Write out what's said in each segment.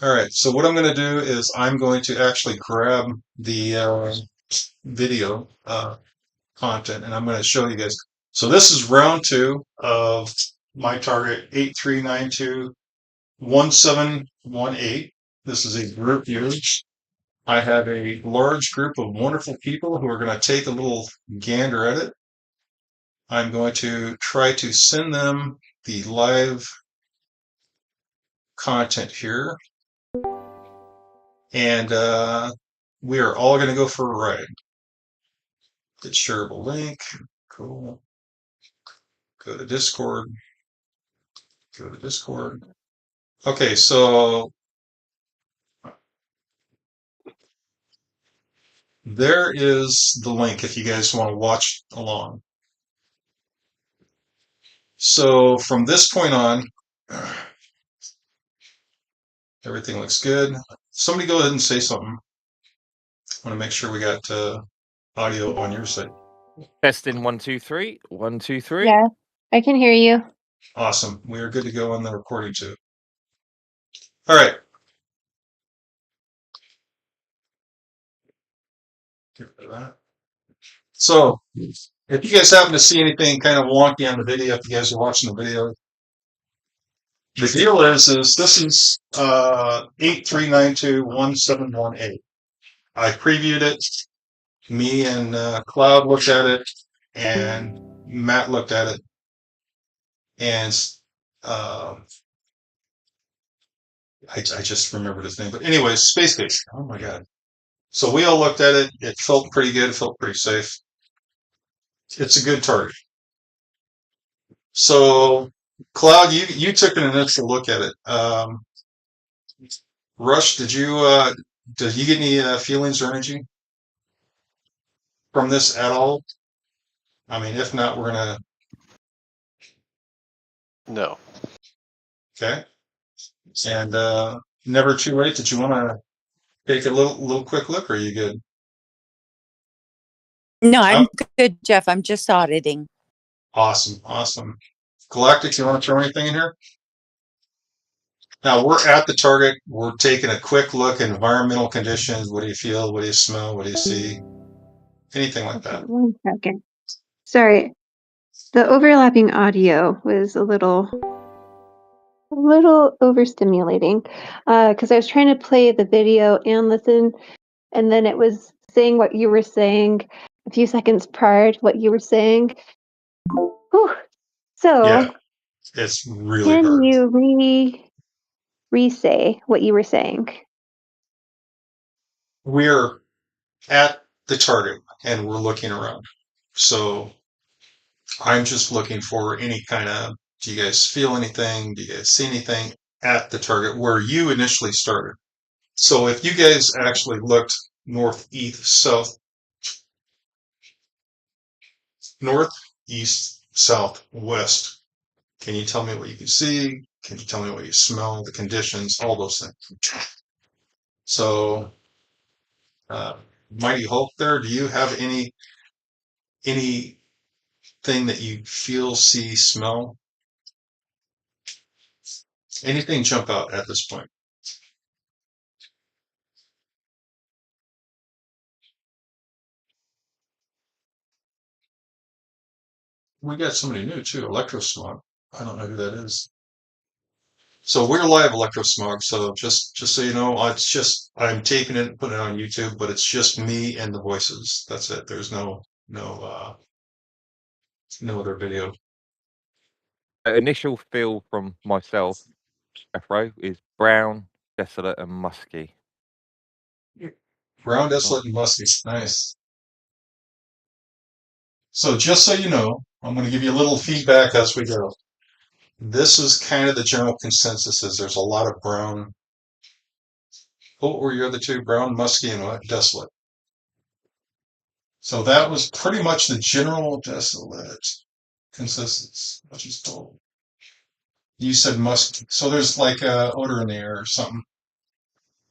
All right, so what I'm going to do is I'm going to actually grab the video content and I'm going to show you guys. So this is round two of my target 83921718. This is a group here. I have a large group of wonderful people who are going to take a little gander at it. I'm going to try to send them the live content here, and we are all going to go for a ride. Get shareable link. Cool. Go to Discord. Go to Discord. Okay, so there is the link if you guys want to watch along. So from this point on, everything looks good. Somebody go ahead and say something. I want to make sure we got audio on your side. Testing 1 2 3 1 2 3. Yeah, I can hear you. Awesome. We are good to go on the recording too. All right. Get rid of that. So if you guys happen to see anything kind of wonky on the video, if you guys are watching the video, the deal is this is 83921718. I previewed it. Me and Cloud looked at it, and Matt looked at it, and uh, I just remembered his name. But anyways, Space Case. Oh my God. So we all looked at it. It felt pretty good. It felt pretty safe. It's a good target. So, Cloud, you took an initial look at it. Rush, did you get any feelings or energy from this at all? I mean, if not, we're gonna. No. Okay. And never too late. Did you want to take a little quick look, or are you good? No, I'm Oh, good, Jeff. I'm just auditing. awesome. Galactic, you want to throw anything in here? Now we're at the target. We're taking a quick look at environmental conditions. What do you feel? What do you smell? What do you see? Anything like Okay, that. 1 second. Sorry, the overlapping audio was a little overstimulating because I was trying to play the video and listen, and then it was saying what you were saying a few seconds prior to what you were saying. Whew. So, Yeah, it's really can hard. you re-say what you were saying? We're at the target and we're looking around. So I'm just looking for any kind of, do you guys feel anything? Do you guys see anything at the target where you initially started? So if you guys actually looked north, east, south, west, can you tell me what you can see? Can you tell me what you smell, the conditions, all those things? So, Mighty Hulk there, do you have anything that you feel, see, smell? Anything jump out at this point? We got somebody new too, Electrosmog. I don't know who that is. So we're live Electrosmog. So just so you know, it's just I'm taping it and putting it on YouTube, but it's just me and the voices. That's it. There's no other video. Initial feel from myself, Afro, is brown, desolate, and musky. Brown, desolate, and musky. Nice. So just so you know, I'm going to give you a little feedback as we go. This is kind of the general consensus is there's a lot of brown. What were your other two? Brown, musky, and what? Desolate. So that was pretty much the general desolate consensus, which is cool. You said musky. So there's like odor in the air or something.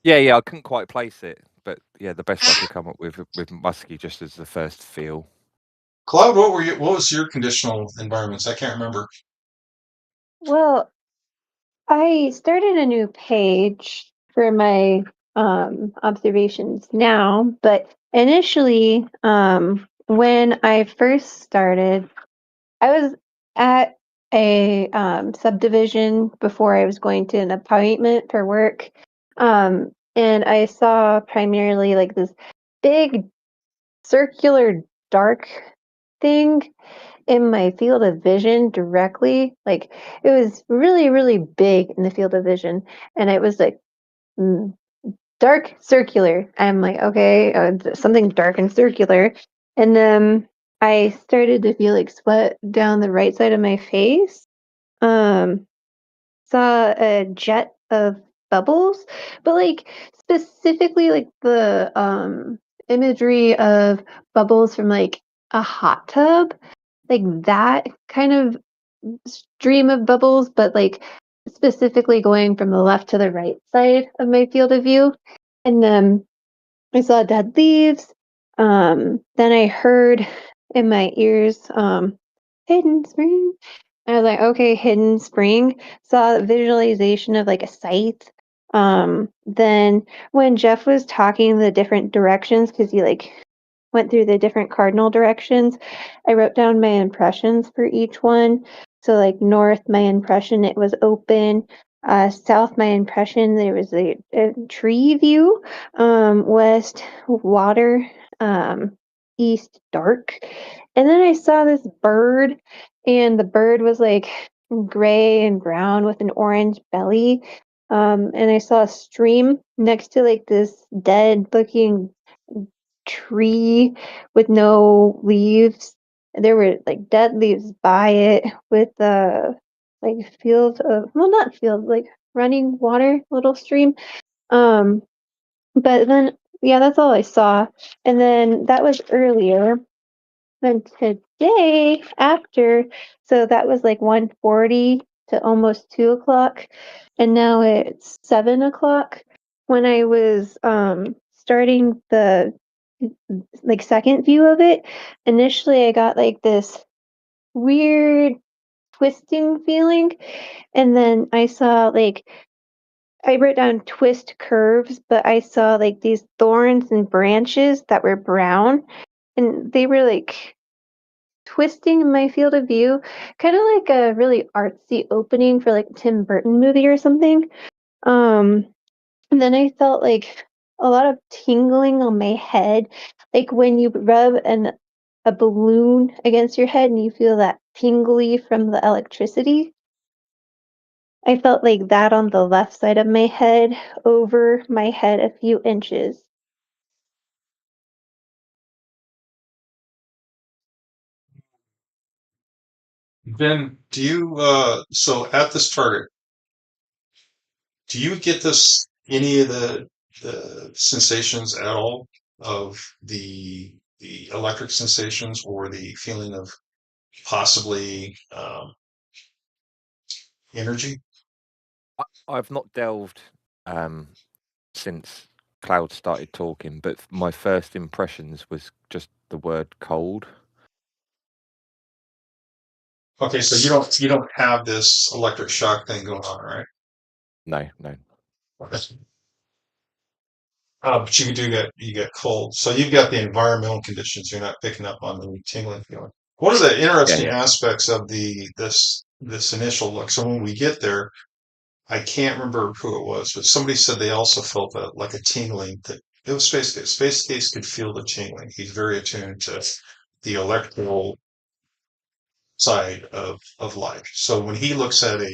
Yeah, I couldn't quite place it, but yeah, the best I could come up with musky just as the first feel. Cloud, what was your conditional environments? I can't remember. Well, I started a new page for my observations now, but initially, when I first started, I was at a subdivision before I was going to an appointment for work, and I saw primarily like this big circular dark thing in my field of vision directly. Like it was really, really big in the field of vision, and it was like mm, dark circular. I'm like, okay, something dark and circular. And then I started to feel like sweat down the right side of my face. Um, saw a jet of bubbles, but like specifically like the imagery of bubbles from like a hot tub, like that kind of stream of bubbles, but like specifically going from the left to the right side of my field of view. And then I saw dead leaves. Then I heard in my ears, hidden spring. I was like, okay, hidden spring. Saw a visualization of like a scythe. Then when Jeff was talking the different directions, because he like went through the different cardinal directions, I wrote down my impressions for each one. So like north, my impression it was open. South, my impression there was a tree view. West, water. East, dark. And then I saw this bird, and the bird was like gray and brown with an orange belly. And I saw a stream next to like this dead looking tree with no leaves. There were like dead leaves by it with like field of, well, not field, like running water, little stream. Um but then yeah, that's all I saw. And then that was earlier. Then today after, so that was like 1:40 to almost 2 o'clock, and now it's 7 o'clock. When I was starting the like second view of it, initially I got like this weird twisting feeling, and then I saw like I wrote down twist curves, but I saw like these thorns and branches that were brown, and they were like twisting in my field of view, kind of like a really artsy opening for like a Tim Burton movie or something. Um, and then I felt like a lot of tingling on my head, like when you rub a balloon against your head and you feel that tingly from the electricity. I felt like that on the left side of my head, over my head a few inches. Ben, do you so at this target, do you get this any of the sensations at all of the electric sensations or the feeling of possibly energy? I've not delved um, since Cloud started talking, but my first impressions was just the word cold. Okay, so you don't have this electric shock thing going on, right? No, no. Okay. But you get cold. So you've got the environmental conditions. You're not picking up on the tingling feeling. One of the Yeah, interesting yeah. aspects of this initial look. So when we get there, I can't remember who it was, but somebody said they also felt like a tingling. That it was Space Case. Space Case could feel the tingling. He's very attuned to the electrical side of life. So when he looks at a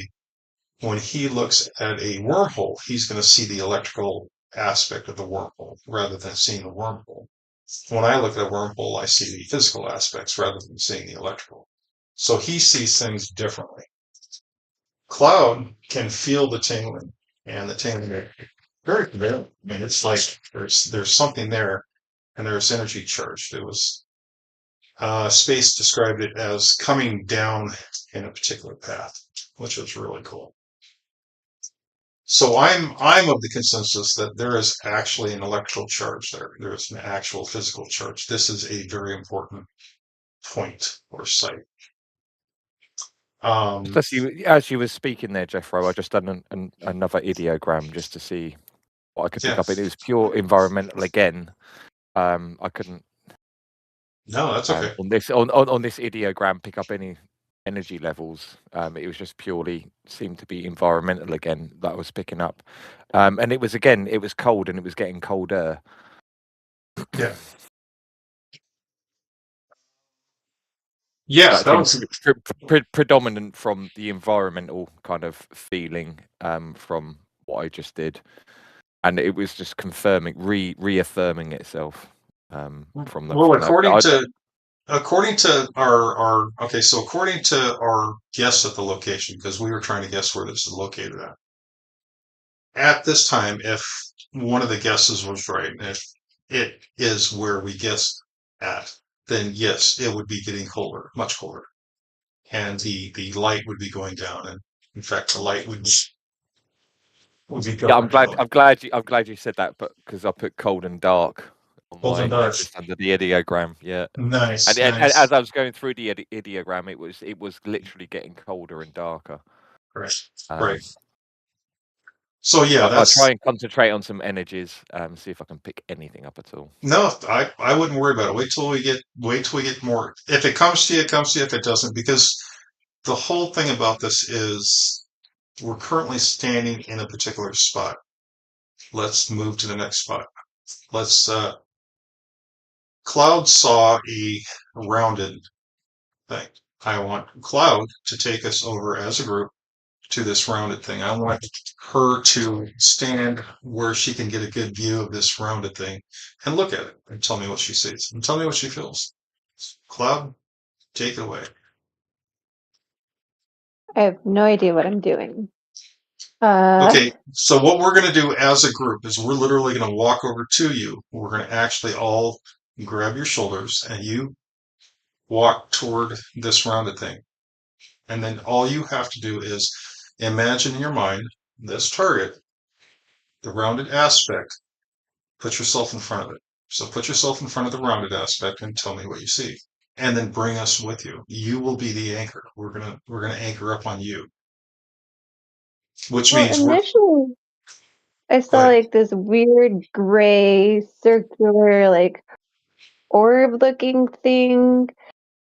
wormhole, he's going to see the electrical aspect of the wormhole rather than seeing the wormhole. When I look at a wormhole, I see the physical aspects rather than seeing the electrical. So he sees things differently. Cloud can feel the tingling, and the tingling is very clear. I mean, it's like there's something there, and there's energy charged. It was Space described it as coming down in a particular path, which was really cool. So I'm of the consensus that there is actually an electrical charge there. There is an actual physical charge. This is a very important point or site. Just as you were speaking there, Jeffro, I just done another ideogram just to see what I could pick Yeah. up, and it was pure environmental again. I couldn't No, that's okay. on this ideogram pick up any energy levels. It was just purely seemed to be environmental again that I was picking up, and it was cold and it was getting colder. Yeah. Yes, that was Predominant from the environmental kind of feeling from what I just did, and it was just confirming, reaffirming itself from the. well. From According to our okay, so according to our guess at the location, because we were trying to guess where this is located at this time, if one of the guesses was right, and if it is where we guessed at, then yes, it would be getting colder, much colder, and the light would be going down, and in fact, the light would be going Yeah, I'm down. glad you said that, but because I put cold and dark on Cold and mine, dark. just under the ideogram. Yeah, Nice, and nice. as I was going through the ideogram, it was literally getting colder and darker. Right, Um, right. So yeah, I'll try that's and concentrate on some energies. See if I can pick anything up at all. no. I wouldn't worry about it. Wait till we get more. If it comes to you, it comes to you. If it doesn't, because the whole thing about this is we're currently standing in a particular spot. Let's move to the next spot. Let's Cloud saw a rounded thing. I want Cloud to take us over as a group to this rounded thing. I want her to stand where she can get a good view of this rounded thing and look at it and tell me what she sees and tell me what she feels. Cloud, take it away. I have no idea what I'm doing. Uh, Okay, so what we're going to do as a group is we're literally going to walk over to you. We're going to actually all grab your shoulders and you walk toward this rounded thing. And then all you have to do is imagine in your mind this target, the rounded aspect, put yourself in front of it. So put yourself in front of the rounded aspect and tell me what you see. And then bring us with you. You will be the anchor. We're gonna anchor up on you. Which well, means we're initially I go saw ahead. like this weird gray circular like orb looking thing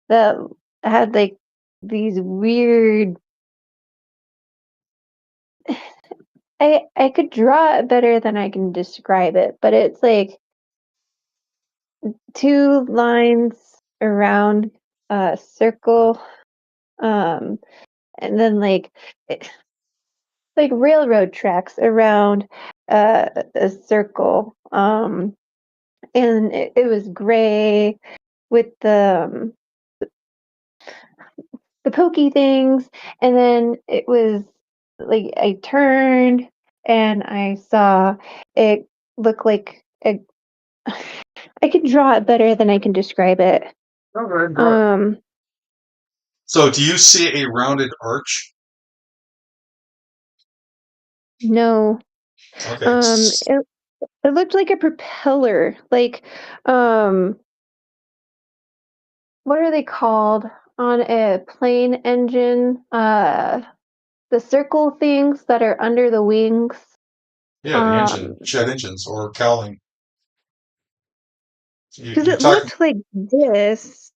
that had like these weird I could draw it better than I can describe it, but it's like two lines around a circle, and then like railroad tracks around a circle. And it was gray with the pokey things, and then it was like I turned and I saw it look like a I can draw it better than I can describe it. Um, So do you see a rounded arch? no. Okay. It looked like a propeller. Like, what are they called on a plane engine? The circle things that are under the wings. Yeah, the engine, jet engines or cowling. Because You're it talking. looked like this.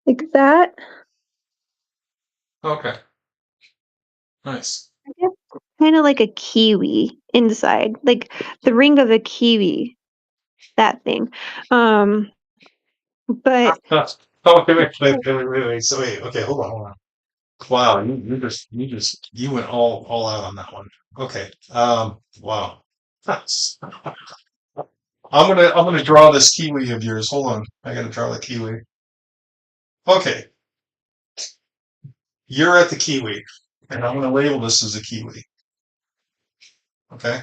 Like that. Okay. Nice. I guess kind of like a kiwi inside, like the ring of a kiwi, that thing. But Oh, wait. So wait, okay, hold on. Wow, you went all out on that one. Okay. Wow. I'm gonna draw this kiwi of yours. Hold on. I gotta draw the kiwi. Okay. You're at the kiwi. And I'm gonna label this as a kiwi. Okay?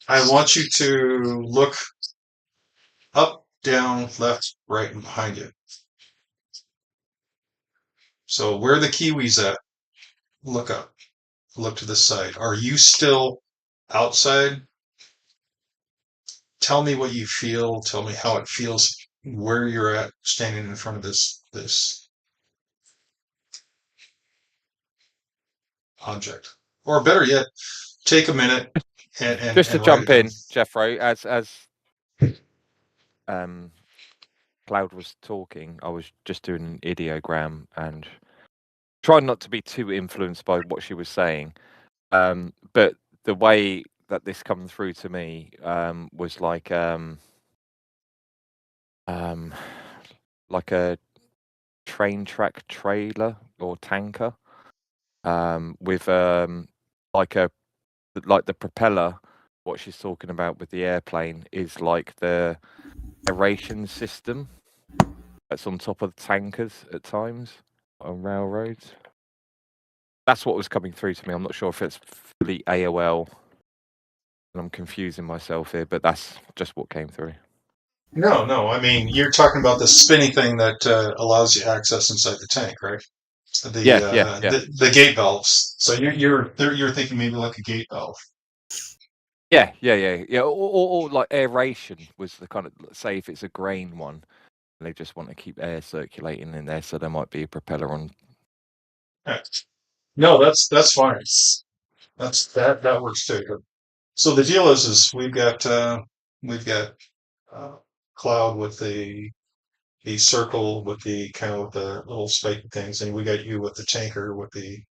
I want you to look up, down, left, right, and behind you. So where the kiwi's at, look up. Look to the side. Are you still outside tell me what you feel. Tell me how it feels where you're at standing in front of this object. Or better yet, take a minute Just to and write it jump down. in, Jeffro, as Cloud was talking, I was just doing an ideogram and trying not to be too influenced by what she was saying. But the way that this come through to me was like a train track trailer or tanker with like the propeller. What she's talking about with the airplane is like the aeration system that's on top of the tankers at times on railroads. That's what was coming through to me. I'm not sure if it's fully AOL and I'm confusing myself here, but that's just what came through. No. I mean, you're talking about the spinny thing that allows you access inside the tank, right? Yeah. The gate valves. So you're thinking maybe like a gate valve. Yeah. Or like aeration was the kind of, say if it's a grain one, they just want to keep air circulating in there, so there might be a propeller on. Right. No, that's fine. That works too. So the deal is we've got Cloud with the circle with the kind of with the little spiky things, and we got you with the tanker with the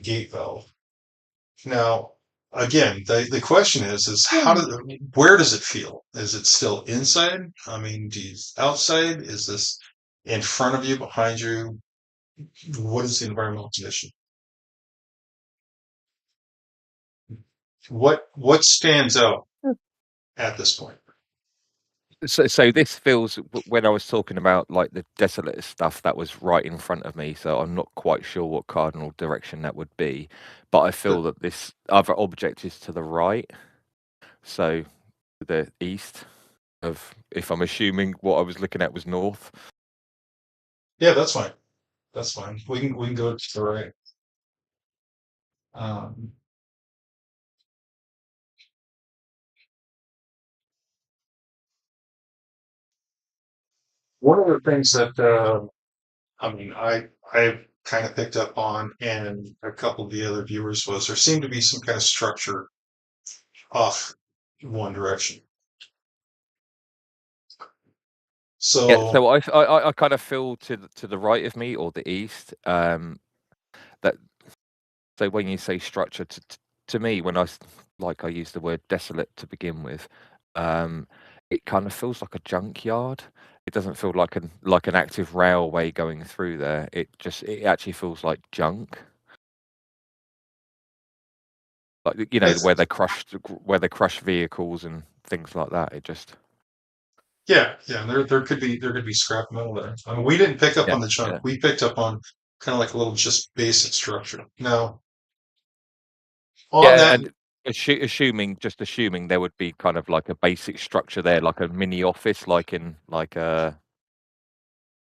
gate valve. Now, again, the question is where does it feel? Is it still inside? I mean, outside? Is this in front of you, behind you? What is the environmental condition? What stands out at this point? So this feels, when I was talking about like the desolate stuff, that was right in front of me, so I'm not quite sure what cardinal direction that would be, but I feel that this other object is to the right, so the east of, if I'm assuming what I was looking at was north. Yeah, that's fine. That's fine. We can go to the right. One of the things that I mean, I kind of picked up on, and a couple of the other viewers, was there seemed to be some kind of structure off one direction. Yeah, So so I kind of feel to the right of me or the east. That, so when you say structure, to me, when I use the word desolate to begin with, it kind of feels like a junkyard. It doesn't feel like an active railway going through there. It actually feels like junk. Like, you know, it's, where they crush vehicles and things like that. It just yeah, there could be scrap metal there. I mean, we didn't pick up on the junk. yeah. We picked up on kind of like a little just basic structure. Now, on that, And assuming there would be kind of like a basic structure there, like a mini office, like in like a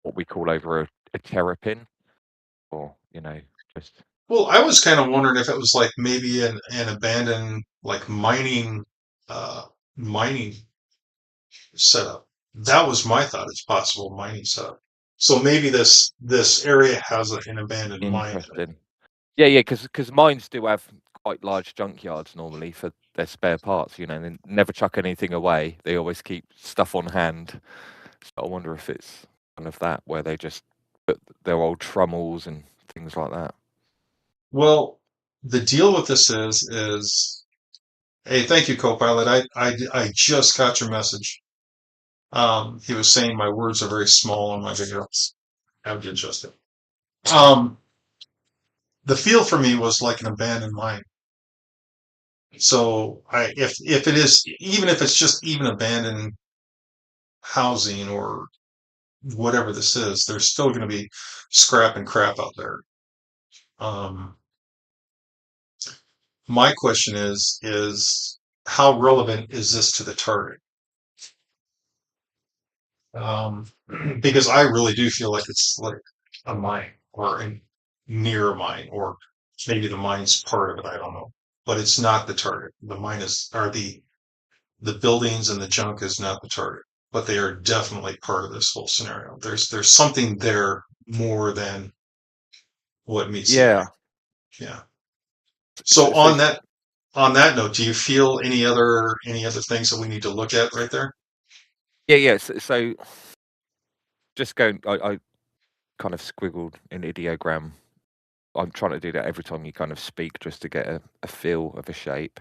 what we call over a terrapin, or just well, I was kind of wondering if it was like maybe an abandoned like mining setup. That was my thought. It's possible mining setup. So maybe this area has an abandoned mine in it. interesting. Yeah, because mines do have quite large junkyards normally for their spare parts. You know, they never chuck anything away. They always keep stuff on hand. So I wonder if it's kind of that, where they just put their old trummels and things like that. Well, the deal with this is hey, thank you, Copilot. I just got your message. He was saying my words are very small on my videos. Have to adjust it. The feel for me was like an abandoned mine. So if it is, even if it's just even abandoned housing or whatever this is, there's still going to be scrap and crap out there. My question is how relevant is this to the target? Because I really do feel like it's like a mine or near a mine, or maybe the mine's part of it. I don't know, but it's not the target. The mine is, or the the buildings and the junk is not the target, but they are definitely part of this whole scenario. There's something there more than what meets the eye. Yeah. Yeah. So So on that note, do you feel any other things that we need to look at right there? yeah. So just going, I kind of squiggled an ideogram. I'm trying to do that every time you kind of speak, just to get a feel of a shape.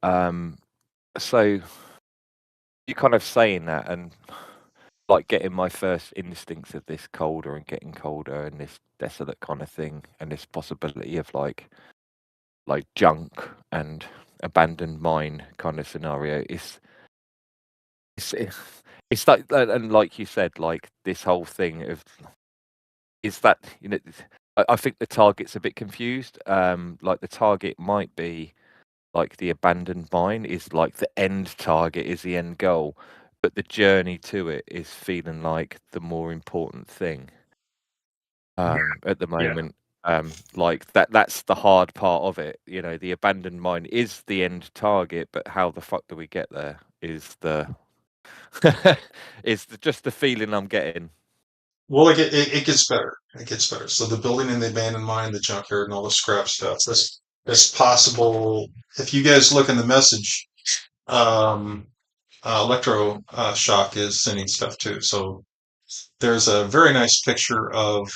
So you're kind of saying that, and like getting my first instincts of this colder and getting colder and this desolate kind of thing, and this possibility of like junk and abandoned mine kind of scenario. It's it's like, and like you said, like this whole thing of, is that, you know, I think the target's a bit confused. Like the target might be like the abandoned mine is like the end target, is the end goal, but the journey to it is feeling like the more important thing at the Yeah. moment. Like that's the hard part of it. You know, the abandoned mine is the end target, but how the fuck do we get there is the just the feeling I'm getting. Well, it gets better. It gets better. So the building and the abandoned mine, the junkyard, and all the scrap stuff. That's possible. If you guys look in the message, Electro Shock is sending stuff too. So there's a very nice picture of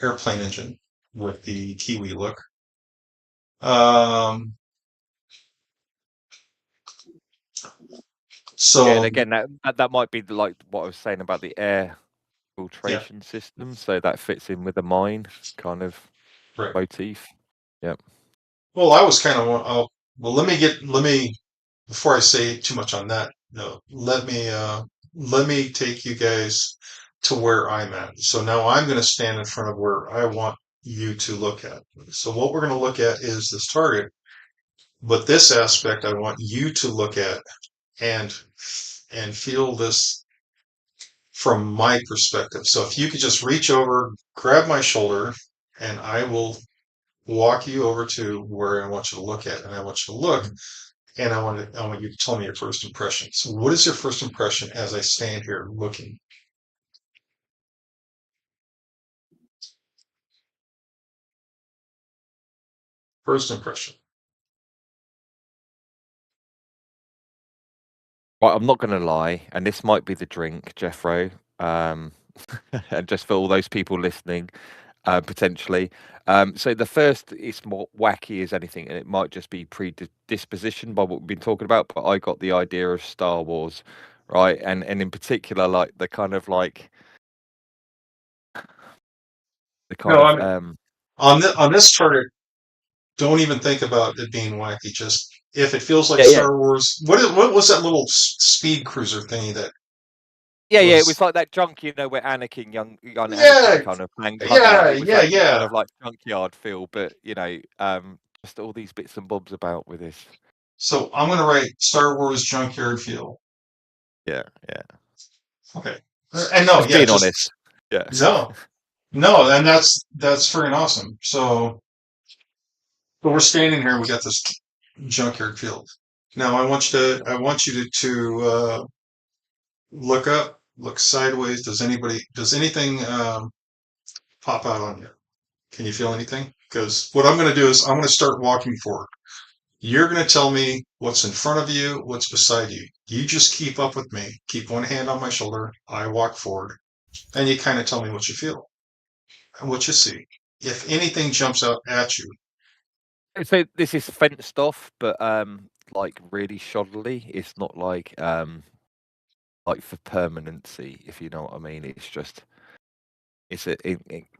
airplane engine with the Kiwi look. So Yeah, and again, that might be like what I was saying about the air filtration system. So that fits in with the mine kind of right. motif. Yep. Well, I was kind of well. Let me before I say too much on that note. Let me take you guys to where I'm at. So now I'm going to stand in front of where I want you to look at. So what we're going to look at is this target, but this aspect I want you to look at and feel this from my perspective. So if you could just reach over, grab my shoulder, and I will walk you over to where I want you to look at, and I want you to look, and I want you to tell me your first impression. So what is your first impression as I stand here looking? First impression. Right, I'm not going to lie, and this might be the drink, Jeffro, and just for all those people listening, potentially. So the first is more wacky as anything, and it might just be predisposition by what we've been talking about. But I got the idea of Star Wars, right, and in particular, like the kind of like the kind No, of on this target, don't even think about it being wacky. Just if it feels like yeah. Star Wars, what was that little speed cruiser thingy that Yeah, it was? was like that junk, you know, where Anakin, young Yeah, Anakin kind of hung out. yeah, It was yeah, that yeah. kind of like junkyard feel, but you know, just all these bits and bobs about with this. So I'm gonna write Star Wars junkyard feel. Yeah. Okay, and no, Just yeah, being just honest. Yeah. no, and that's freaking awesome. So, but we're standing here. We got this junkyard field. Now I want you to look up, look sideways. Does anything pop out on you? Can you feel anything? Because what I'm going to do is I'm going to start walking forward. You're going to tell me what's in front of you, what's beside you. You just keep up with me. Keep one hand on my shoulder. I walk forward, and you kind of tell me what you feel and what you see. If anything jumps out at you, So this is fenced off, but like really shoddily. It's not like for permanency, if you know what I mean. It's just it's a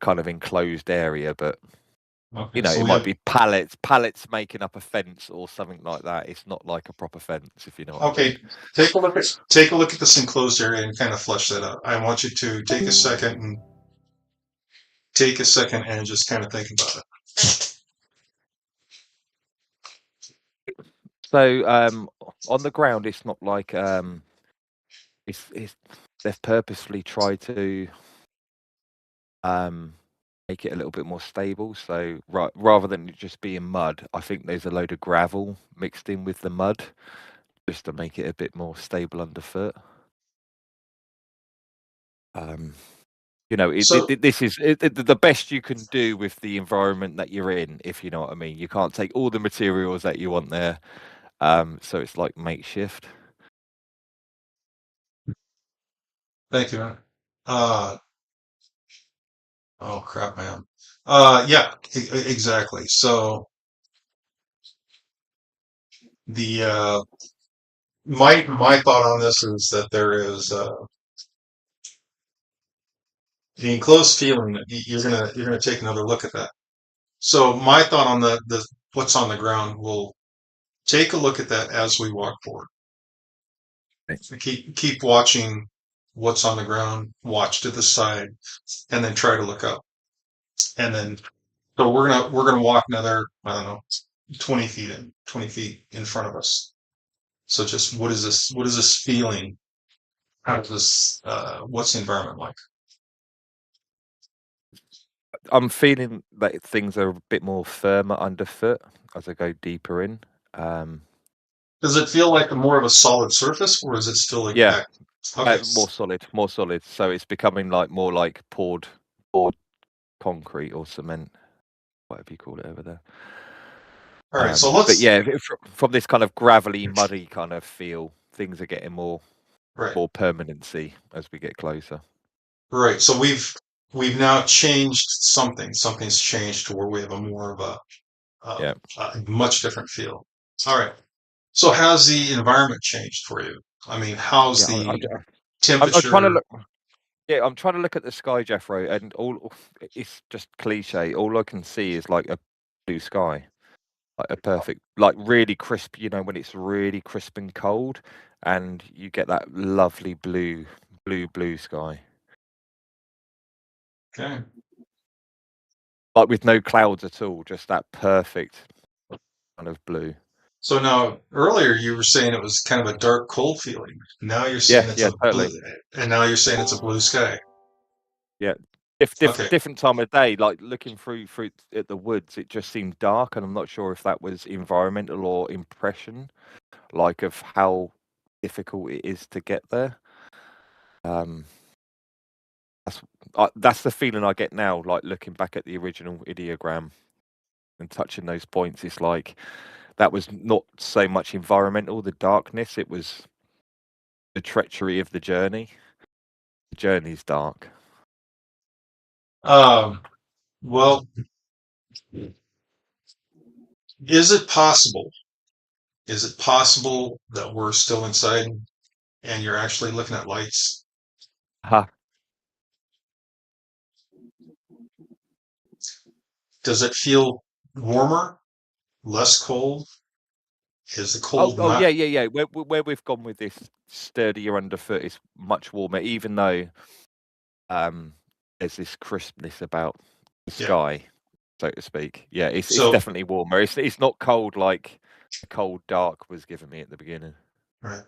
kind of enclosed area, but okay, you know, so it we might have be pallets making up a fence or something like that. It's not like a proper fence, if you know what I okay. mean. Take a look at this enclosed area and kind of flesh that out. I want you to take a second and just kind of think about it. So on the ground, it's not like it's they've purposefully tried to make it a little bit more stable. So rather than it just being mud, I think there's a load of gravel mixed in with the mud, just to make it a bit more stable underfoot. So- This is the best you can do with the environment that you're in, if you know what I mean. You can't take all the materials that you want there, so it's like makeshift. Thank you, man. Oh crap, man. Yeah, exactly. So the my thought on this is that there is the enclosed feeling. You're gonna take another look at that. So my thought on the what's on the ground, we'll take a look at that as we walk forward. So keep watching what's on the ground, watch to the side, and then try to look up. And then so we're gonna walk another, I don't know, 20 feet in front of us. So just what is this feeling? How does this what's the environment like? I'm feeling that things are a bit more firmer underfoot as I go deeper in. Does it feel like more of a solid surface, or is it still like Yeah. Okay. More solid. So it's becoming more like poured concrete or cement, whatever you call it over there. All right, so But let's yeah, from this kind of gravelly, muddy kind of feel, things are getting more right. permanency as we get closer. Right. So we've now changed something. Something's changed to where we have a more of a much different feel. All right. So how's the environment changed for you? I mean, how's Yeah, the I'm temperature? trying to look. Yeah, I'm trying to look at the sky, Jeffro, and it's just cliche. All I can see is like a blue sky, like a perfect, like really crisp. You know, when it's really crisp and cold, and you get that lovely blue sky, Okay. like with no clouds at all, just that perfect kind of blue. So now earlier you were saying it was kind of a dark, cold feeling. Now you're saying it's Yeah, a totally. blue, and now you're saying it's a blue sky. Yeah, Okay. different time of day. Like looking through at the woods, it just seemed dark, and I'm not sure if that was environmental or impression, like of how difficult it is to get there. That's the feeling I get now. Like looking back at the original ideogram and touching those points, it's like that was not so much environmental, the darkness. It was the treachery of the journey. The journey's dark. Well, is it possible? Is it possible that we're still inside and you're actually looking at lights? Ha. Does it feel warmer, less cold? Is the cold Oh, not? yeah. Where we've gone with this sturdier underfoot is much warmer, even though there's this crispness about the Yeah. sky, so to speak. Yeah, it's So definitely warmer. It's not cold like the cold dark was giving me at the beginning. right.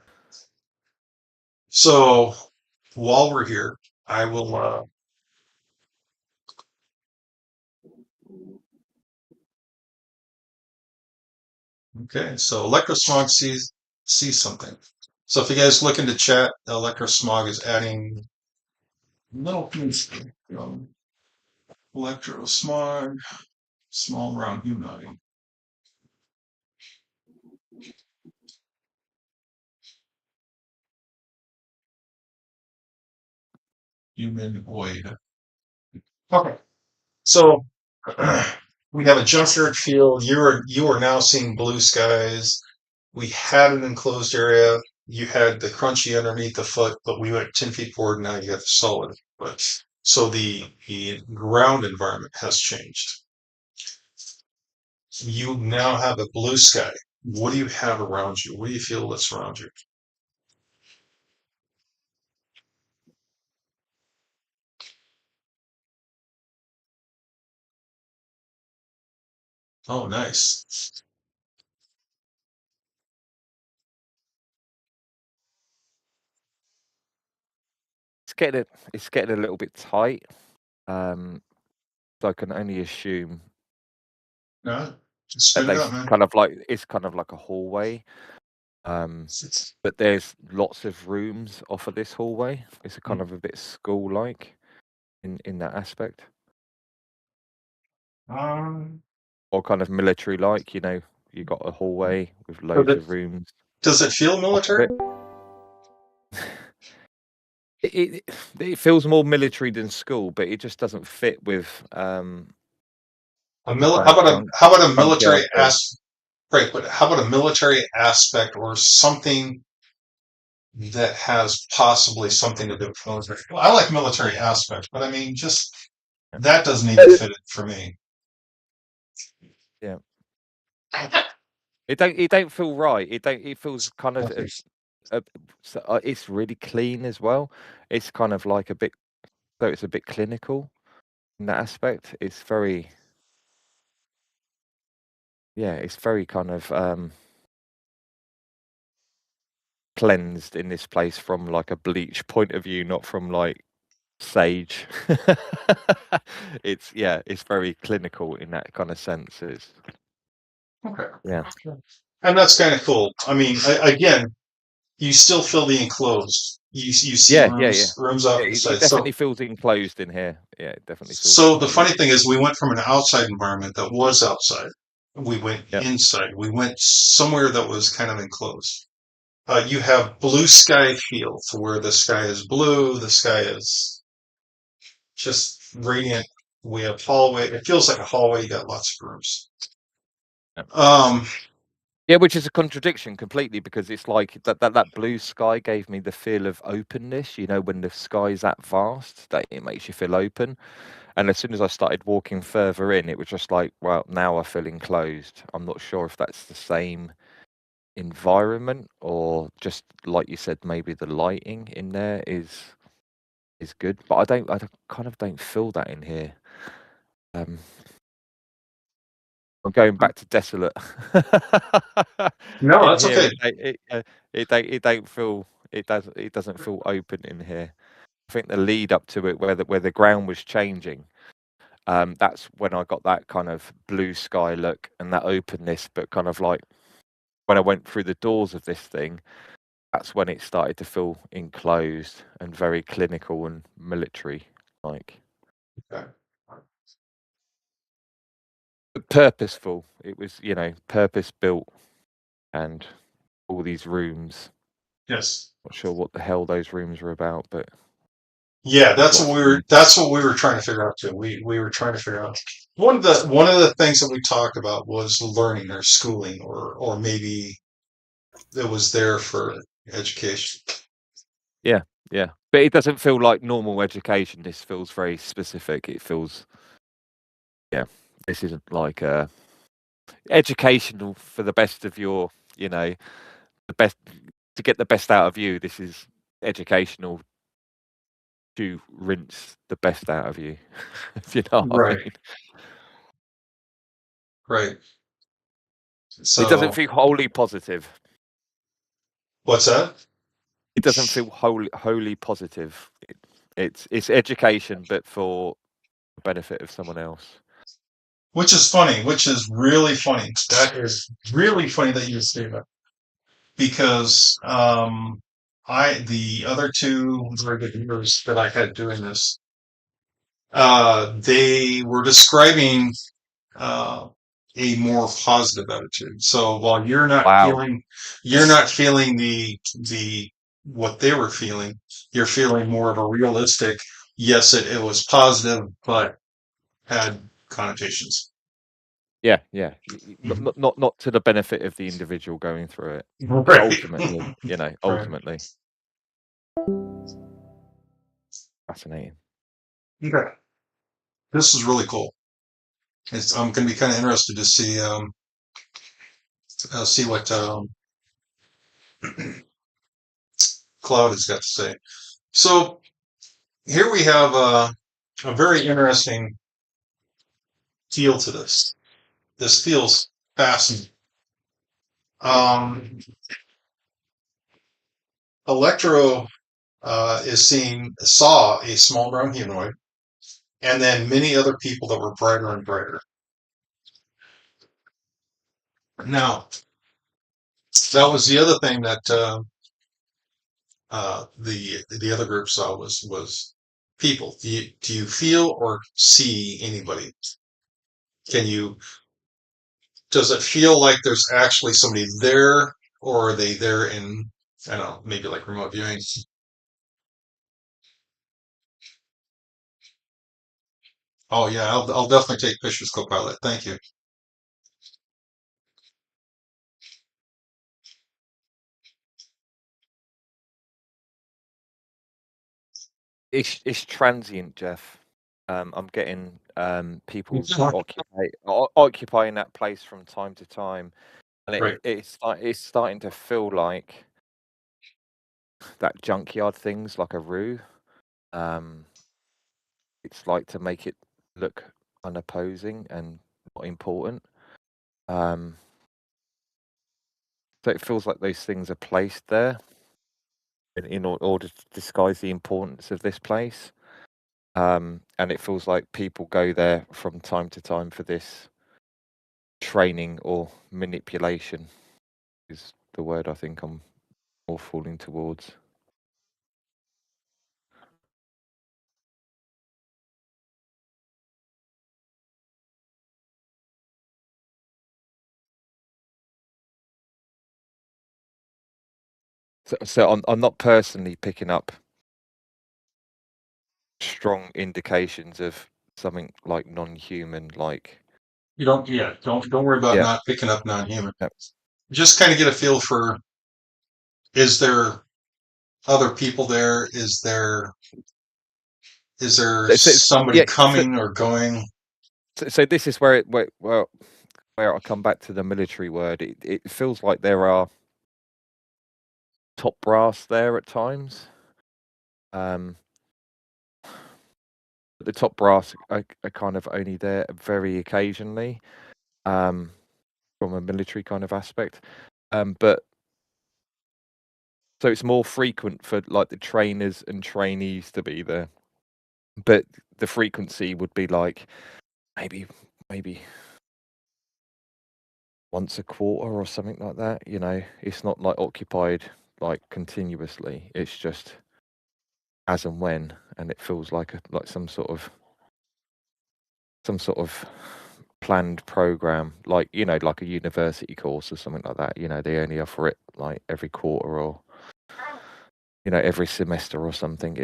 So while we're here, I will. Okay, so electrosmog sees something. So if you guys look into chat, electrosmog is adding little things. Electrosmog, small round humanoid. Humanoid. Okay, so we have a junkyard field. You are now seeing blue skies. We had an enclosed area. You had the crunchy underneath the foot, but we went 10 feet forward. Now you got the solid. But so the ground environment has changed. You now have a blue sky. What do you have around you? What do you feel that's around you? Oh, nice. It's getting a little bit tight. So I can only assume No, that spit it out, man. it's kind of like a hallway. But there's lots of rooms off of this hallway. It's a kind of a bit school-like in that aspect, or kind of military-like. You know, you got a hallway with loads of rooms. Does it feel off of military? It feels more military than school, but it just doesn't fit with. How about a military aspect? Right, but how about a military aspect or something that has possibly something to do with military? Well, I like military aspects, but I mean, just that doesn't even fit it for me. Yeah. It don't feel right. It feels kind of it's really clean as well. It's kind of like a bit, so it's a bit clinical in that aspect. It's very, it's very kind of cleansed in this place from like a bleach point of view, not from like sage. It's very clinical in that kind of sense. It's Okay. yeah. And that's kind of cool. I mean, again, you still feel the enclosed. You see rooms off the It side. definitely feels enclosed in here. Yeah, it definitely feels. So the funny thing is, we went from an outside environment that was outside. We went inside. We went somewhere that was kind of enclosed. You have blue sky feel to where the sky is blue. The sky is just radiant. We have hallway. It feels like a hallway. You got lots of rooms. Yeah, which is a contradiction completely, because it's like that blue sky gave me the feel of openness. You know, when the sky is that vast, that it makes you feel open. And as soon as I started walking further in, it was just like, well, now I feel enclosed. I'm not sure if that's the same environment or just like you said, maybe the lighting in there is good, but I kind of don't feel that in here. I'm going back to desolate. No, that's okay. It don't feel. It doesn't feel open in here. I think the lead up to it, where the ground was changing, that's when I got that kind of blue sky look and that openness. But kind of like when I went through the doors of this thing, that's when it started to feel enclosed and very clinical and military like. Okay. Purposeful. It was, purpose built, and all these rooms. Yes. Not sure what the hell those rooms were about, but yeah, that's what we were trying to figure out too. We were trying to figure out one of the things that we talked about was learning or schooling, or maybe it was there for education. Yeah, but it doesn't feel like normal education. This feels very specific. It feels, this isn't like educational for the best of your, the best to get the best out of you. This is educational to rinse the best out of you. If you know what I mean. Right. So it doesn't feel wholly positive. What's that? It doesn't feel wholly positive. It's education, but for the benefit of someone else. Which is really funny. That is really funny that you say that. Because the other two reviewers that I had doing this, they were describing a more positive attitude. So while you're not feeling the what they were feeling, you're feeling more of a realistic. Yes, it was positive, but had connotations. Yeah. Not to the benefit of the individual going through it. Right. Ultimately, ultimately. Fascinating. Okay. This is really cool. I'm going to be kind of interested to see what Cloud has got to say. So here we have a very interesting feel to this. This feels fascinating. Electro saw a small brown humanoid, and then many other people that were brighter and brighter. Now, That was the other thing that the other group saw was people. Do you feel or see anybody? Can you? Does it feel like there's actually somebody there, or are they there in, I don't know, maybe like remote viewing? Oh yeah, I'll definitely take pictures, Copilot. Thank you. It's transient, Jeff. I'm getting people occupying that place from time to time, and Right. it's starting to feel like that junkyard thing's like a ruse. It's like to make it look unopposing and not important. So it feels like those things are placed there in order to disguise the importance of this place. And it feels like people go there from time to time for this training or manipulation is the word I think I'm more falling towards. So I'm not personally picking up strong indications of something like non-human, like You don't. Yeah. Don't worry about yeah, not picking up non-human. yeah. Just kind of get a feel for: is there other people there? Is there somebody Yeah, coming or going? so this is where I come back to the military word. It feels like there are top brass there at times. But the top brass are kind of only there very occasionally, from a military kind of aspect. But so it's more frequent for like the trainers and trainees to be there. But the frequency would be like maybe once a quarter or something like that. You know, it's not like occupied like continuously. It's just as and when, and it feels like some sort of planned program, like like a university course or something like that. They only offer it like every quarter or every semester or something.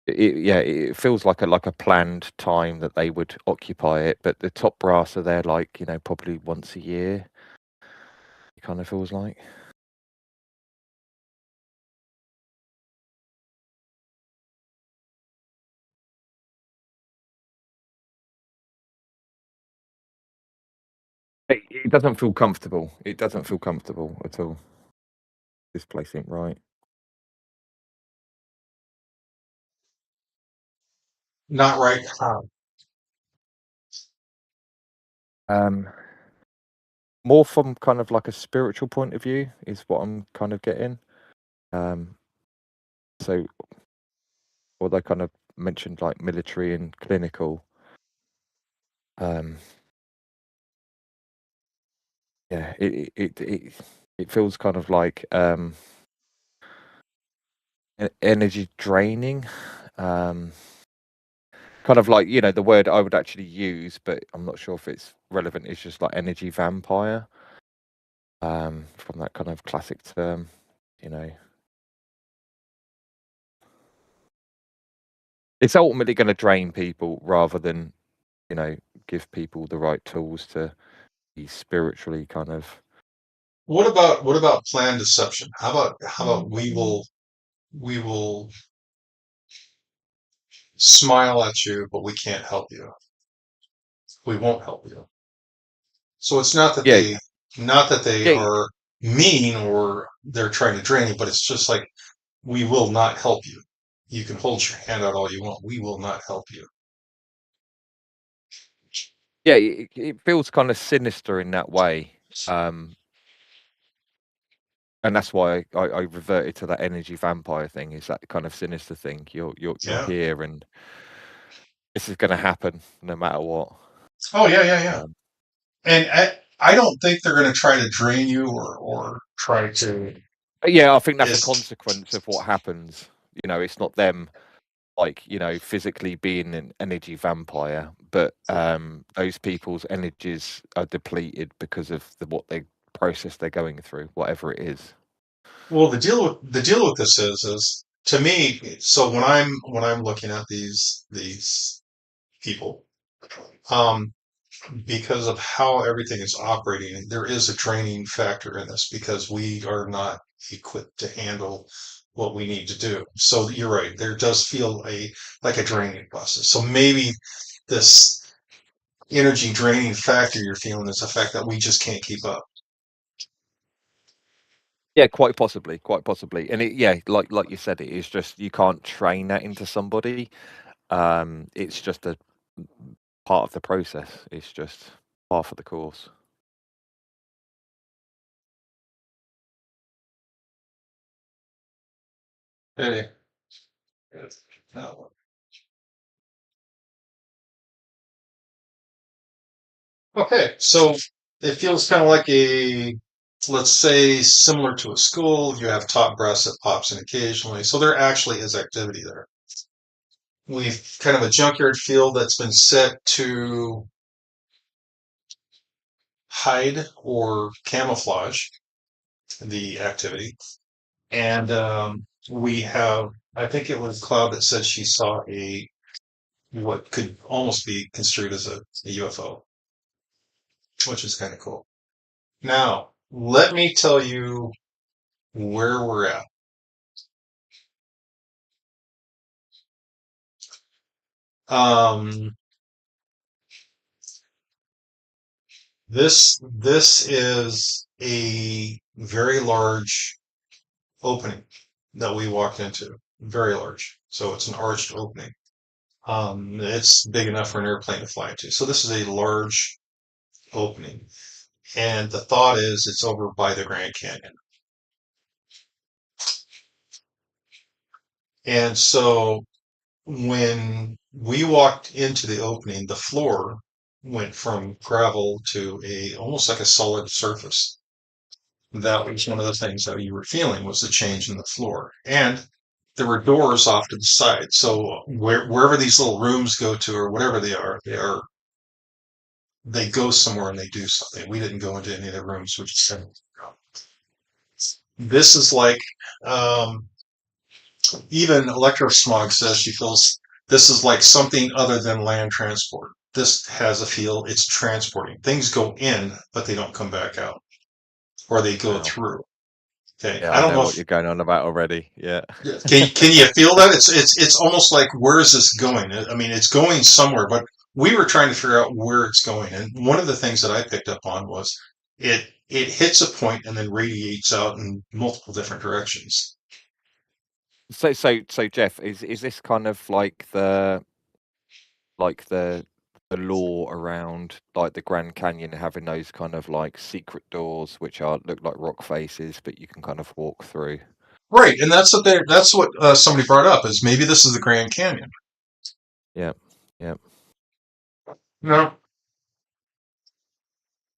It feels like a planned time that they would occupy it, but the top brass are there like probably once a year. It kind of feels like. It doesn't feel comfortable. It doesn't feel comfortable at all. This place ain't right. Not right. More from kind of like a spiritual point of view is what I'm kind of getting. So, although kind of mentioned like military and clinical, yeah, it feels kind of like energy draining. Kind of like the word I would actually use, but I'm not sure if it's relevant. It's just like energy vampire, from that kind of classic term, It's ultimately going to drain people rather than give people the right tools to be spiritually kind of. What about planned deception? How about we will smile at you, but we can't help you. We won't help you. So it's not that Yeah, they yeah, are mean or they're trying to drain you, but it's just like, we will not help you. You can hold your hand out all you want. We will not help you. yeah. It feels kind of sinister in that way, and that's why I reverted to that energy vampire thing. Is that kind of sinister thing? You're Yeah. here, and this is going to happen no matter what. Oh yeah. And I don't think they're going to try to drain you or try to. Yeah, I think that's Yes. a consequence of what happens. You know, it's not them like, you know, physically being an energy vampire, but those people's energies are depleted because of what they process they're going through, whatever it is. Well, the deal with this is to me. So when I'm looking at these people, um, because of how everything is operating, there is a draining factor in this because we are not equipped to handle what we need to do. So you're right. There does feel like a draining process. So maybe this energy draining factor you're feeling is the fact that we just can't keep up. Yeah, quite possibly. And yeah, like you said, it is just you can't train that into somebody. It's just a part of the process. It's just half of the course. Hey. Okay, so it feels kind of like let's say, similar to a school. You have top brass that pops in occasionally, so there actually is activity there. We've kind of a junkyard field that's been set to hide or camouflage the activity. And we have, I think it was Cloud that said she saw what could almost be construed as a UFO, which is kind of cool. Now, let me tell you where we're at. Um, this is a very large opening that we walked into. Very large. So it's an arched opening. It's big enough for an airplane to fly into. So this is a large opening. And the thought is it's over by the Grand Canyon. And so when we walked into the opening, the floor went from gravel to almost like a solid surface. That was one of the things that you were feeling was the change in the floor. And there were doors off to the side. So wherever these little rooms go to or whatever they go somewhere and they do something. We didn't go into any of the rooms, which is this is like even Electrosmog says she feels this is like something other than land transport. This has a feel it's transporting. Things go in, but they don't come back out. Or they go Wow. through. Okay. Yeah, I don't know what you're going on about already. Yeah. Can you feel that? It's almost like where is this going? I mean, it's going somewhere, but we were trying to figure out where it's going. And one of the things that I picked up on was it hits a point and then radiates out in multiple different directions. So Jeff, is this kind of like the law around like the Grand Canyon having those kind of like secret doors which look like rock faces, but you can kind of walk through? Right, and that's what somebody brought up is maybe this is the Grand Canyon. Yeah. No.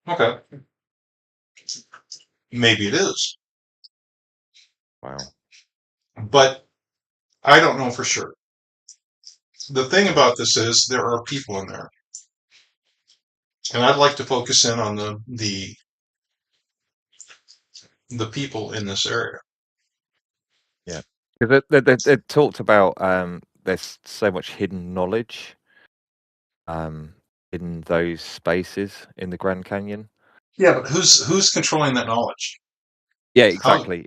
Okay. Maybe it is, Wow. but I don't know for sure. The thing about this is there are people in there, and I'd like to focus in on the people in this area. Yeah, because they talked about there's so much hidden knowledge in those spaces in the Grand Canyon. Yeah, but who's controlling that knowledge? Yeah, exactly.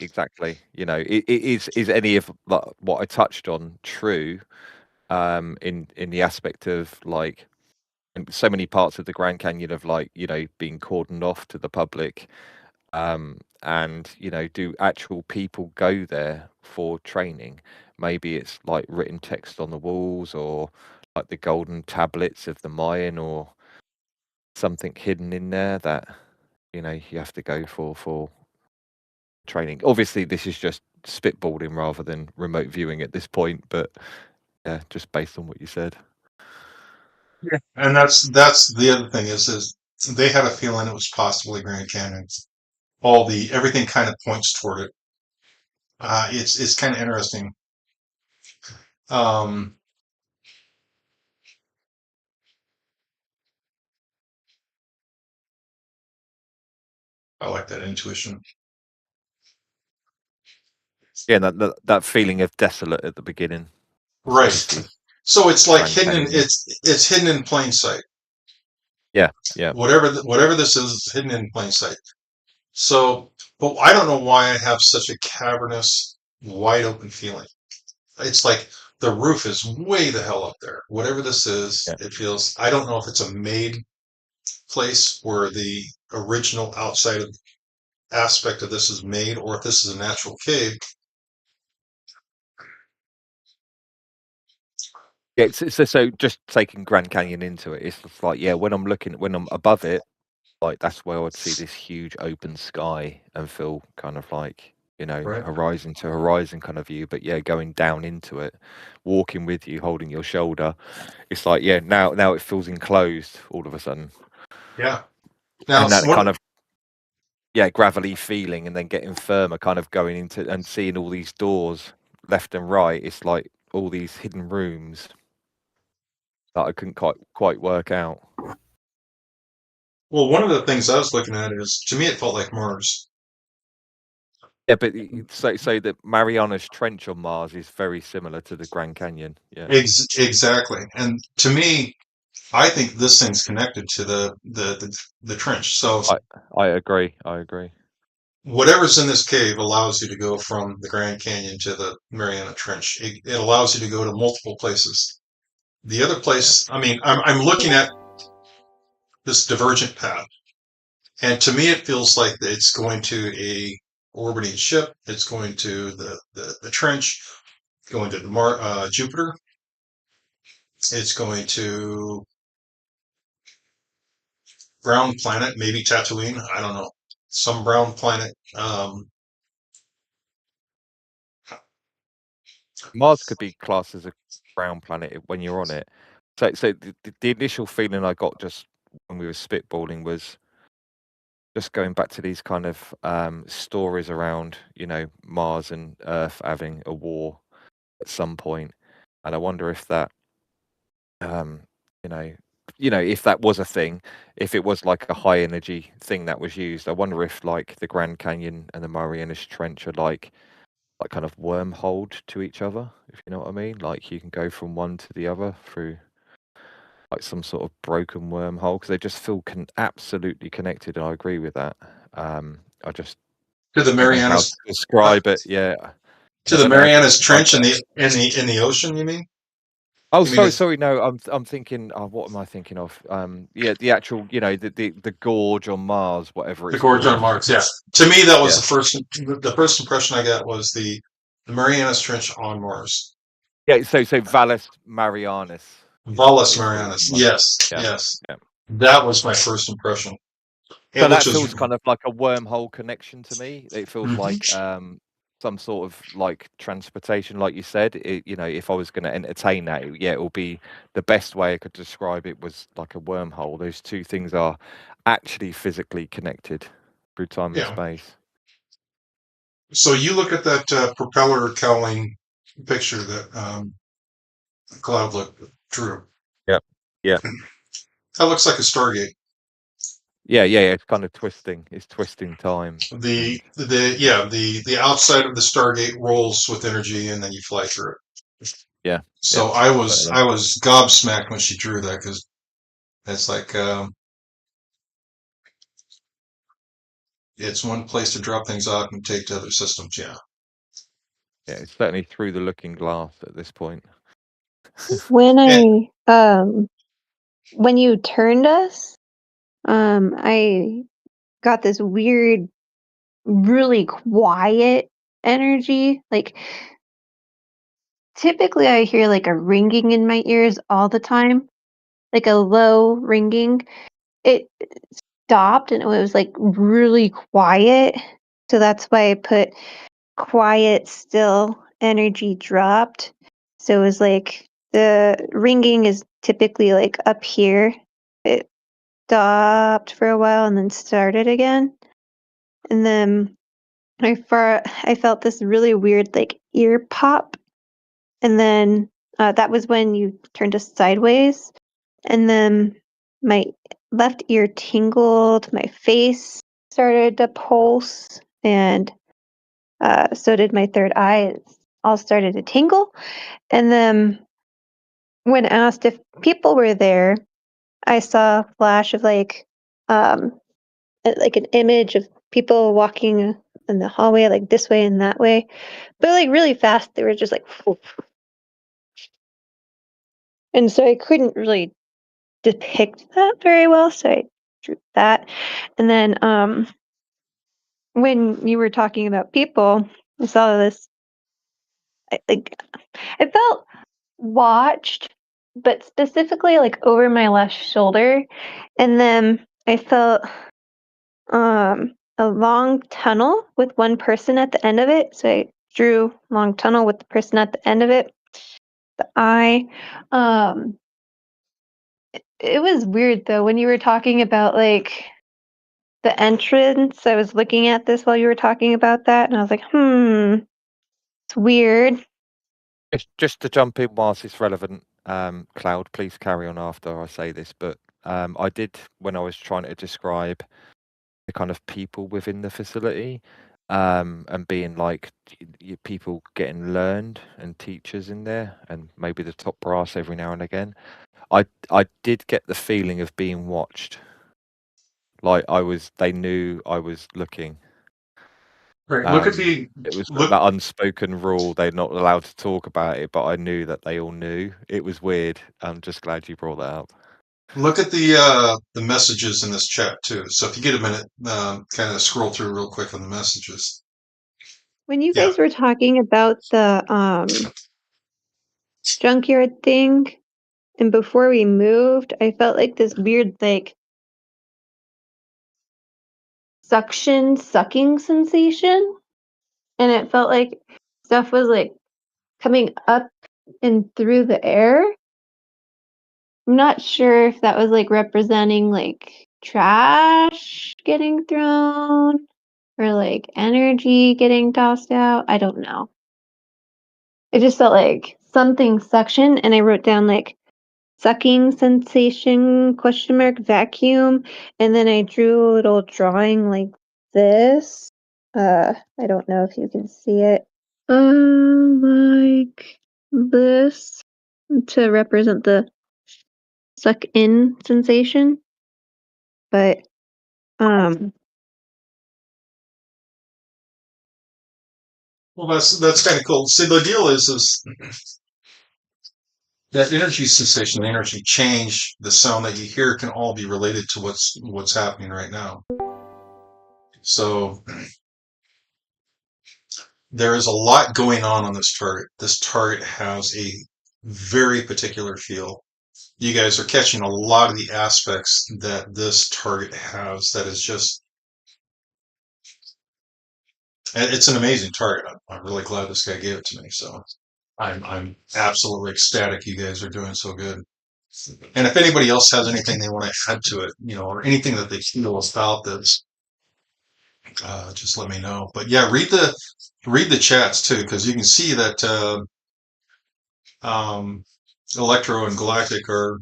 You know, is any of like, what I touched on true in the aspect of like so many parts of the Grand Canyon of like, you know, being cordoned off to the public, and you know, do actual people go there for training? Maybe it's like written text on the walls or like the golden tablets of the Mayan or something hidden in there that, you know, you have to go for training. Obviously this is just spitballing rather than remote viewing at this point, but yeah, just based on what you said. Yeah, and that's the other thing is they had a feeling it was possibly Grand Canyon. Everything kind of points toward it. It's kind of interesting. Um, I like that intuition. Yeah, that feeling of desolate at the beginning. Right. So it's like Grand hidden. Canyon. It's hidden in plain sight. Yeah. Whatever this is hidden in plain sight. So, but I don't know why I have such a cavernous, wide open feeling. It's like the roof is way the hell up there. Whatever this is, Yeah. it feels. I don't know if it's a made place where the original outside aspect of this is made, or if this is a natural cave. Yeah, so just taking Grand Canyon into it, it's just like, yeah, when I'm above it, like that's where I'd see this huge open sky and feel kind of like, Right. horizon to horizon kind of view. But yeah, going down into it, walking with you, holding your shoulder, it's like, yeah, now it feels enclosed all of a sudden. Yeah. Now, And that kind of, yeah, gravelly feeling, and then getting firmer, kind of going into and seeing all these doors left and right. It's like all these hidden rooms that I couldn't quite work out. well, one of the things I was looking at is, to me, it felt like Mars. Yeah, but so the Marianas Trench on Mars is very similar to the Grand Canyon. Yeah, Exactly. And to me, I think this thing's connected to the trench. So I agree. whatever's in this cave allows you to go from the Grand Canyon to the Mariana Trench. It allows you to go to multiple places. The other place, I mean, I'm looking at this divergent path, and to me, it feels like it's going to a orbiting ship. It's going to the trench, going to Jupiter. It's going to brown planet, maybe Tatooine. I don't know, some brown planet. Mars could be classed as a brown planet when you're on it. So the initial feeling I got just when we were spitballing was just going back to these kind of stories around, Mars and Earth having a war at some point, and I wonder if that, um, you know, if that was a thing, if it was like a high energy thing that was used, I wonder if like the Grand Canyon and the Marianas Trench are like kind of wormholed to each other, if you know what I mean. Like you can go from one to the other through like some sort of broken wormhole because they just feel absolutely connected, and I agree with that. I just To the don't know how Marianas, to describe it. Yeah, to I the don't know how to Marianas describe Trench in that. the ocean. You mean? Oh, You mean it's sorry. No, I'm thinking. Oh, what am I thinking of? Yeah, the actual, the gorge on Mars, whatever the it's gorge on called. Mars? Yeah. To me, that was Yeah, the first impression I got was the Marianas Trench on Mars. yeah. So Valles Marianus is what Valles it's called Marianas. on Mars. Yes, Yeah, yes. yeah. That was my first impression, So and which that was feels kind of like a wormhole connection to me. It feels mhm. like some sort of like transportation, like you said. If I was going to entertain that, it will be the best way I could describe it was like a wormhole. Those two things are actually physically connected through time and Yeah. space. So you look at that propeller cowling picture that Cloudlook drew. Yeah, yeah, That looks like a Stargate. yeah. It's kind of twisting. It's twisting time. And The outside of the Stargate rolls with energy, and then you fly through it. yeah, So totally. I was gobsmacked when she drew that, because it's like it's one place to drop things off and take to other systems. Yeah. Yeah, it's certainly through the looking glass at this point. When And when you turned us, I got this weird, really quiet energy. Like typically I hear like a ringing in my ears all the time, like a low ringing. It stopped and it was like really quiet. So that's why I put quiet, still, energy dropped. So it was like the ringing is typically like up here. It stopped for a while and then started again. And then I felt this really weird like ear pop. And then that was when you turned us sideways. And then my left ear tingled, my face started to pulse, and so did my third eye. It all started to tingle. And then when asked if people were there, I saw a flash of like an image of people walking in the hallway, like this way and that way, but like really fast. They were just like, whoosh. And so I couldn't really depict that very well, so I drew that. And then when you were talking about people, I saw this. I felt watched, but specifically like over my left shoulder, and then I felt a long tunnel with one person at the end of it. So I drew long tunnel with the person at the end of it. The eye. It was weird though when you were talking about like the entrance. I was looking at this while you were talking about that, and I was like, it's weird. Just to jump in whilst it's relevant, Cloud, please carry on after I say this. But I did, when I was trying to describe the kind of people within the facility, and being like people getting learned and teachers in there, and maybe the top brass every now and again. I did get the feeling of being watched. Like they knew I was looking. Right. Look at the It was look. that unspoken rule; they're not allowed to talk about it, but I knew that they all knew. It was weird. I'm just glad you brought that up. Look at the messages in this chat too. So if you get a minute, kind of scroll through real quick on the messages. When you Yeah. guys were talking about the junkyard thing, and before we moved, I felt like this weird like sucking sensation, and it felt like stuff was like coming up and through the air. I'm not sure if that was like representing like trash getting thrown or like energy getting tossed out. I don't know. It just felt like something suction, and I wrote down like sucking sensation vacuum, and then I drew a little drawing like this. I don't know if you can see it. Like this to represent the suck in sensation. But Well, that's kind of cool. See, the deal is that energy sensation, the energy change, the sound that you hear can all be related to what's happening right now. So there is a lot going on this target. This target has a very particular feel. You guys are catching a lot of the aspects that this target has that is just, it's an amazing target. I'm really glad this guy gave it to me. So I'm absolutely ecstatic you guys are doing so good. And if anybody else has anything they want to add to it, or anything that they feel about this, just let me know. But yeah, read the chats too, because you can see that Electro and Galactic are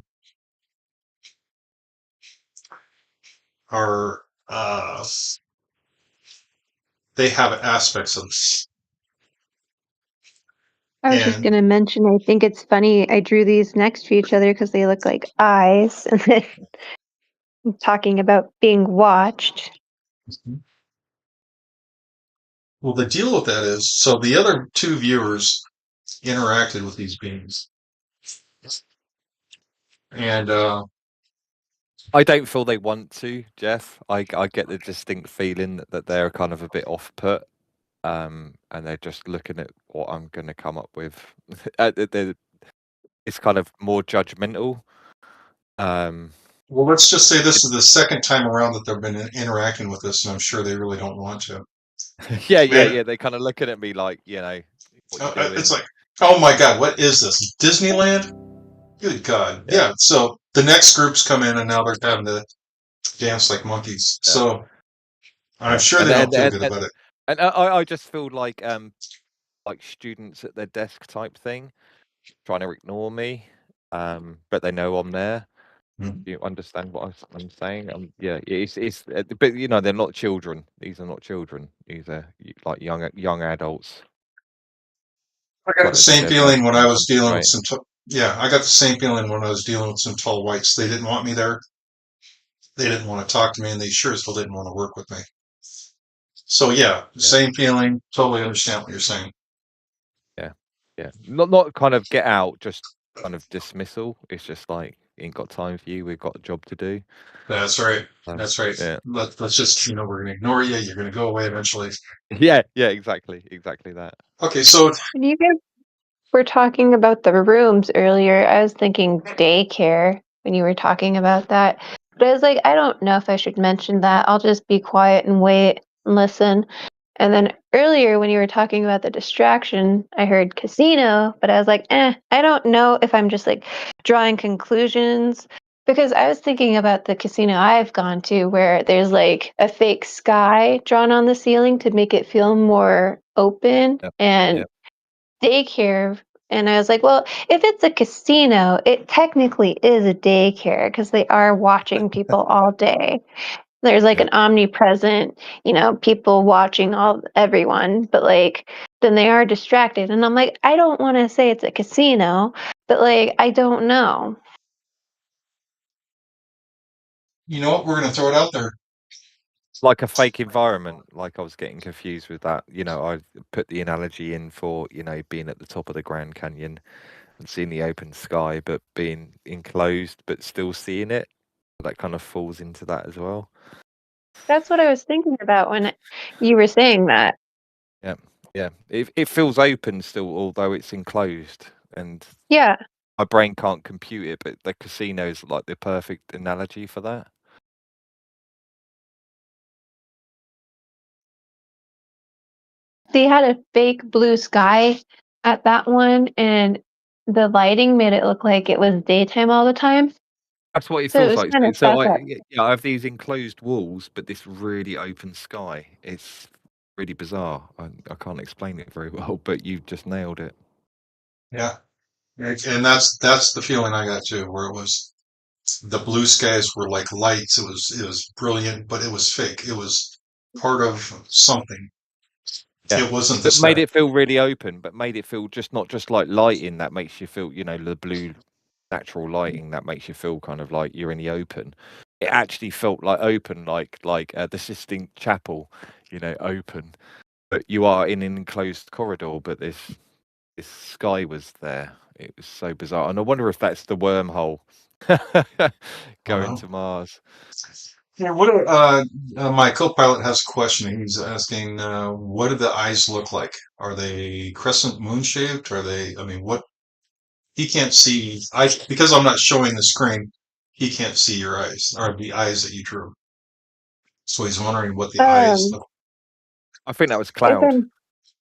they have aspects of this. I was just gonna mention, I think it's funny I drew these next to each other because they look like eyes, and then talking about being watched. Well, the deal with that is, so the other two viewers interacted with these beings. And I don't feel they want to, Jeff. I get the distinct feeling that they're kind of a bit off put, and they're just looking at what I'm going to come up with. It's kind of more judgmental. well, let's just say this is the second time around that they've been interacting with us, and I'm sure they really don't want to. yeah. They're kind of looking at me like, what you doing? It's like, oh my God, what is this? Disneyland? Good God. Yeah. So the next groups come in, and now they're having to dance like monkeys. Yeah. So I'm sure And they then don't feel good about it. and I just feel like students at their desk type thing, trying to ignore me, but they know I'm there. Mhm. Do you understand what I'm saying? Yeah, it's but you know they're not children. These are not children. These are like young adults. I got trying the to do same their feeling best when I and was dealing with concentrate. some. Yeah, I got the same feeling when I was dealing with some tall whites. They didn't want me there. They didn't want to talk to me, and they sure as hell didn't want to work with me. So yeah, Yeah. same feeling. Totally understand what you're saying. Yeah, not kind of get out, just kind of dismissal. It's just like ain't got time for you. We've got a job to do. That's right. That's right. Yeah, Let's just, we're going to ignore you. You're going to go away eventually. yeah, exactly that. Okay, so When you guys were talking about the rooms earlier, I was thinking daycare when you were talking about that. But I was like, I don't know if I should mention that. I'll just be quiet and wait and listen. And then earlier when you were talking about the distraction, I heard casino, but I was like, I don't know if I'm just like drawing conclusions. Because I was thinking about the casino I've gone to where there's like a fake sky drawn on the ceiling to make it feel more open Yeah, and daycare. And I was like, well, if it's a casino, it technically is a daycare because they are watching people all day. There's like Yeah. an omnipresent, people watching everyone, but like then they are distracted. And I'm like, I don't want to say it's a casino, but like I don't know. you know what? We're going to throw it out there. Like a fake environment. Like I was getting confused with that. I put the analogy in for being at the top of the Grand Canyon and seeing the open sky, but being enclosed, but still seeing it. That kind of falls into that as well. That's what I was thinking about when you were saying that. Yeah. It feels open still, although it's enclosed, and Yeah. my brain can't compute it. But the casino's like the perfect analogy for that. They had a fake blue sky at that one, and the lighting made it look like it was daytime all the time. That's what it So it feels was like. kind of So stuck up. I have these enclosed walls, but this really open sky. It's really bizarre. I can't explain it very well, but you've just nailed it. Yeah. And that's the feeling I got too, where it was the blue skies were like lights. It was brilliant, but it was fake. It was part of something. Yeah. It wasn't the But made sky. it feel really open, but made it feel just not just like lighting that makes you feel, the blue natural lighting that makes you feel kind of like you're in the open. It actually felt like open, like the Sistine Chapel, open. But you are in an enclosed corridor, but this sky was there. It was so bizarre, and I wonder if that's the wormhole going Uh-huh. to Mars. Yeah, my co-pilot has a question. He's asking, what do the eyes look like? Are they crescent moon shaped? Are they, what he can't see, because I'm not showing the screen, he can't see your eyes or the eyes that you drew. So he's wondering what the eyes Um, look. I think that was if Cloud. I'm,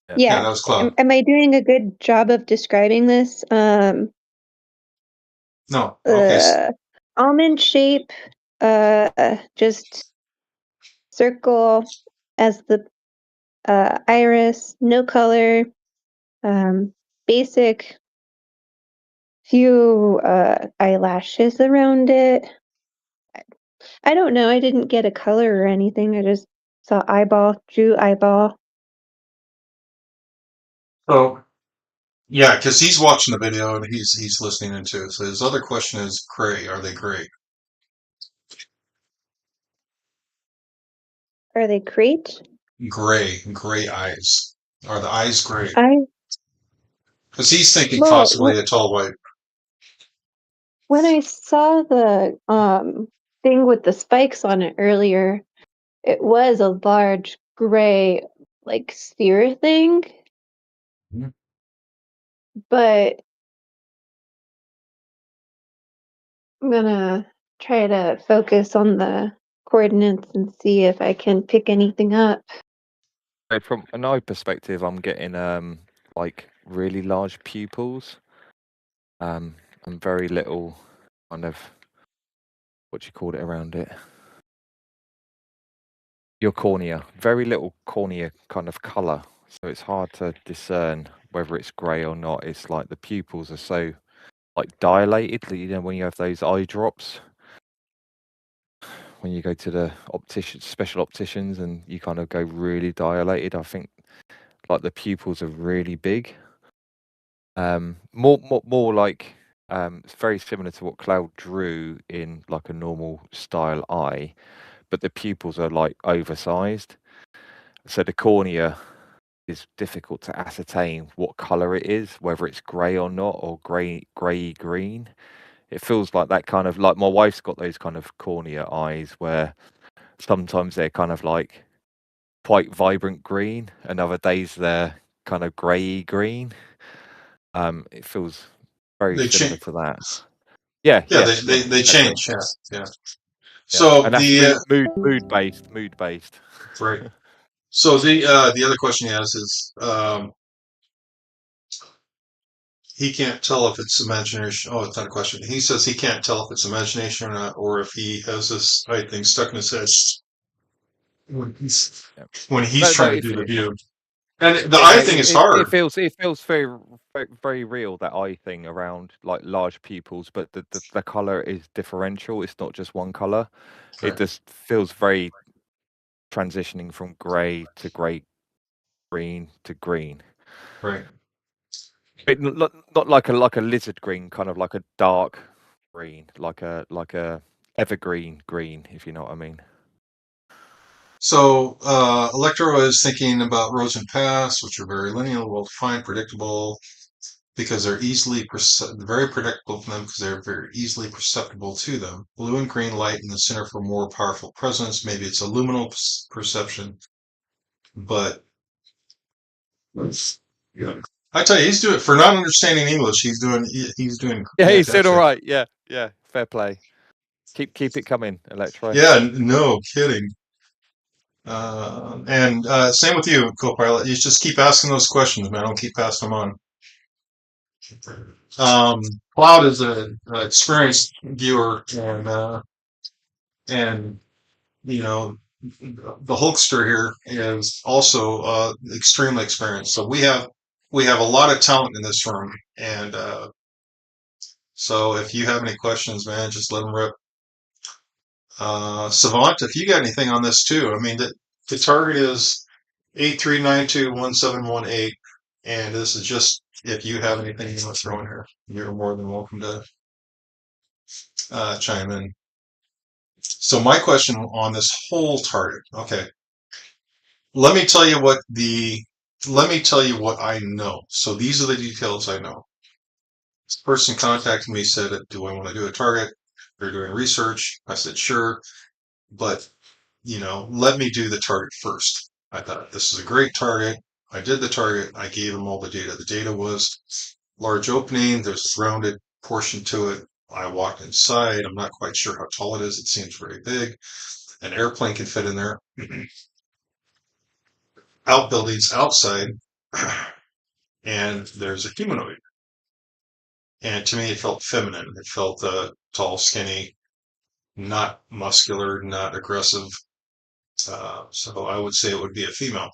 Yeah. Yeah, yeah. that was Cloud. Am I doing a good job of describing this? No, okay. Almond shape, just circle as the iris, no color, um, basic, few eyelashes around it. I don't know. I didn't get a color or anything. I just saw eyeball, drew eyeball. So yeah, because he's watching the video and he's listening into it. So his other question is gray. Are they gray? Are they crate? Gray eyes. Are the eyes gray? I Because he's thinking well, possibly a tall white. when I saw the thing with the spikes on it earlier, it was a large gray like sphere thing, Mhm. but I'm gonna try to focus on the coordinates and see if I can pick anything up. So from an eye perspective, I'm getting like really large pupils, and very little kind of what do you call it around it? your cornea. Very little cornea kind of color, so it's hard to discern whether it's grey or not. It's like the pupils are so like dilated that, you know, when you have those eye drops, when you go to the special opticians, and you kind of go really dilated. I think like the pupils are really big. More like it's very similar to what Cloud drew in like a normal style eye, but the pupils are like oversized. So the cornea is difficult to ascertain what color it is, whether it's grey or not, or grey green. It feels like that kind of, like my wife's got those kind of cornea eyes where sometimes they're kind of like quite vibrant green, and other days they're kind of grey green. It feels very They similar change. to that. Yeah, Yeah, yeah, they exactly. change. Yeah. Yeah. So And that's the mood based. right. So the other question he has is he can't tell if it's imagination. Oh, it's not a question. He says he can't tell if it's imagination or not, or if he has this eye thing stuck in his head when he's Yeah. trying to do the view. And the eye thing is hard. It feels very real, that eye thing around like large pupils, but the color is differential. It's not just one color. Right. It just feels very transitioning from grey to green to green. Right. But not like a lizard green, kind of like a dark green, like a evergreen green, if you know what I mean. So Electro is thinking about roads and paths, which are very linear, well-defined, predictable, because they're very predictable for them because they're very easily perceptible to them. Blue and green light in the center for more powerful presence. Maybe it's a luminal perception, but yeah. I tell you, he's doing, for not understanding English. He's doing Yeah, he's doing all fantastic. right. Yeah, fair play. Keep it coming, Electro. Yeah, no kidding. And same with you, Copilot. You just keep asking those questions, man. I'll keep passing them on. Cloud is an experienced viewer, and you know the Hulkster here is also extremely experienced. So we have a lot of talent in this room, and so if you have any questions, man, just let them rip. Savant, if you got anything on this too, I mean the target is 83921718, and this is just if you have anything you want to throw in here, you're more than welcome to chime in. So my question on this whole target, okay, let me tell you what I know. So these are the details I know. This person contacted me, said, do I want to do a target? They're doing research. I said, sure, but let me do the target first. I thought this is a great target. I did the target. I gave them all the data. The data was large opening. There's a rounded portion to it. I walked inside. I'm not quite sure how tall it is. It seems very big. An airplane can fit in there. Outbuildings outside, and there's a humanoid. And to me, it felt feminine. It felt tall, skinny, not muscular, not aggressive. So I would say it would be a female.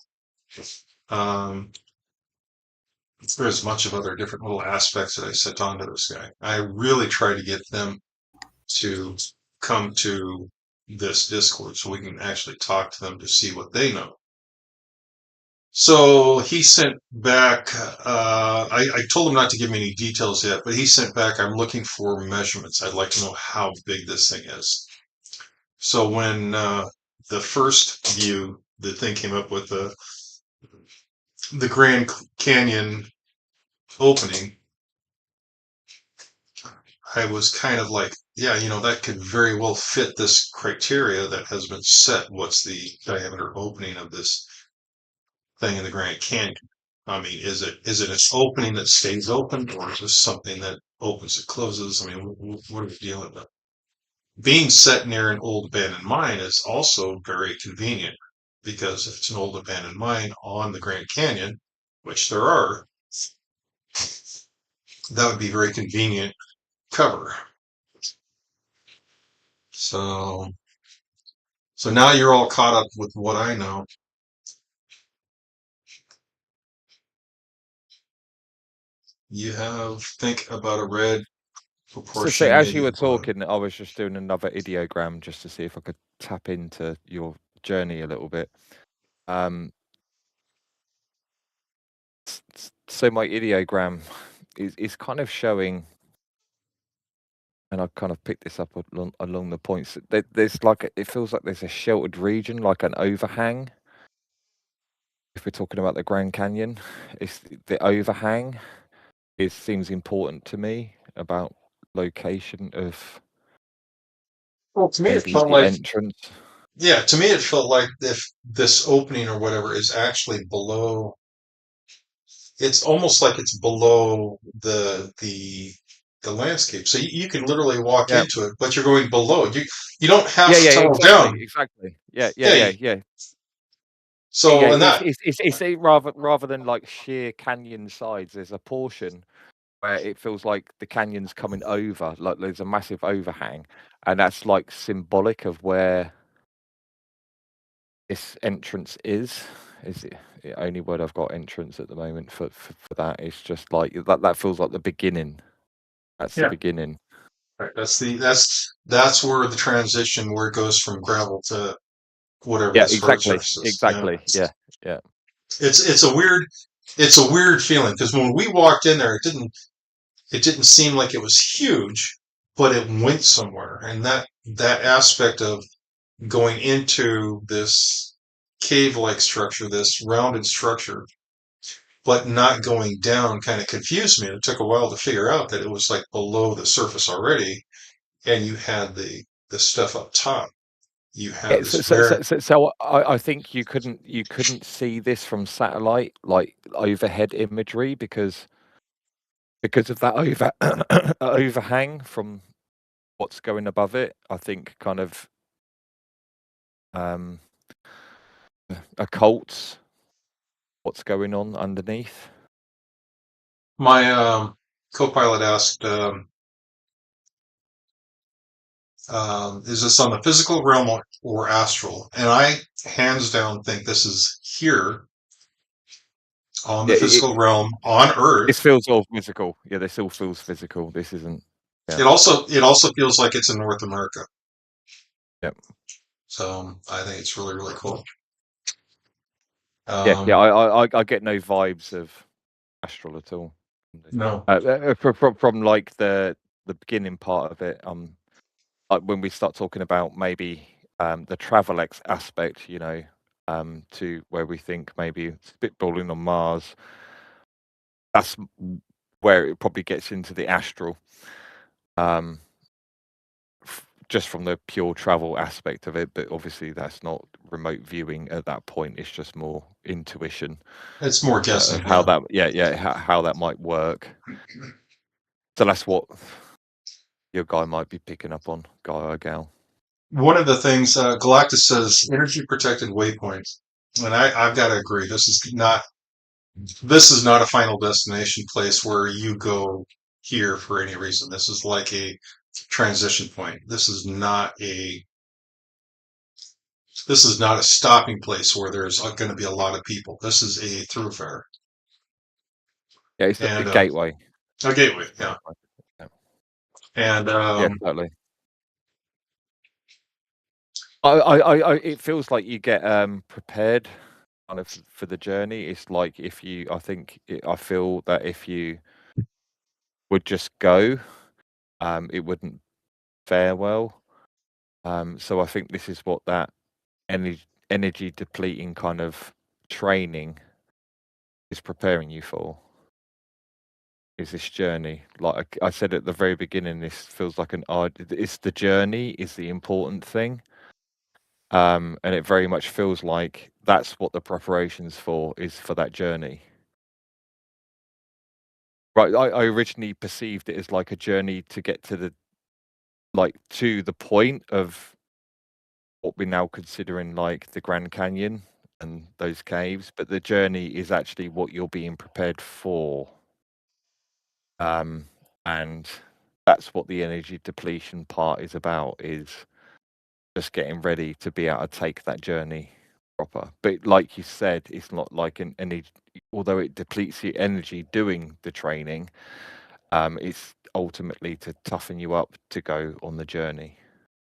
There's a bunch of other different little aspects that I set onto this guy. I really try to get them to come to this Discord so we can actually talk to them to see what they know. So he sent back, I told him not to give me any details yet, but he sent back, I'm looking for measurements. I'd like to know how big this thing is. So when the first view, the thing came up with the Grand Canyon opening, I was kind of like, yeah, that could very well fit this criteria that has been set. What's the diameter opening of this thing in the Grand Canyon? I mean, is it an opening that stays open, or is this something that opens and closes? I mean, what are we dealing with? Being set near an old abandoned mine is also very convenient, because if it's an old abandoned mine on the Grand Canyon, which there are, that would be very convenient cover. So So now you're all caught up with what I know. You think about a red So proportion, as you maybe were a blue. talking, I was just doing another ideogram just to see if I could tap into your journey a little bit. So my ideogram is kind of showing, and I kind of picked this up along the points. There's like it feels like there's a sheltered region, like an overhang. If we're talking about the Grand Canyon, it's the overhang. It seems important to me about location of Well, to me, it maybe felt the like, entrance. yeah, to me, it felt like if this opening or whatever is actually below, it's almost like it's below the landscape. So you can literally walk Yeah. into it, but you're going below. You don't have to Yeah, tunnel down. exactly. Yeah. Yeah. Yeah. So and that It's rather than like sheer canyon sides. There's a portion where it feels like the canyon's coming over, like there's a massive overhang, and that's like symbolic of where this entrance is. Is it the only word I've got, entrance, at the moment for that? It's just like that feels like the beginning. That's the Yeah. beginning. Right. That's where the transition, where it goes from gravel to whatever Yeah, this hard exactly. surface is. Exactly. Yeah. It's a weird feeling because when we walked in there, it didn't seem like it was huge, but it went somewhere, and that aspect of going into this cave-like structure, this rounded structure, but not going down, kind of confused me. It took a while to figure out that it was like below the surface already, and you had the stuff up top. You had Yeah, this very so I think you couldn't see this from satellite, like overhead imagery, because of that overhang from what's going above it. I think kind of occults what's going on underneath. my co-pilot asked, is this on the physical realm or astral? And I hands down think this is here on the Yeah, physical realm on Earth. this feels all physical. Yeah, this all feels physical. This isn't. Yeah. It also feels like it's in North America. Yep. So I think it's really, really cool. Yeah. I get no vibes of astral at all. No. From like the beginning part of it. Like when we start talking about maybe the Travelex aspect, to where we think maybe spitballing on Mars. That's where it probably gets into the astral. Just from the pure travel aspect of it, but obviously that's not remote viewing at that point. It's just more intuition. It's more guessing. Of how how that might work. So that's what your guy might be picking up on, guy or gal. One of the things, Galactus says energy protected waypoint, and I've got to agree. This is not a final destination place where you go here for any reason. This is like a transition point. This is not a stopping place where there's going to be a lot of people. This is a thoroughfare. Yeah, it's a gateway. A gateway, yeah. And yeah, totally. I it feels like you get prepared kind of for the journey. It's like I feel that if you would just go, it wouldn't fare well. So I think this is what that energy depleting kind of training is preparing you for. Is this journey? Like I said at the very beginning, this feels like it's the journey is the important thing. And it very much feels like that's what the preparations is for that journey. Right, I originally perceived it as like a journey to get to the point of what we're now considering like the Grand Canyon and those caves, but the journey is actually what you're being prepared for. And that's what the energy depletion part is about, is just getting ready to be able to take that journey proper. But like you said, it's not like any, although it depletes your energy doing the training, it's ultimately to toughen you up to go on the journey.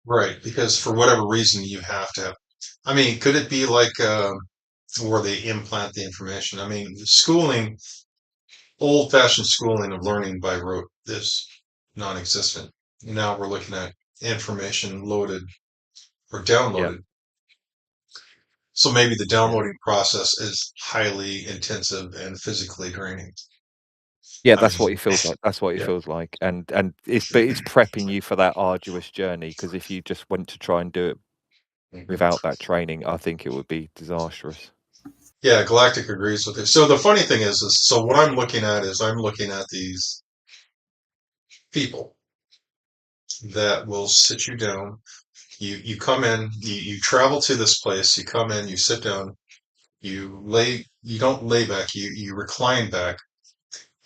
Right, because for whatever reason you have to have. I mean, could it be like where they implant the information? I mean, schooling, old-fashioned schooling of learning by rote is non-existent. Now we're looking at information loaded or downloaded. So maybe the downloading process is highly intensive and physically draining. Yeah, I that's what mean, it feels like. That's what it yeah. feels like, and it's prepping you for that arduous journey. Because if you just went to try and do it without that training, I think it would be disastrous. Yeah, Galactic agrees with it. So the funny thing is so what I'm looking at is I'm looking at these people that will sit you down. You come in, you travel to this place, you come in, you sit down, you don't lay back, you recline back,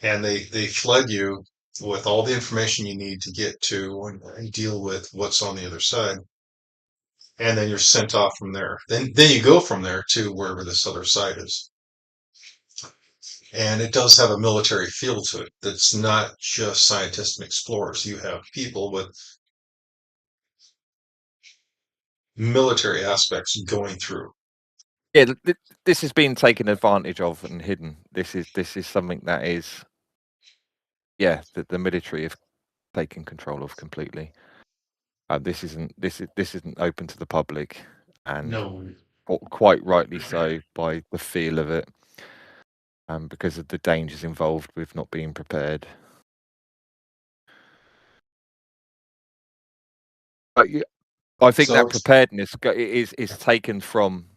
and they flood you with all the information you need to get to and deal with what's on the other side. And then you're sent off from there. Then you go from there to wherever this other side is. And it does have a military feel to it. That's not just scientists and explorers. You have people with military aspects going through. Yeah, this is being taken advantage of and hidden. This is something that is, yeah, the military have taken control of completely. This isn't open to the public, and No. quite rightly so by the feel of it, because of the dangers involved with not being prepared. But I think that preparedness is taken from,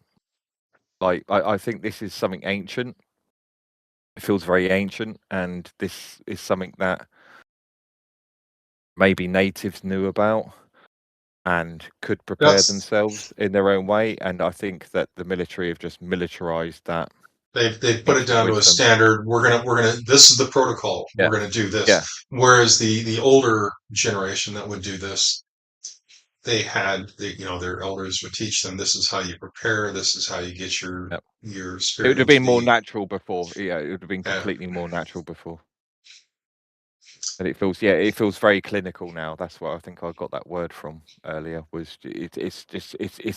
like, I think this is something ancient. It feels very ancient, and this is something that maybe natives knew about and could prepare themselves in their own way. And I think that the military have just militarized that. They've put it down to a standard. We're gonna. This is the protocol. Yeah. We're gonna do this. Yeah. Whereas the older generation that would do this, they had their elders would teach them. This is how you prepare. This is how you get your spirit. It would have been more natural before. Yeah, it would have been completely more natural before. And it feels very clinical now. That's what I think I got that word from earlier. Was it's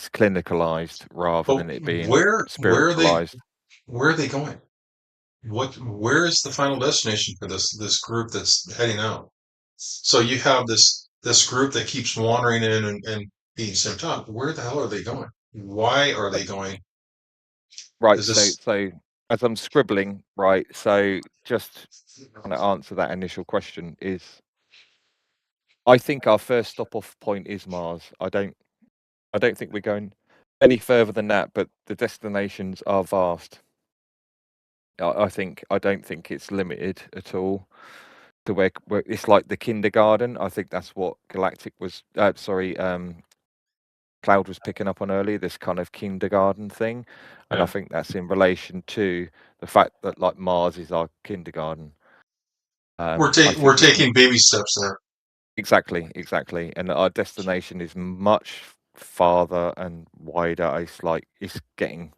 clinicalized rather than it being spiritualized. Where are they going? Where is the final destination for this group that's heading out? So you have this group that keeps wandering in and being sent up. Where the hell are they going? Why are they going? Right. So as I'm scribbling, right. So just trying to answer that initial question is, I think our first stop off point is Mars. I don't think we're going any further than that, but the destinations are vast. I don't think it's limited at all to where it's like the kindergarten. I think that's what Galactic was. Cloud was picking up on earlier. This kind of kindergarten thing, and I think that's in relation to the fact that, like, Mars is our kindergarten. We're taking baby steps there. Exactly, and our destination is much farther and wider. It's getting,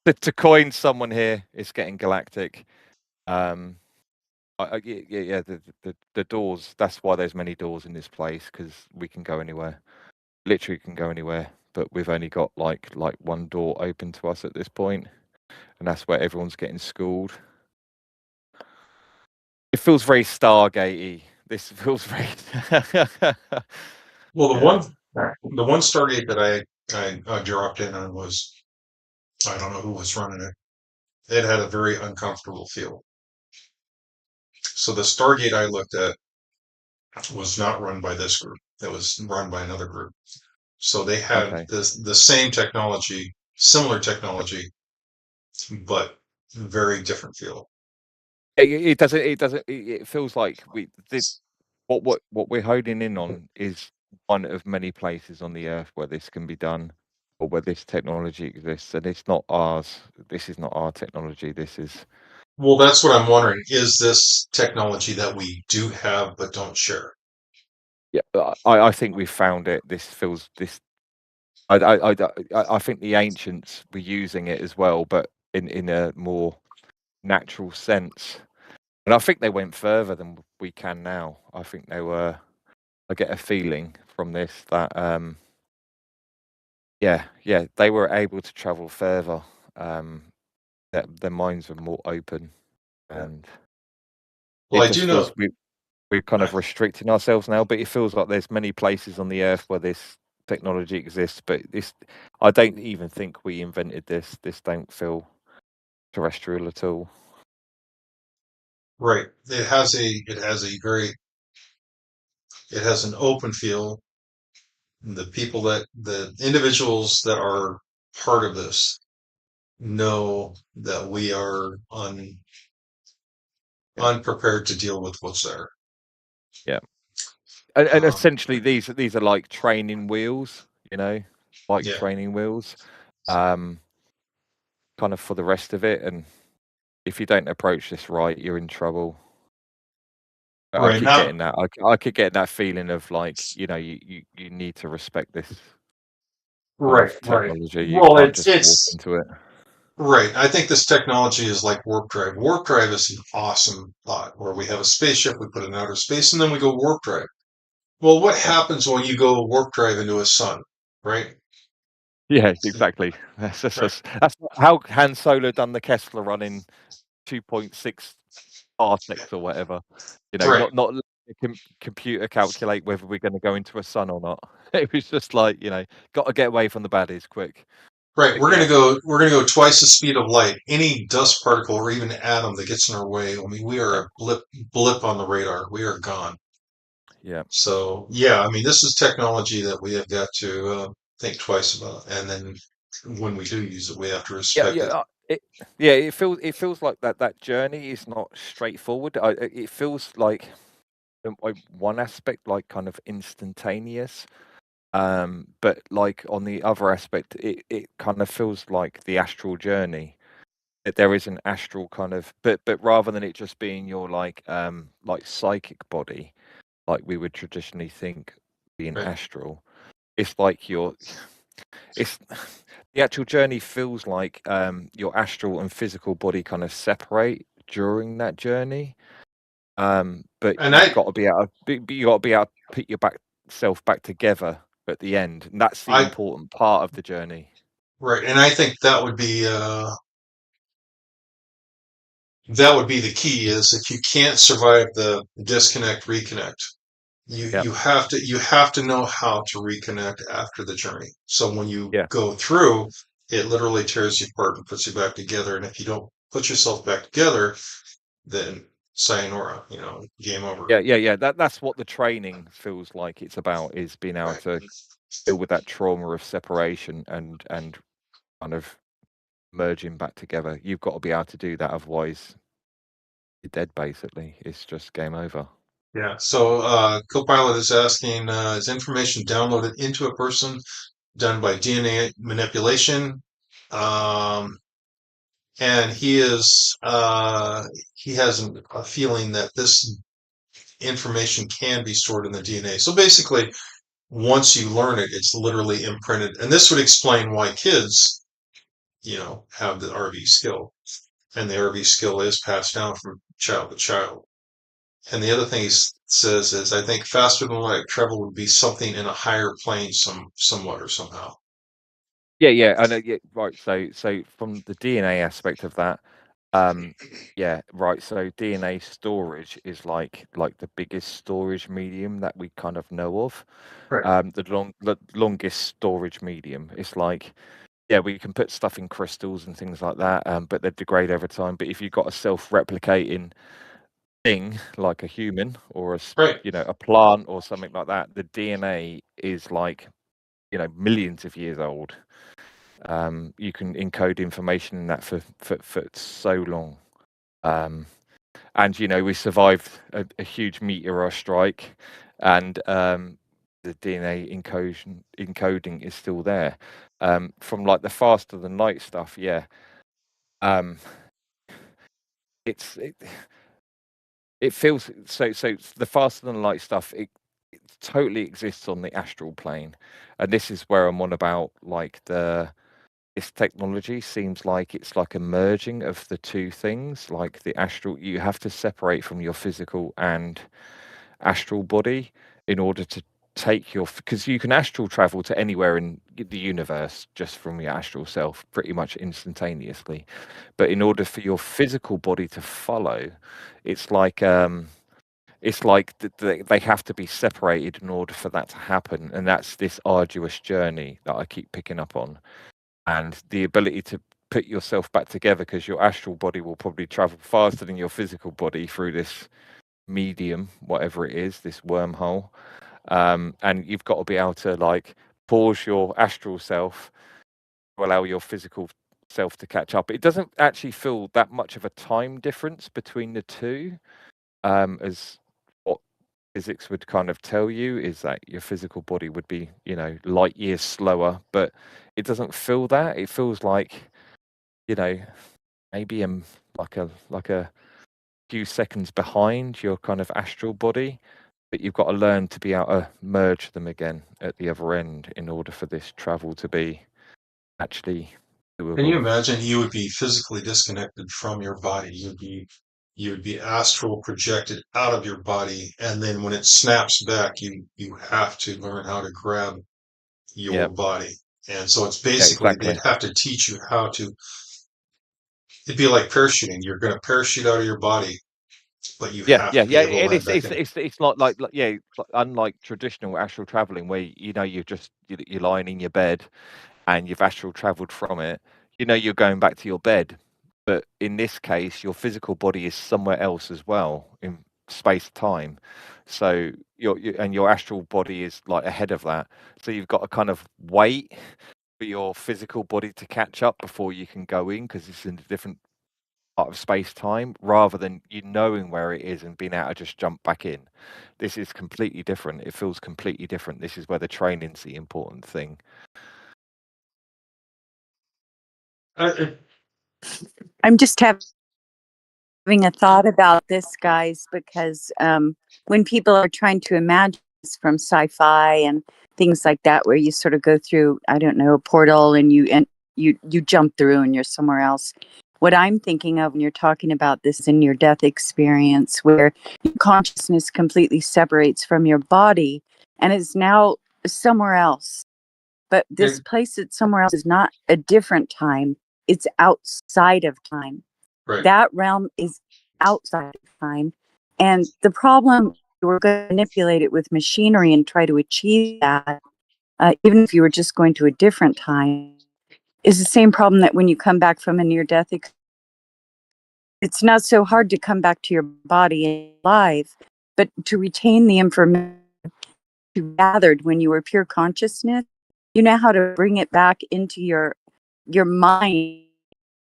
to coin someone here, it's getting galactic. The doors. That's why there's many doors in this place, because we can go anywhere. Literally can go anywhere, but we've only got like one door open to us at this point, and that's where everyone's getting schooled. It feels very Stargate-y. This feels very. Well, the one Stargate that I dropped in on was, I don't know who was running it. It had a very uncomfortable feel. So the Stargate I looked at was not run by this group. It was run by another group. So they had the same technology, similar technology, but very different feel. It doesn't. It feels like what we're honing in on is one of many places on the Earth where this can be done, or where this technology exists, and it's not ours. This is not our technology. This is. Well, that's what I'm wondering. Is this technology that we do have but don't share? Yeah, I think we've found it. This I think the ancients were using it as well, but in a more natural sense. And I think they went further than we can now. I think they were. I get a feeling from this that yeah, they were able to travel further. That their minds were more open, and Well, it I just do feels know. we're kind I, of restricting ourselves now. But it feels like there's many places on the earth where this technology exists. But I don't even think we invented this. This don't feel terrestrial at all. right. It has an open feel. The individuals that are part of this know that we are Yeah, unprepared to deal with what's there. yeah. And Um, essentially, these are like training wheels, like yeah. training wheels, kind of for the rest of it. And if you don't approach this right, you're in trouble. I Right keep now, getting that. I keep getting that feeling of like, you need to respect this kind right, of right. technology. You Well, can't it's just walk it's into it. right. I think this technology is like warp drive. Warp drive is an awesome thought where we have a spaceship, we put it in outer space, and then we go warp drive. Well, what Yeah, happens when you go warp drive into a sun, right? yeah, exactly. That's Right, that's how Han Solo done the Kessler run in 2.6 parsecs or whatever. right, Not let the computer calculate whether we're going to go into a sun or not. It was just like, got to get away from the baddies quick. right. But yeah, We're gonna go twice the speed of light. Any dust particle or even atom that gets in our way, I mean, we are yeah, a blip on the radar. We are gone. yeah, So yeah, I mean, this is technology that we have got to think twice about, and then when we do use it, we have to yeah, respect yeah. it. It feels like that journey is not straightforward. It feels like one aspect like kind of instantaneous. But like on the other aspect, it kind of feels like the astral journey. That there is an astral kind of, but rather than it just being your like psychic body, like we would traditionally think being Right. astral, it's like it's the actual journey feels like your astral and physical body kind of separate during that journey. But And you've got to be able you got to be able to put your self back together at the end, and that's the I important part of the journey. right, and I think that would be the key is if you can't survive the disconnect reconnect, Yeah, you have to know how to reconnect after the journey. So when you yeah, go through, it literally tears you apart and puts you back together. And if you don't put yourself back together, then sayonara, game over. yeah. That's what the training feels like. It's about is being able Right. to deal with that trauma of separation and kind of merging back together. You've got to be able to do that, otherwise you're dead. Basically, it's just game over. Yeah. So Copilot is asking, is information downloaded into a person done by DNA manipulation? Um, and he has a feeling that this information can be stored in the DNA. So basically, once you learn it, it's literally imprinted. And this would explain why kids, have the RV skill. And the RV skill is passed down from child to child. And the other thing he says is, I think faster than light travel would be something in a higher plane, somewhat or somehow. Yeah, I know. Yeah, right. So from the DNA aspect of that, yeah, right. So DNA storage is like the biggest storage medium that we kind of know of. Right. The longest storage medium. It's like, yeah, we can put stuff in crystals and things like that, but they degrade over time. But if you've got a self-replicating thing like a human or Right. a plant or something like that, the DNA is like millions of years old. You can encode information in that for so long. And we survived a huge meteor strike, and the DNA encoding is still there. From like the faster than light stuff, yeah. Um, it feels so the faster than light stuff. totally exists on the astral plane, and this is where I'm on about like this technology seems like it's like a merging of the two things. Like the astral, you have to separate from your physical and astral body in order to take your, because you can astral travel to anywhere in the universe just from your astral self pretty much instantaneously, but in order for your physical body to follow, it's like they have to be separated in order for that to happen, and that's this arduous journey that I keep picking up on. And the ability to put yourself back together, because your astral body will probably travel faster than your physical body through this medium, whatever it is, this wormhole. And you've got to be able to like pause your astral self to allow your physical self to catch up. It doesn't actually feel that much of a time difference between the two, as what physics would kind of tell you is that your physical body would be, you know, light years slower, but it doesn't feel that. It feels like, you know, maybe like a few seconds behind your kind of astral body, but you've got to learn to be able to merge them again at the other end in order for this travel to be actually doable. Can you imagine you would be physically disconnected from your body? You'd be astral projected out of your body, and then when it snaps back, you have to learn how to grab your Yep. body. And so it's basically exactly. they'd have to teach you how to. It'd be like parachuting. You're going to parachute out of your body, but you Yeah, have yeah, to be yeah. able to And land back in. it's not like yeah, it's like, unlike traditional astral traveling where you know you're lying in your bed and you've astral traveled from it. You know you're going back to your bed, but in this case, your physical body is somewhere else as well in space time. So your astral body is like ahead of that. So you've got to kind of wait for your physical body to catch up before you can go in, because it's in a different part of space time, rather than you knowing where it is and being able to just jump back in. This is completely different. It feels completely different. This is where the training's the important thing. I'm just having a thought about this, guys, because when people are trying to imagine this from sci-fi and things like that, where you sort of go through, I don't know, a portal and you jump through and you're somewhere else. What I'm thinking of when you're talking about this in your death experience, where your consciousness completely separates from your body and is now somewhere else. But this place that's somewhere else is not a different time. It's outside of time. Right. That realm is outside of time. And the problem, we're going to manipulate it with machinery and try to achieve that, even if you were just going to a different time, is the same problem that when you come back from a near-death experience, it's not so hard to come back to your body alive, but to retain the information you gathered when you were pure consciousness, you know how to bring it back into your mind,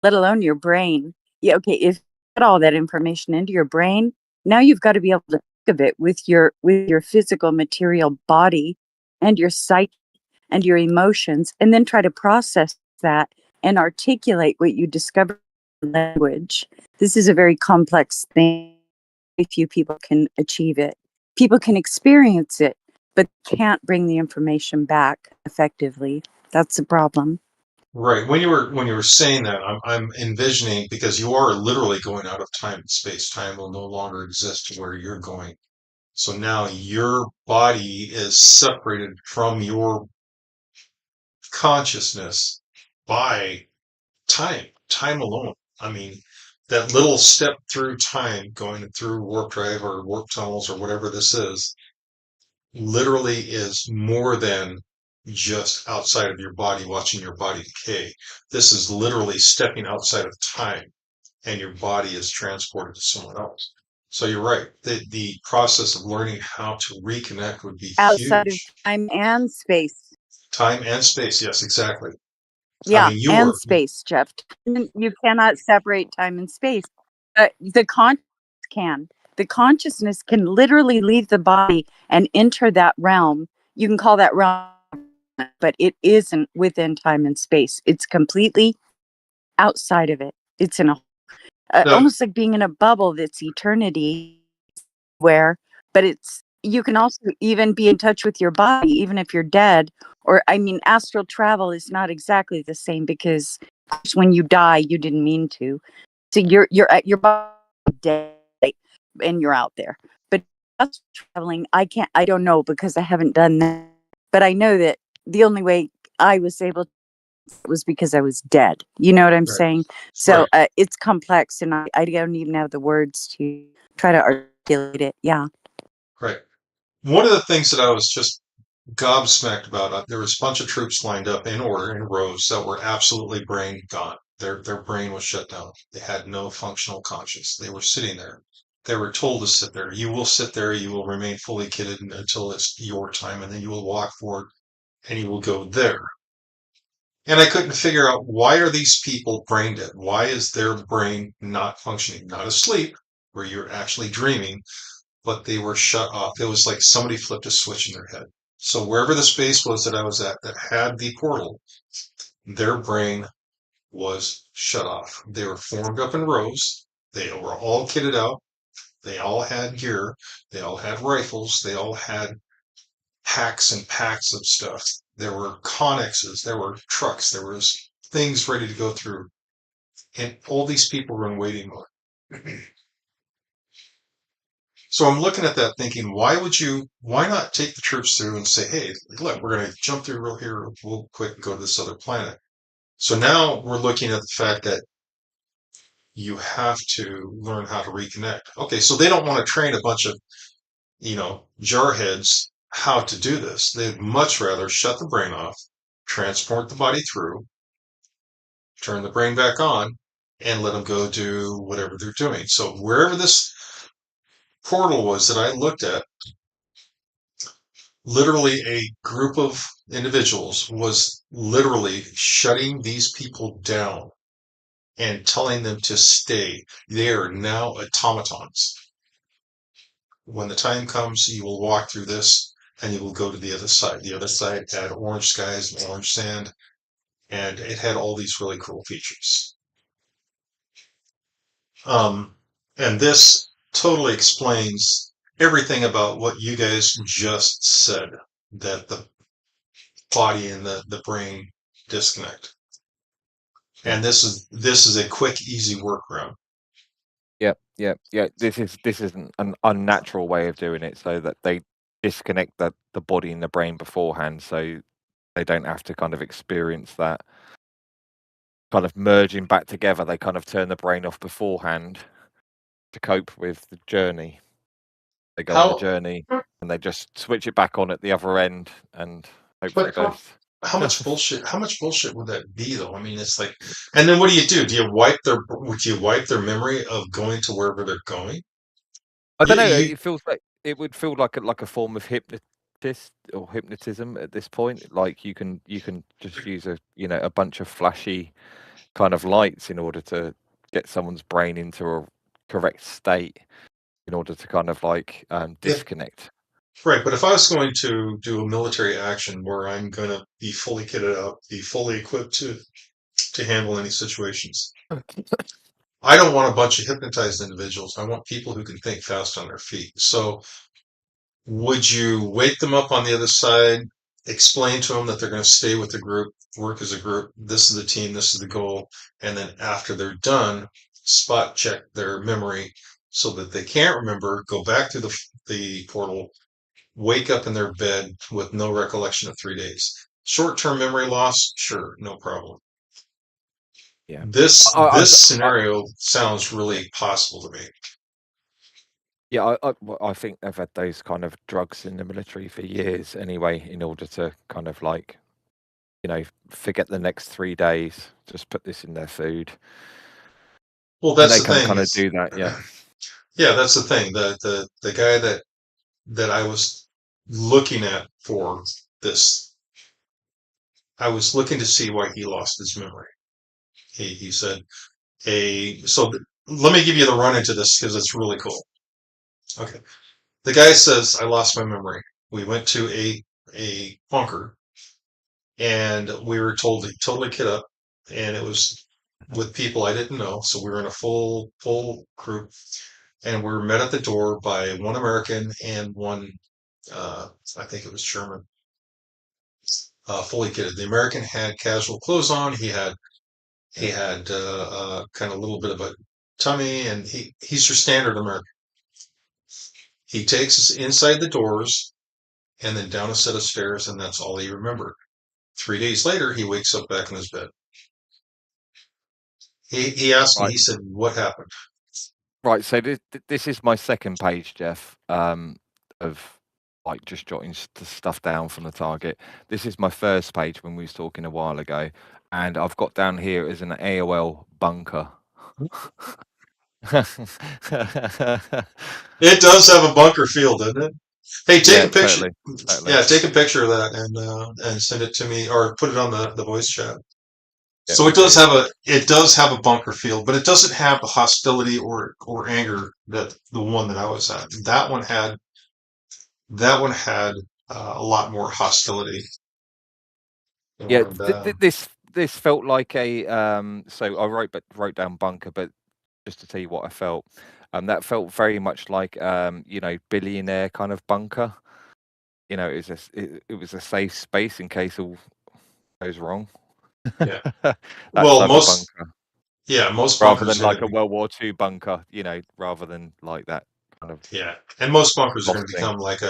let alone your brain. Yeah, okay, if you put all that information into your brain, now you've got to be able to think of it with your physical material body and your psyche and your emotions, and then try to process that and articulate what you discover in language. This is a very complex thing. Very few people can achieve it. People can experience it, but can't bring the information back effectively. That's the problem. Right. When you were saying that, I'm envisioning, because you are literally going out of time and space. Time will no longer exist to where you're going. So now your body is separated from your consciousness by time alone. I mean, that little step through time, going through warp drive or warp tunnels or whatever this is, literally is more than just outside of your body, watching your body decay. This is literally stepping outside of time, and your body is transported to someone else. So you're right. The process of learning how to reconnect would be Outside of huge. time and space. Time and space, yes, exactly. Yeah, I mean, you and were space, Jeff. You cannot separate time and space. The conscious can. The consciousness can literally leave the body and enter that realm. You can call that realm, but it isn't within time and space. It's completely outside of it. It's in a the almost like being in a bubble that's eternity, where, but it's you can also even be in touch with your body, even if you're dead. Or, I mean, astral travel is not exactly the same because when you die, you didn't mean to. So you're at your body dead and you're out there. But astral traveling, I don't know because I haven't done that. But I know that the only way I was able to was because I was dead. You know what I'm Right. saying? So Right. it's complex, and I don't even have the words to try to articulate it. Yeah. Right. One of the things that I was just gobsmacked about, there was a bunch of troops lined up in order in rows that were absolutely brain gone. Their brain was shut down. They had no functional conscious. They were sitting there. They were told to sit there. You will sit there. You will remain fully kitted until it's your time, and then you will walk forward and you will go there. And I couldn't figure out, why are these people brain dead? Why is their brain not functioning? Not asleep, where you're actually dreaming, but they were shut off. It was like somebody flipped a switch in their head. So wherever the space was that I was at that had the portal, their brain was shut off. They were formed up in rows. They were all kitted out. They all had gear. They all had rifles. They all had packs and packs of stuff. There were Connexes. There were trucks. There was things ready to go through. And all these people were in waiting mode. So I'm looking at that thinking, why not take the troops through and say, hey, look, we're going to jump through real here real quick and go to this other planet. So now we're looking at the fact that you have to learn how to reconnect. Okay, so they don't want to train a bunch of, jarheads how to do this. They'd much rather shut the brain off, transport the body through, turn the brain back on, and let them go do whatever they're doing. So wherever this portal was that I looked at, literally a group of individuals was literally shutting these people down and telling them to stay. They are now automatons. When the time comes, you will walk through this and you will go to the other side. The other side had orange skies and orange sand, and it had all these really cool features. And this totally explains everything about what you guys just said, that the body and the brain disconnect. And this is a quick, easy workaround. Yeah, yeah, yeah. This isn't an unnatural way of doing it, so that they disconnect the body and the brain beforehand, so they don't have to kind of experience that kind of merging back together. They kind of turn the brain off beforehand to cope with the journey. They go on the How, journey and they just switch it back on at the other end and hope for the but how, best. how much bullshit? How much bullshit would that be, though? I mean, it's like, and then what do you do? Would you wipe their memory of going to wherever they're going? I You, don't know. you It feels like it would feel like a form of hypnotist or hypnotism at this point. Like you can just use a bunch of flashy kind of lights in order to get someone's brain into a correct state in order to kind of like if disconnect. right, but if I was going to do a military action where I'm going to be fully kitted out, be fully equipped to handle any situations, I don't want a bunch of hypnotized individuals. I want people who can think fast on their feet. So would you wake them up on the other side, explain to them that they're going to stay with the group, work as a group, this is the team, this is the goal, and then after they're done, spot check their memory so that they can't remember, go back to the portal, wake up in their bed with no recollection of 3 days. Short-term memory loss, sure, no problem. Yeah. This I scenario sounds really possible to me. Yeah, I think they've had those kind of drugs in the military for years anyway, in order to kind of like, forget the next 3 days, just put this in their food. Well, And that's they the can thing kind of is, do that, yeah. yeah, that's the thing. The guy that I was looking at for this, I was looking to see why he lost his memory. He said let me give you the run into this because it's really cool. Okay. The guy says, I lost my memory. We went to a bunker and we were told to totally kid up, and it was with people I didn't know. So we were in a full group, and we were met at the door by one American and one I think it was Sherman. Fully kitted. The American had casual clothes on. He had kind of a little bit of a tummy, and he's your standard American. He takes us inside the doors and then down a set of stairs, and that's all he remembered. 3 days later, he wakes up back in his bed. He asked me, Right. he said, "What happened?" Right. So this is my second page, Jeff, of like just jotting stuff down from the target. This is my first page when we was talking a while ago, and I've got down here as an AOL bunker. It does have a bunker feel, doesn't it? Hey, take Yeah, a picture. totally. Yeah, take a picture of that and send it to me, or put it on the voice chat. Yeah, So we it does do. have a bunker feel, but it doesn't have the hostility or anger that the one that I was at. That one had a lot more hostility. Yeah, And, this felt like a so I wrote down bunker, but just to tell you what I felt, that felt very much like you know, billionaire kind of bunker. You know, it was a safe space in case all goes wrong. Yeah. That well, type of bunker, most rather bunkers than are like a gonna World War II bunker. You know, rather than like that kind of and most bunkers are lost going to thing. become like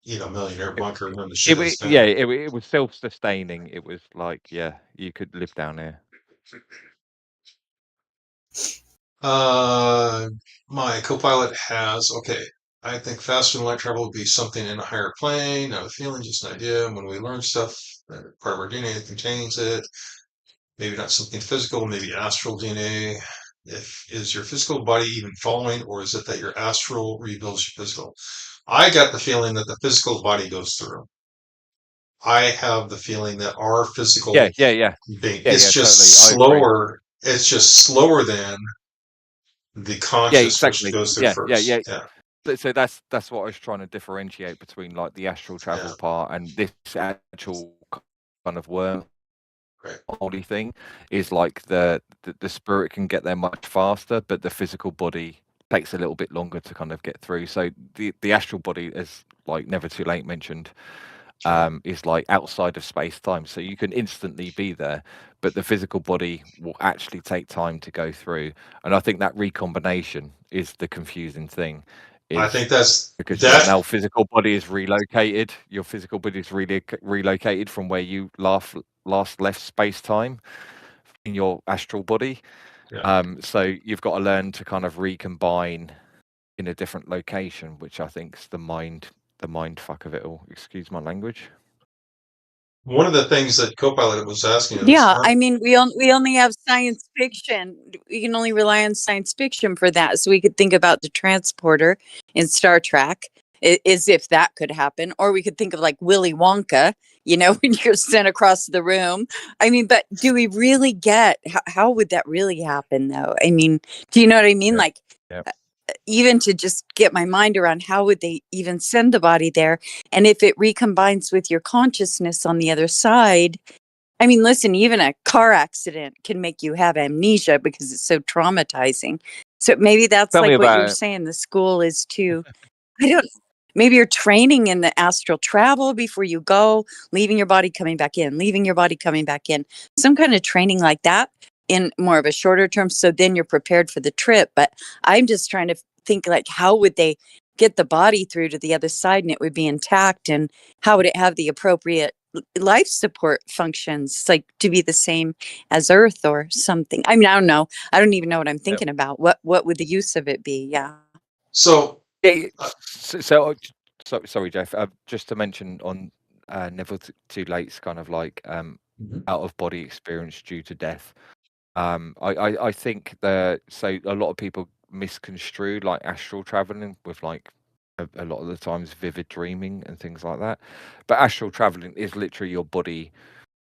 Yeah. millionaire bunker when the shit is down. Yeah, it was self-sustaining. It was like, yeah, you could live down here. My co-pilot has, okay, I think faster than light travel would be something in a higher plane, not a feeling, just an idea. When we learn stuff, part of our DNA that contains it, maybe not something physical, maybe astral DNA. Is your physical body even following, or is it that your astral rebuilds your physical? I got the feeling that the physical body goes through. I have the feeling that our physical Yeah. being, Yeah, it's just totally. I agree. slower. It's just slower than the Yeah, conscious, which exactly. goes through Yeah. first. Yeah. So that's what I was trying to differentiate between like the astral travel Yeah. part and this actual kind of wormhole Right. thing. Is like the spirit can get there much faster, but the physical body takes a little bit longer to kind of get through. So the astral body, as like Never Too Late mentioned, is like outside of space time, so you can instantly be there, but the physical body will actually take time to go through. And I think that recombination is the confusing thing, I is think that's because your that. now physical body is relocated. Your physical body is really relocated from where you last left space time in your astral body. Yeah. So you've got to learn to kind of recombine in a different location, which I think is the mind fuck of it all. Excuse my language. One of the things that Copilot was asking us, Yeah, I mean, we only have science fiction. We can only rely on science fiction for that. So we could think about the transporter in Star Trek, as if that could happen, or we could think of like Willy Wonka. You know, when you're sent across the room. I mean, but do we really get how would that really happen, though? I mean, do you know what I mean? Yeah. Like, Yeah. even to just get my mind around how would they even send the body there, and if it recombines with your consciousness on the other side. I mean, listen, even a car accident can make you have amnesia because it's so traumatizing. So maybe that's Tell me like what you're about it. saying. The school is too, I don't, maybe you're training in the astral travel before you go, leaving your body, coming back in, leaving your body, coming back in. Some kind of training like that in more of a shorter term. So then you're prepared for the trip. But I'm just trying to think like, how would they get the body through to the other side and it would be intact? And how would it have the appropriate life support functions, like to be the same as Earth or something? I mean, I don't know. I don't even know what I'm thinking about. What would the use of it be? Yeah. so Yeah, sorry, Jeff. Just to mention on Never Too Late's kind of like out of body experience due to death. I think so a lot of people misconstrue like astral traveling with like a lot of the times vivid dreaming and things like that. But astral traveling is literally your body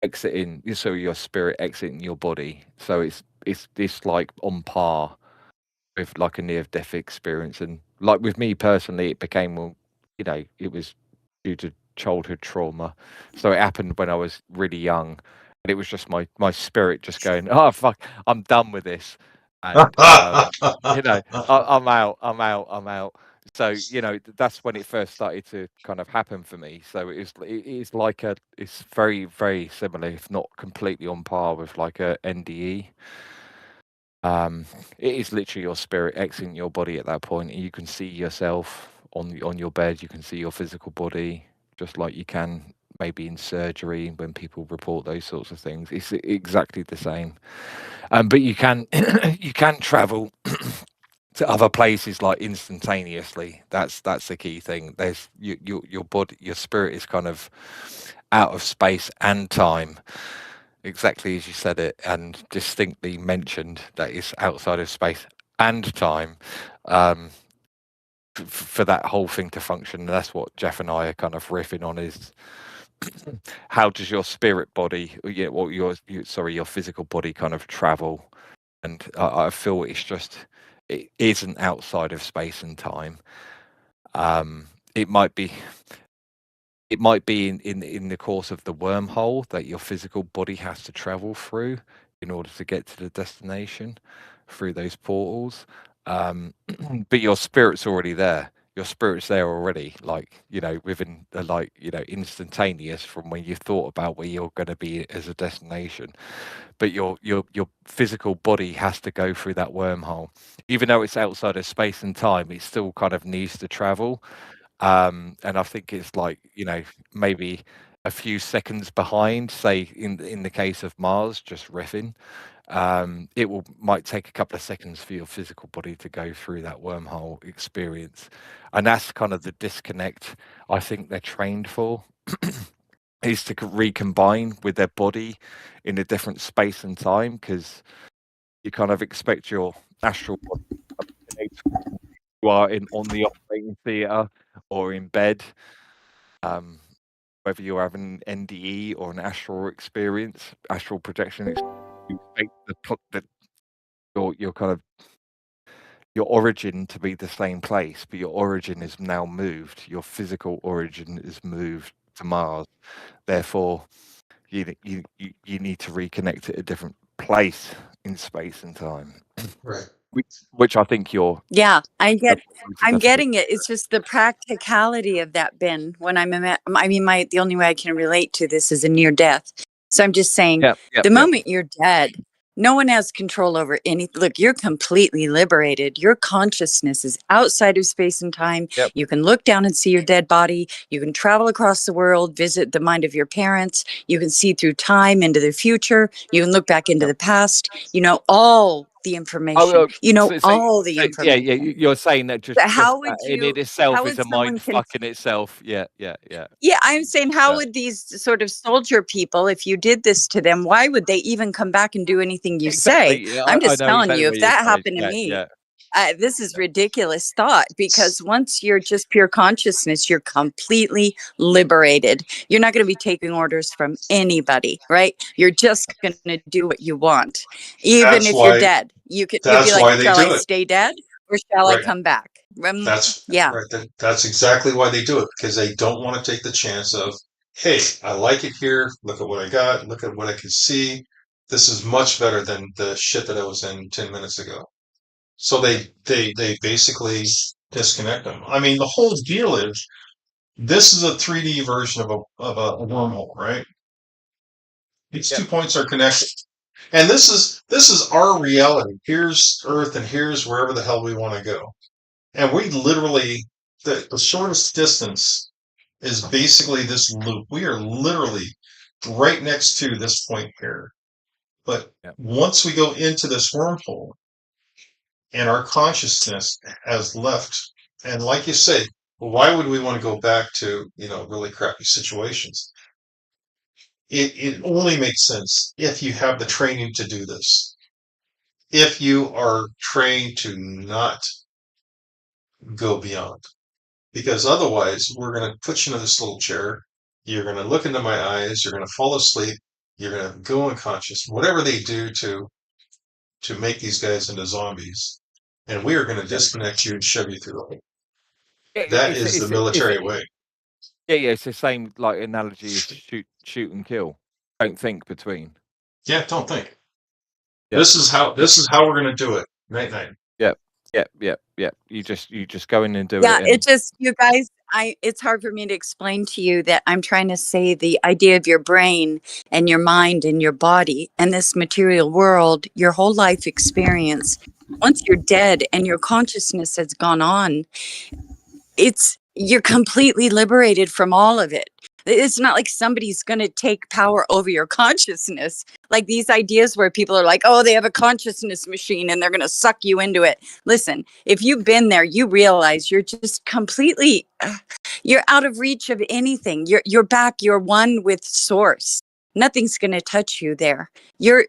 exiting, so your spirit exiting your body. So it's like on par with like a near-death experience. And like with me personally, it became, well, you know, it was due to childhood trauma. So it happened when I was really young, and it was just my spirit just going, oh fuck, I'm done with this, and you know, I'm out. So that's when it first started to kind of happen for me. So it's like it's very, very similar, if not completely on par with like a NDE. It is literally your spirit exiting your body at that point, and you can see yourself on your bed. You can see your physical body, just like you can maybe in surgery when people report those sorts of things. It's exactly the same. But you can you can travel to other places like instantaneously. That's the key thing. There's your body, your spirit is kind of out of space and time, exactly as you said it, and distinctly mentioned that it's outside of space and time. For that whole thing to function, and that's what Jeff and I are kind of riffing on, is how does your spirit body, your physical body kind of travel? And I feel it isn't outside of space and time. It might be in the course of the wormhole that your physical body has to travel through in order to get to the destination through those portals. But your spirit's already there. Your spirit's there already, within instantaneous from when you thought about where you're going to be as a destination. But your physical body has to go through that wormhole, even though it's outside of space and time. It still kind of needs to travel. And I think it's maybe a few seconds behind, say in the case of Mars, just riffing. It might take a couple of seconds for your physical body to go through that wormhole experience, and that's kind of the disconnect I think they're trained for. Is to recombine with their body in a different space and time, because you kind of expect your astral body to you are on the operating theatre or in bed, whether you're having an NDE or an astral projection experience, you expect your kind of your origin to be the same place, but your origin is now moved. Your physical origin is moved to Mars. Therefore, you need to reconnect at a different place in space and time. Right. Which I think you're. Yeah, I'm getting it. It's just the practicality of that, Ben. When the only way I can relate to this is a near death. So I'm just saying, the moment you're dead, no one has control over anything. Look, you're completely liberated. Your consciousness is outside of space and time. Yep. You can look down and see your dead body. You can travel across the world, visit the mind of your parents. You can see through time into the future. You can look back into the past. You know all the information. All the information. Yeah. You're saying that just how would in you? it itself is a mind fuck in itself. Yeah. Yeah, I'm saying, how would these sort of soldier people, if you did this to them, why would they even come back and do anything you say? Yeah, I'm just telling exactly you, if that happened to me, this is ridiculous thought, because once you're just pure consciousness, you're completely liberated. You're not going to be taking orders from anybody, right? You're just going to do what you want. Even if you're dead, you'd be like, shall I stay dead or shall I come back? That's exactly why they do it, because they don't want to take the chance of, hey, I like it here. Look at what I got. Look at what I can see. This is much better than the shit that I was in 10 minutes ago. So they basically disconnect them. I mean, the whole deal is, this is a 3D version of a wormhole, right? These 2 points are connected, and this is our reality. Here's Earth, and here's wherever the hell we want to go. And we literally, the shortest distance is basically this loop. We are literally right next to this point here. But once we go into this wormhole, and our consciousness has left, and like you say, why would we want to go back to, really crappy situations? It only makes sense if you have the training to do this. If you are trained to not go beyond. Because otherwise, we're going to put you in this little chair. You're going to look into my eyes. You're going to fall asleep. You're going to go unconscious. Whatever they do to make these guys into zombies, and we are going to disconnect you and shove you through the hole. That is the military way. Yeah. It's the same analogy as shoot and kill. Don't think between. Yeah, don't think. Yeah. This is how we're going to do it. Night. Yeah. Yeah. You just go in and do Yeah, it, it and just, you guys, it's hard for me to explain to you that I'm trying to say the idea of your brain and your mind and your body and this material world, your whole life experience. Once you're dead and your consciousness has gone on, you're completely liberated from all of it. It's not like somebody's going to take power over your consciousness. Like these ideas where people are like, oh, they have a consciousness machine and they're going to suck you into it. Listen, if you've been there, you realize you're just completely, you're out of reach of anything. You're back. You're one with source. Nothing's going to touch you there. You're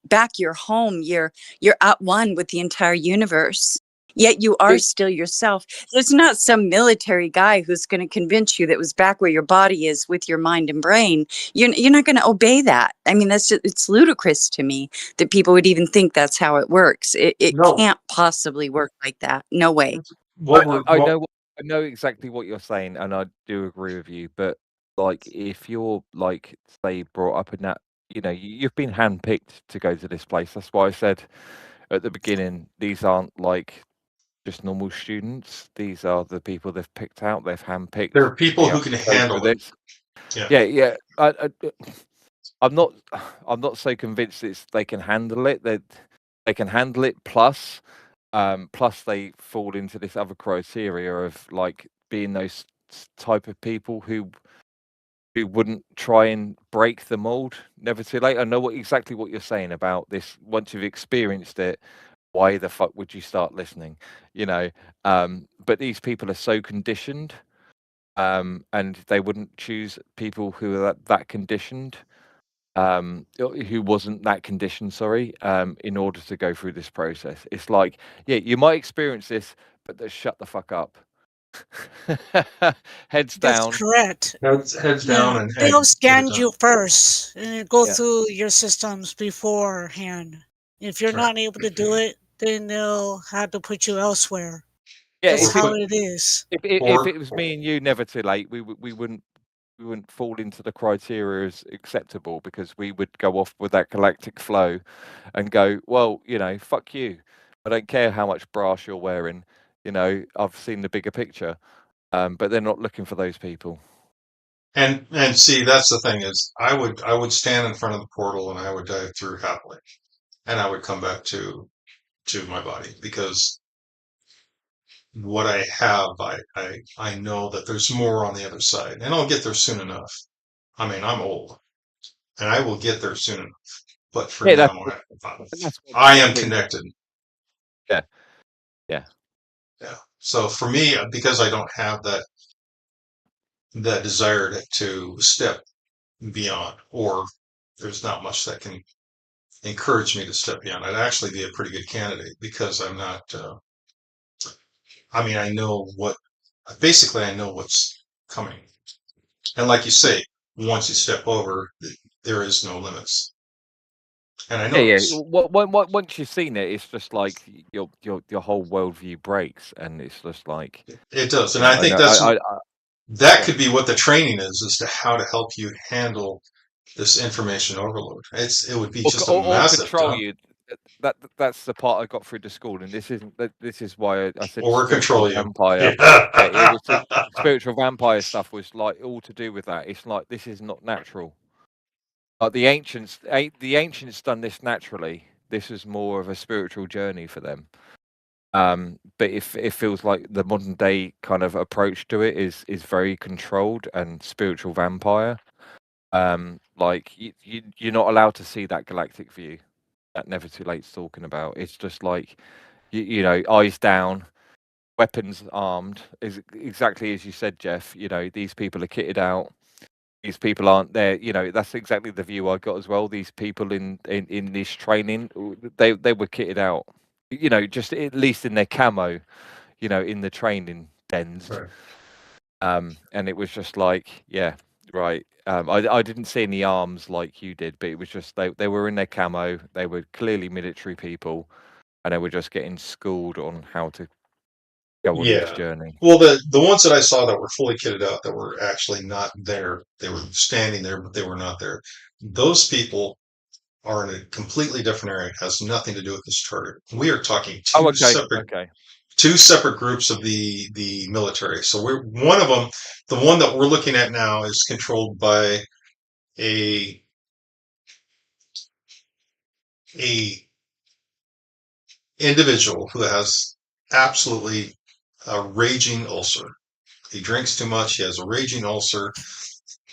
back. You're home. You're at one with the entire universe. Yet you are still yourself. There's not some military guy who's going to convince you that was back where your body is with your mind and brain. You're not going to obey that. I mean, it's ludicrous to me that people would even think that's how it works. It No. can't possibly work like that. No way. I know exactly what you're saying, and I do agree with you. But like, if you're like, say, brought up in that, you've been handpicked to go to this place. That's why I said at the beginning, these aren't like just normal students. These are the people they've picked out. They've handpicked. There are people who can handle it. Yeah. I'm not so convinced they can handle it. They can handle it. Plus they fall into this other criteria of like being those type of people who wouldn't try and break the mold. Never too late. I know exactly what you're saying about this. Once you've experienced it, why the fuck would you start listening? But these people are so conditioned, and they wouldn't choose people who are that conditioned, who wasn't that conditioned, sorry, in order to go through this process. It's like, yeah, you might experience this, but just shut the fuck up. Heads down. That's correct. Heads down, and they'll scan you first and go Yeah. through your systems beforehand. If you're not able to do it, then they'll have to put you elsewhere. Yeah, That's how it is. if it was me and you, never too late, we wouldn't fall into the criteria as acceptable, because we would go off with that galactic flow and go, well, fuck you. I don't care how much brass you're wearing. I've seen the bigger picture. But they're not looking for those people. And see, that's the thing is, I would stand in front of the portal and I would dive through happily, and I would come back to my body, because what I have, I know that there's more on the other side, and I'll get there soon enough. I mean, I'm old, and I will get there soon enough. But for now, I am connected. Yeah. So for me, because I don't have that desire to step beyond, or there's not much that can encourage me to step beyond, I'd actually be a pretty good candidate, because I'm not. I mean, I know what's coming, and like you say, once you step over, there is no limits. And I know. Yeah. Once you've seen it, it's just like your whole worldview breaks, and it's just like it does. And I think that could be what the training is as to how to help you handle this information overload. It would be just a massive control you. That's the part I got through the school, and this is why I said or control you. Vampire. Spiritual vampire stuff was like all to do with that. It's like, this is not natural. Like the ancients done this naturally. This is more of a spiritual journey for them. But it feels like the modern day kind of approach to it is very controlled and spiritual vampire. Like you're not allowed to see that galactic view that Never Too Late's talking about. It's just like, eyes down, weapons armed, is exactly as you said, Jeff. These people are kitted out. These people aren't there. That's exactly the view I got as well. These people in this training, they were kitted out. Just at least in their camo, in the training dens. Right. And it was just like, yeah, right. I didn't see any arms like you did, but it was just they were in their camo. They were clearly military people, and they were just getting schooled on how to go on this journey. Well, the ones that I saw that were fully kitted out, that were actually not there, they were standing there, but they were not there. Those people are in a completely different area. It has nothing to do with this target. We are talking Oh, okay. Okay. two separate groups of the military. So we're one of them. The one that we're looking at now is controlled by a individual who has absolutely a raging ulcer. He drinks too much. He has a raging ulcer,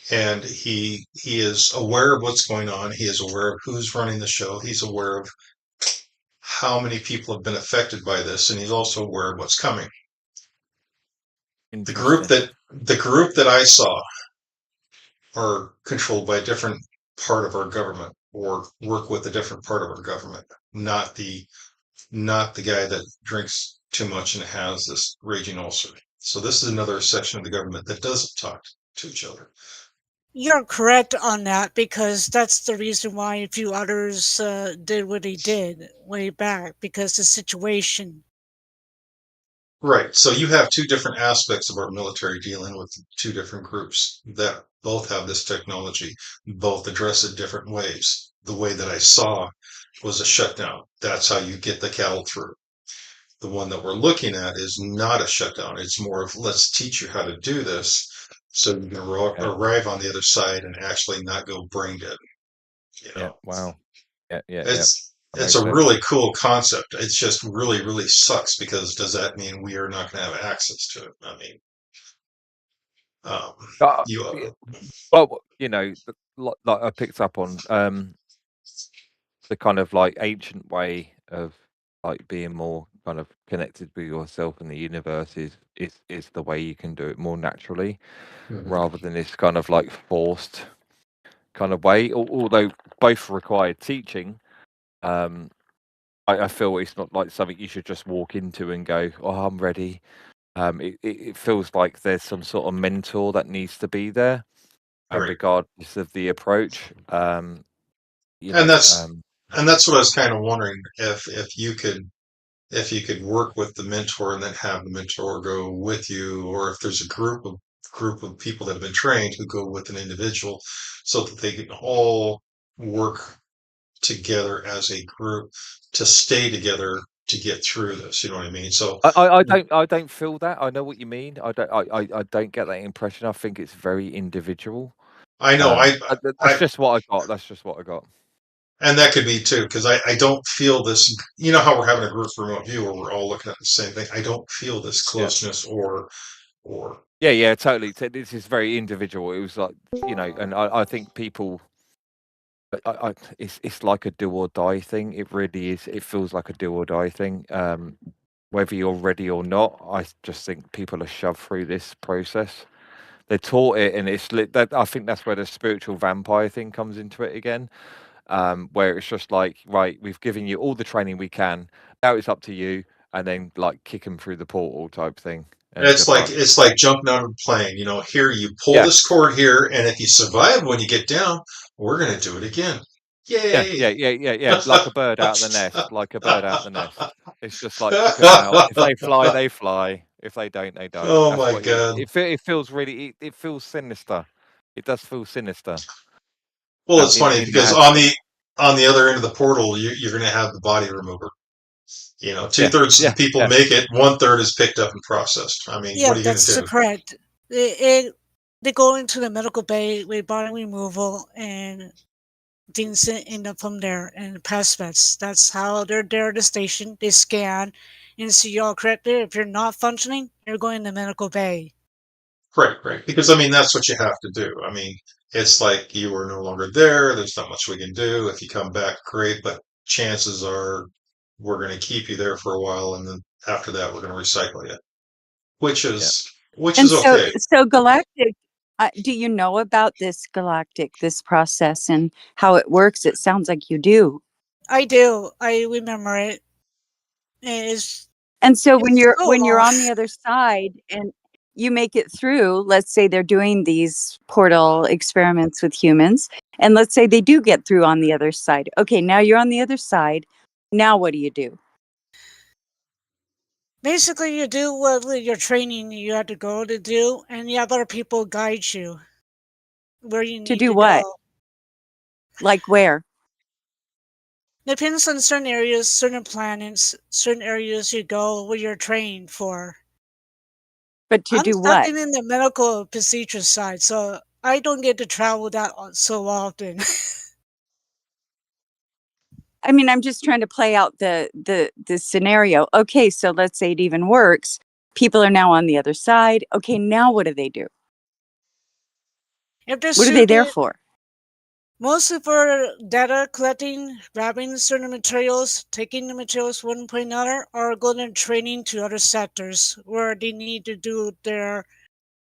and he is aware of what's going on. He is aware of who's running the show. He's aware of how many people have been affected by this, and he's also aware of what's coming. The group that I saw are controlled by a different part of our government, or work with a different part of our government, not the guy that drinks too much and has this raging ulcer. So this is another section of the government that doesn't talk to each other. You're correct on that, because that's the reason why a few others did what they did way back, because the situation. Right. So you have two different aspects of our military dealing with two different groups that both have this technology, both address it different ways. The way that I saw was a shutdown. That's how you get the cattle through. The one that we're looking at is not a shutdown. It's more of, let's teach you how to do this so you can arrive on the other side and actually not go brain dead. You know? Yeah. Wow. Yeah. It's a really cool concept. It's just really, really sucks, because does that mean we are not going to have access to it? I mean, well, you know, like I picked up on the kind of like ancient way of like being more kind of connected with yourself and the universe is the way you can do it more naturally, rather than this kind of like forced kind of way. Although both require teaching, I feel it's not like something you should just walk into and go, "Oh, I'm ready." It feels like there's some sort of mentor that needs to be there, and Right. regardless of the approach. You know, And that's what I was kind of wondering, if you could work with the mentor and then have the mentor go with you, or if there's a group of people that have been trained who go with an individual, so that they can all work together as a group to stay together to get through this. You know what I mean? So I don't feel that. I know what you mean. I don't get that impression. I think it's very individual. I know that's just what I got. That's just what I got. And that could be too, because I don't feel this. You know how we're having a group remote view where we're all looking at the same thing. I don't feel this closeness or Yeah, totally. This is very individual. It was like, you know, and I think people, it's like a do or die thing. It really is. It feels like a do or die thing. Whether you're ready or not, I just think people are shoved through this process. They're taught it, and it's that. I think that's where the spiritual vampire thing comes into it again. Where it's just like, right, we've given you all the training we can. Now it's up to you, and then like kick them through the portal type thing. And it's like jumping out of a plane. You know, here you pull this cord here, and if you survive when you get down, we're going to do it again. Yay! Yeah. Like a bird out of the nest. Like a bird out of the nest. It's just like kick 'em out. If they fly, they fly. If they don't, they don't. Oh my god! It feels really. It feels sinister. It does feel sinister. Well, it's funny because on the other end of the portal, you're going to have the body remover. You know, 2/3 of the people make it. 1/3 is picked up and processed. I mean, what are you going to do? That's correct. They go into the medical bay with body removal, and things end up from there and pass vets. That's how they're there at the station. They scan and see you all correctly. If you're not functioning, you're going to medical bay. Right. Because I mean, that's what you have to do. I mean, it's like you are no longer there. There's not much we can do. If you come back, great. But chances are we're going to keep you there for a while, and then after that, we're going to recycle you, which is okay. So Galactic, do you know about this process and how it works? It sounds like you do. I do. I remember it. And so when you're on the other side and you make it through, let's say they're doing these portal experiments with humans, and let's say they do get through on the other side. Okay, now you're on the other side. Now what do? Basically, you do what your training you have to go to do, and you have other people guide you where you need to do what? Go. Like where? Depends on certain areas, certain planets, certain areas you go where you're trained for. But to I'm do stuck what? in the medical procedure side, so I don't get to travel that so often. I mean, I'm just trying to play out the scenario. Okay, so let's say it even works. People are now on the other side. Okay, now what do they do? If they're What are they there suited, for? mostly for data collecting, grabbing certain materials, taking the materials one point another, or going to training to other sectors where they need to do their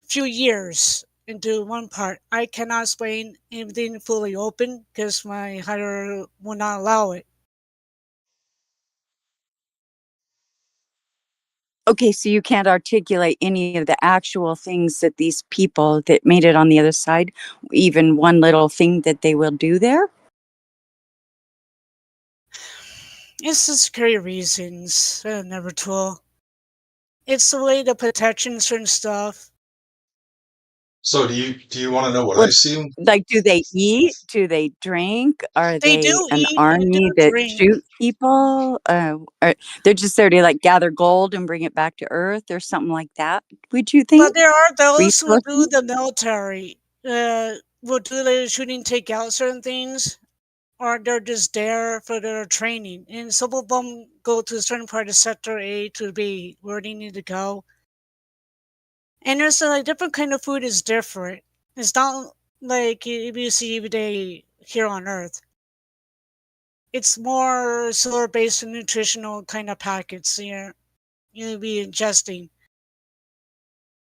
few years into one part. I cannot explain everything fully open because my hire will not allow it. Okay, so you can't articulate any of the actual things that these people that made it on the other side, even one little thing that they will do there? It's the security reasons, never tool. It's the way the protection certain stuff. So do you want to know what I Well, see? like, do they eat? Do they drink? Are They they do an eat and do army that drink, shoot people? Or they're just there to like gather gold and bring it back to Earth or something like that? Would you but think? there are those who do Resources? the military, will do the shooting, take out certain things, or they're just there for their training. And some of them go to a certain part of Sector A to B where they need to go. And there's a different kind of food is different. It's not like if you see every day here on Earth. It's more solar based and nutritional kind of packets you'll be ingesting.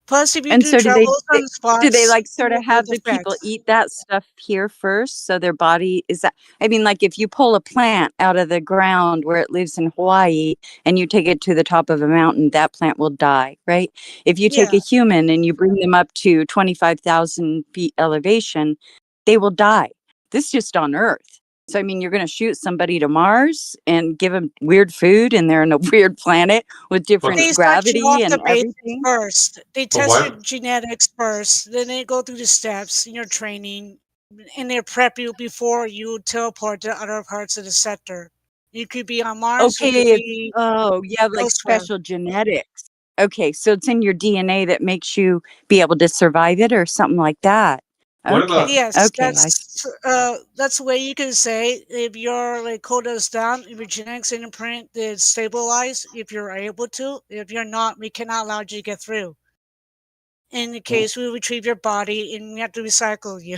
Plus, if you And do so travel some do they spots, like sort of the have the people defense. eat that stuff here first so their body is that I mean like if you pull a plant out of the ground where it lives in Hawaii and you take it to the top of a mountain, that plant will die, right? If you take Yeah. a human and you bring them up to 25,000 feet elevation, they will die. This is just on Earth. So I mean, you're going to shoot somebody to Mars and give them weird food, and they're in a weird planet with But different They start you gravity off the and basics everything. first. They but test your why genetics first. Then they go through the steps in your training, and they prep you before you teleport to other parts of the sector. You could be on Mars. You could Okay, be you have, like, elsewhere. special genetics. Okay, so it's in your DNA that makes you be able to survive it or something like that. what about Okay, Yes, okay, I that's the way you can say if your like quota is down, if your genetics imprint is stabilized, if you're able to. If you're not, we cannot allow you to get through. In the case we retrieve your body and we have to recycle you.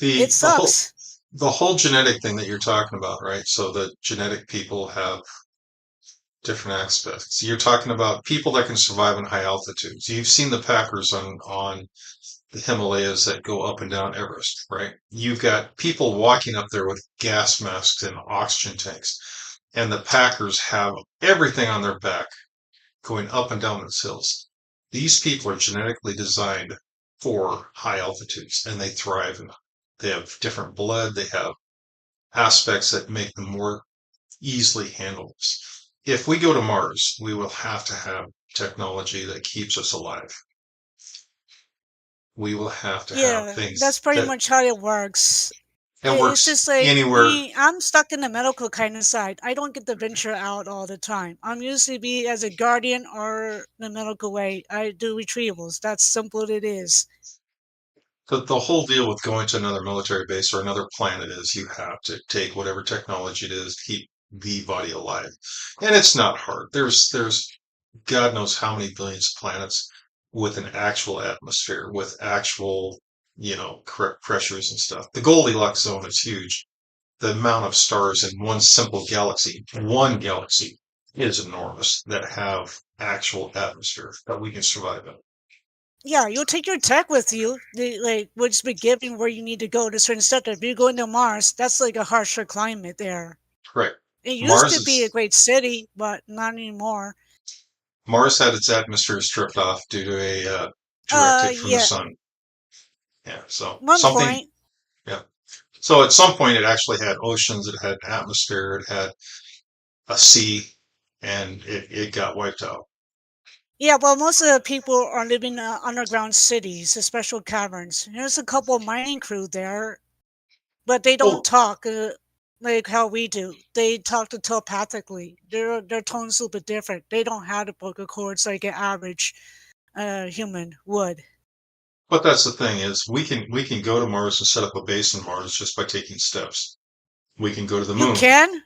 It the whole sucks. the whole genetic thing that you're talking about, right? So the genetic people have different aspects. You're talking about people that can survive in high altitudes. You've seen the packers on the Himalayas that go up and down Everest, right? You've got people walking up there with gas masks and oxygen tanks, and the packers have everything on their back going up and down those hills. These people are genetically designed for high altitudes and they thrive in it. They have different blood, they have aspects that make them more easily handle this. If we go to Mars, we will have to have technology that keeps us alive. We will have to have Yeah, that's things pretty that much how it works. it It's works just like anywhere. me, I'm stuck in the medical kind of side. I don't get to venture out all the time. I'm usually be as a guardian or the medical way. I do retrievals. That's simple it is. The whole deal with going to another military base or another planet is you have to take whatever technology it is to keep the body alive. And it's not hard. There's God knows how many billions of planets with an actual atmosphere, with actual, correct pressures and stuff. The Goldilocks zone is huge. The amount of stars in one galaxy, is enormous that have actual atmosphere that we can survive in. Yeah, you'll take your tech with you. Like, would just be given where you need to go to certain stuff. If you're going to Mars, that's like a harsher climate there. Correct. It used Mars to be a is great city, but not anymore. Mars had its atmosphere stripped off due to a direct hit from the Yeah, sun. Yeah, so one something. point. Yeah, so at some point it actually had oceans, it had atmosphere, it had a sea, and it got wiped out. Yeah, well, most of the people are living in underground cities, special caverns. There's a couple of mining crew there, but they don't Well, talk. like how we do. They talk to telepathically. Their tone's a little bit different. They don't have the vocal cords like an average human would. But that's the thing is we can go to Mars and set up a base on Mars just by taking steps. We can go to the You moon. can,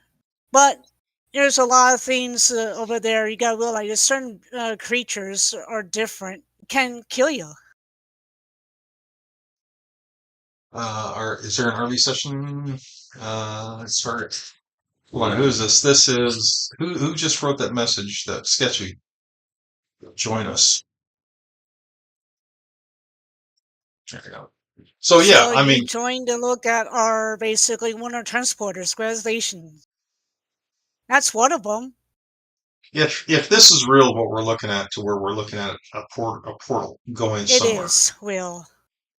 but there's a lot of things over there. You gotta realize certain creatures are different, can kill you. Is there an RV session? Let's start. Hold on, who is this? This is who just wrote that message? That sketchy. Join us. There we go. So yeah, So I you mean, join to look at our basically lunar transporters, ground station. That's one of them. if this is real, what we're looking at, to where we're looking at a portal going It somewhere. is, Will.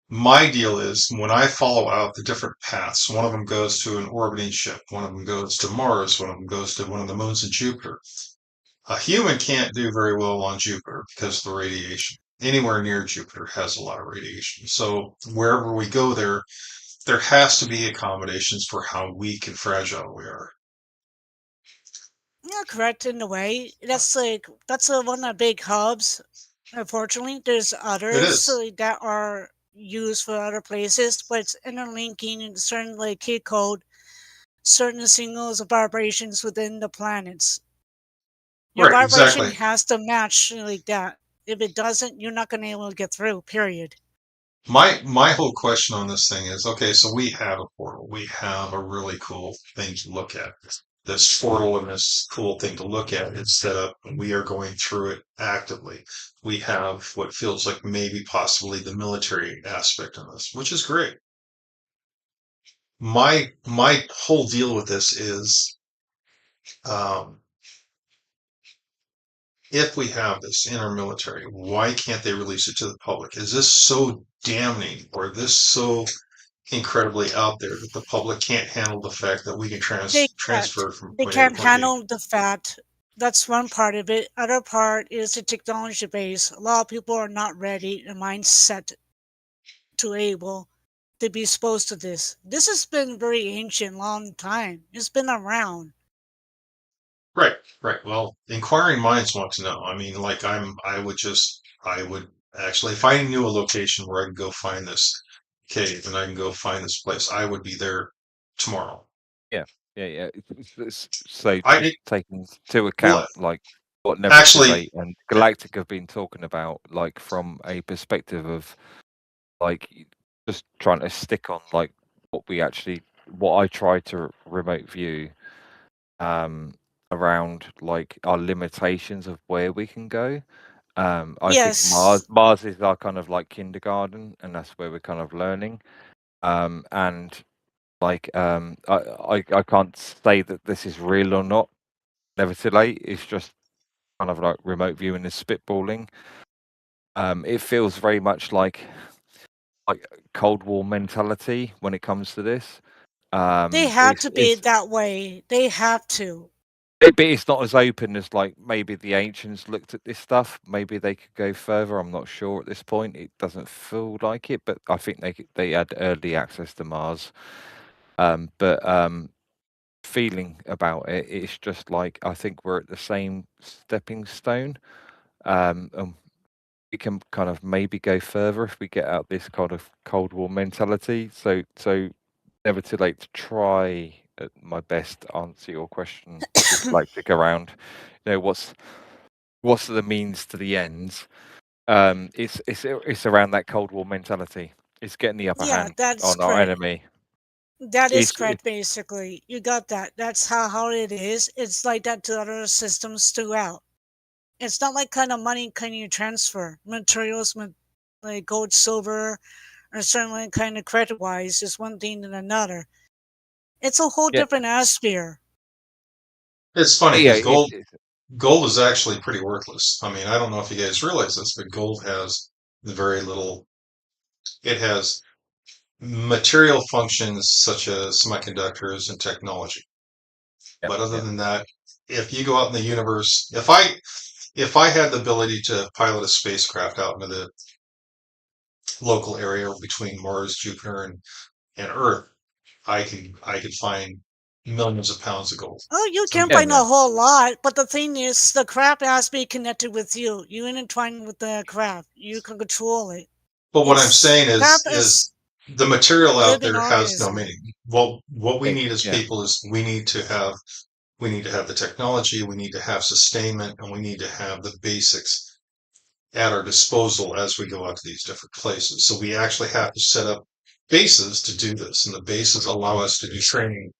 My deal is when I follow out the different paths, one of them goes to an orbiting ship, one of them goes to Mars, one of them goes to one of the moons of Jupiter. A human can't do very well on Jupiter because of the radiation. Anywhere near Jupiter has a lot of radiation. So wherever we go there has to be accommodations for how weak and fragile we are. Yeah, correct in a way. That's one of the big hubs. Unfortunately, there's It others is. that are used for other places, but it's interlinking in certain like key code, certain signals of vibrations within the planets. Your Right, vibration exactly. has to match like that. If it doesn't, you're not going to be able to get through. Period. My whole question on this thing is, okay, so we have a portal. We have a really cool thing to look at. This portal and this cool thing to look at, it's set up and we are going through it actively. We have what feels like maybe possibly the military aspect of this, which is great. My whole deal with this is, um, if we have this in our military, why can't they release it to the public? Is this so damning or this so incredibly out there that the public can't handle the fact that we can They can't. transfer from They point A to can't point B? handle the fact. That's one part of it. Other part is the technology base. A lot of people are not ready and mindset to able to be exposed to this. This has been very ancient, long time. It's been around. Right, right. Well, inquiring minds want to know. I mean, like I would actually, if I knew a location where I could go find this cave and I can go find this place, I would be there tomorrow. Yeah. So I just taking into well, account like what actually, Neverthelate and Galactic have been talking about, like from a perspective of like just trying to stick on like what I try to remote view around like our limitations of where we can go. I think Yes. Mars is our kind of like kindergarten, and that's where we're kind of learning. And like I can't say that this is real or not. Never too late. It's just kind of like remote viewing and spitballing. It feels very much like Cold War mentality when it comes to this. They have to be It's that way. They have to. but it's not as open as like maybe the ancients looked at this stuff. Maybe they could go further. I'm not sure at this point. It doesn't feel like it, but I think they had early access to Mars. But feeling about it, it's just like I think we're at the same stepping stone. And we can kind of maybe go further if we get out this kind of Cold War mentality. So never too late to try my best to answer your question with Galactic around, you know, what's the means to the ends. It's around that Cold War mentality. It's getting the upper Yeah, hand that's on our correct. enemy. That is It's correct, basically. You got that. That's how it is. It's like that to other systems throughout. It's not like kind of money can you transfer. Materials, like gold, silver, or certainly kind of credit wise is one thing than another. It's a whole yeah, different atmosphere. it's funny yeah. because gold is actually pretty worthless. I mean, I don't know if you guys realize this, but gold has very little. It has material functions such as semiconductors and technology. But other than that, if you go out in the universe, if I had the ability to pilot a spacecraft out into the local area between Mars, Jupiter, and Earth, I could find millions of pounds of gold. Oh, you So- can Yeah, find yeah. a whole lot, but the thing is, the craft has to be connected with you. You intertwine with the craft. You can control it. But what I'm It's- saying craft is the material out living there has no organism. meaning. Well, what we Yeah, need as yeah. people is we need to have the technology, we need to have sustainment, and we need to have the basics at our disposal as we go out to these different places. So we actually have to set up bases to do this, and the bases allow us to do training.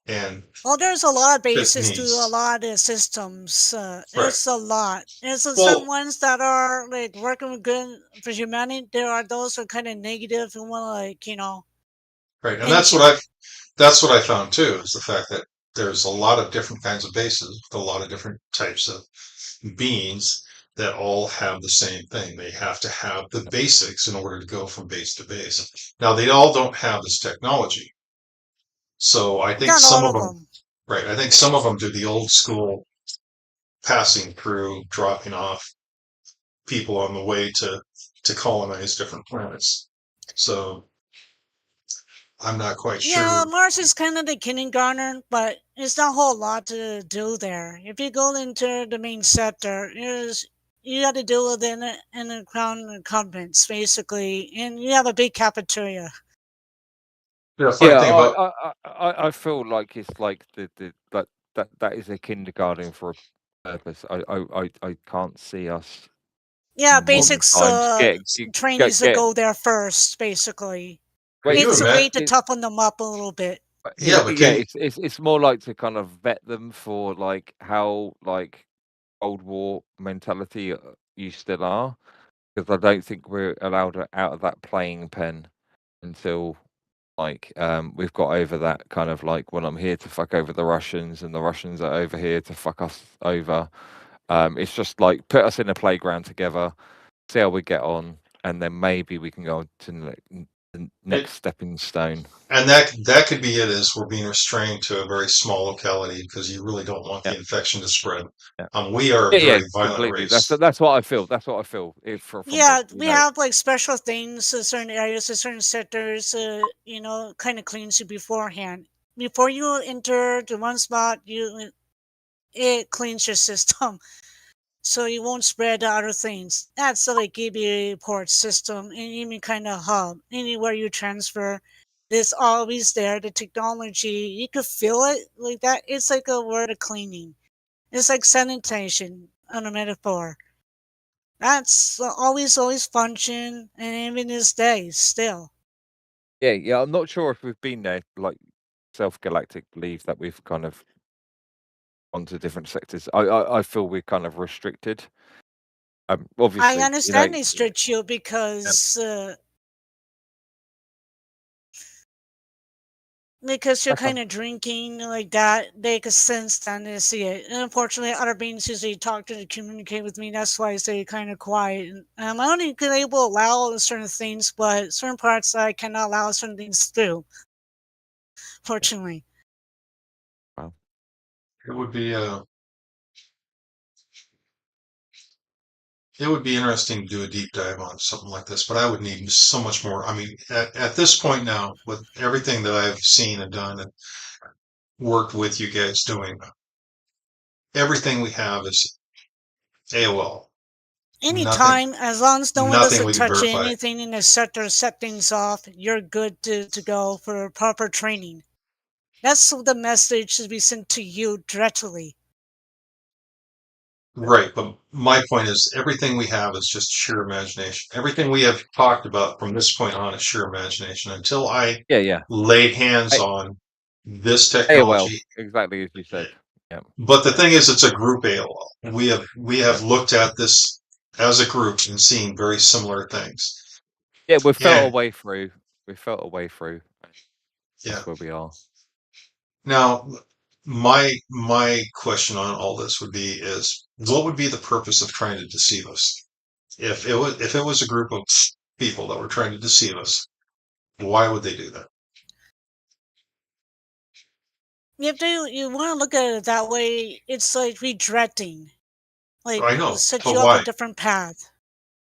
And Well, there's a lot of bases to needs. a lot of systems. Right. There's a lot. There's Well- certain ones that are like working with good for humanity. There are those who are kind of negative and want to right, and And- that's what I found too, is the fact that there's a lot of different kinds of bases with a lot of different types of beings that all have the same thing. They have to have the basics in order to go from base to base. Now, they all don't have this technology. So I think not some all of them, right, I think some of them do the old school passing through, dropping off people on the way to colonize different planets. So I'm not quite Yeah, sure. Mars is kind of the kindergarten, but it's not a whole lot to do there. If you go into the main sector, you got to deal with in the crown incumbents, basically, and you have a big cafeteria. The funny Yeah, thing about I feel like it's like that is a kindergarten for a purpose. I can't see us Yeah, modern basics times trainees that go there first, basically. Can you It's a way imagine- to toughen them up a little bit. Yeah, but yeah, can- it's more like to kind of vet them for like how like Cold War mentality you still are, because I don't think we're allowed out of that playing pen until like we've got over that kind of like, well, I'm here to fuck over the Russians and the Russians are over here to fuck us over. It's just like put us in a playground together, see how we get on, and then maybe we can go to the next stepping stone. And that could be it, is we're being restrained to a very small locality because you really don't want the infection to spread. Yeah. We are a very violent completely. race. That's what I feel. That's what I feel. From Yeah, what, we have like special things, certain areas, certain sectors, kind of cleans you beforehand. Before you enter the one spot, it cleans your system, so you won't spread to other things. That's the like GB port system, and even kind of hub. Anywhere you transfer, it's always there. The technology, you could feel it like that. It's like a word of cleaning. It's like sanitation on a metaphor. That's always function, and even this day still. yeah. I'm not sure if we've been there. Like Self Galactic believes that we've kind of gone to different sectors. I feel we're kind of restricted. Obviously, I understand they stretch you because you're That's kind of drinking like that. They could sense that and they see it. And unfortunately, other beings usually talk to communicate with me. That's why I stay kind of quiet. And I'm only able to allow certain things, but certain parts I cannot allow certain things through. Fortunately. It would be interesting to do a deep dive on something like this, but I would need so much more. I mean, at this point now, with everything that I've seen and done and worked with you guys doing, everything we have is AOL. Anytime, as long as no one nothing we doesn't can touch verify. anything in the sector, set things off, you're good to go for proper training. That's the message to be sent to you directly. Right, but my point is everything we have is just sheer imagination. Everything we have talked about from this point on is sheer imagination. Until I yeah. laid hands on this technology, exactly as you said. Yeah. But the thing is, it's a group AOL. We have looked at this as a group and seen very similar things. Yeah, we felt Yeah. a way through. We felt a way through. Yeah. That's where we are. Now, my question on all this would be is what would be the purpose of trying to deceive us? If it was a group of people that were trying to deceive us, why would they do that? You want to look at it that way, it's like redirecting. Like I know, set but you why? up a different path.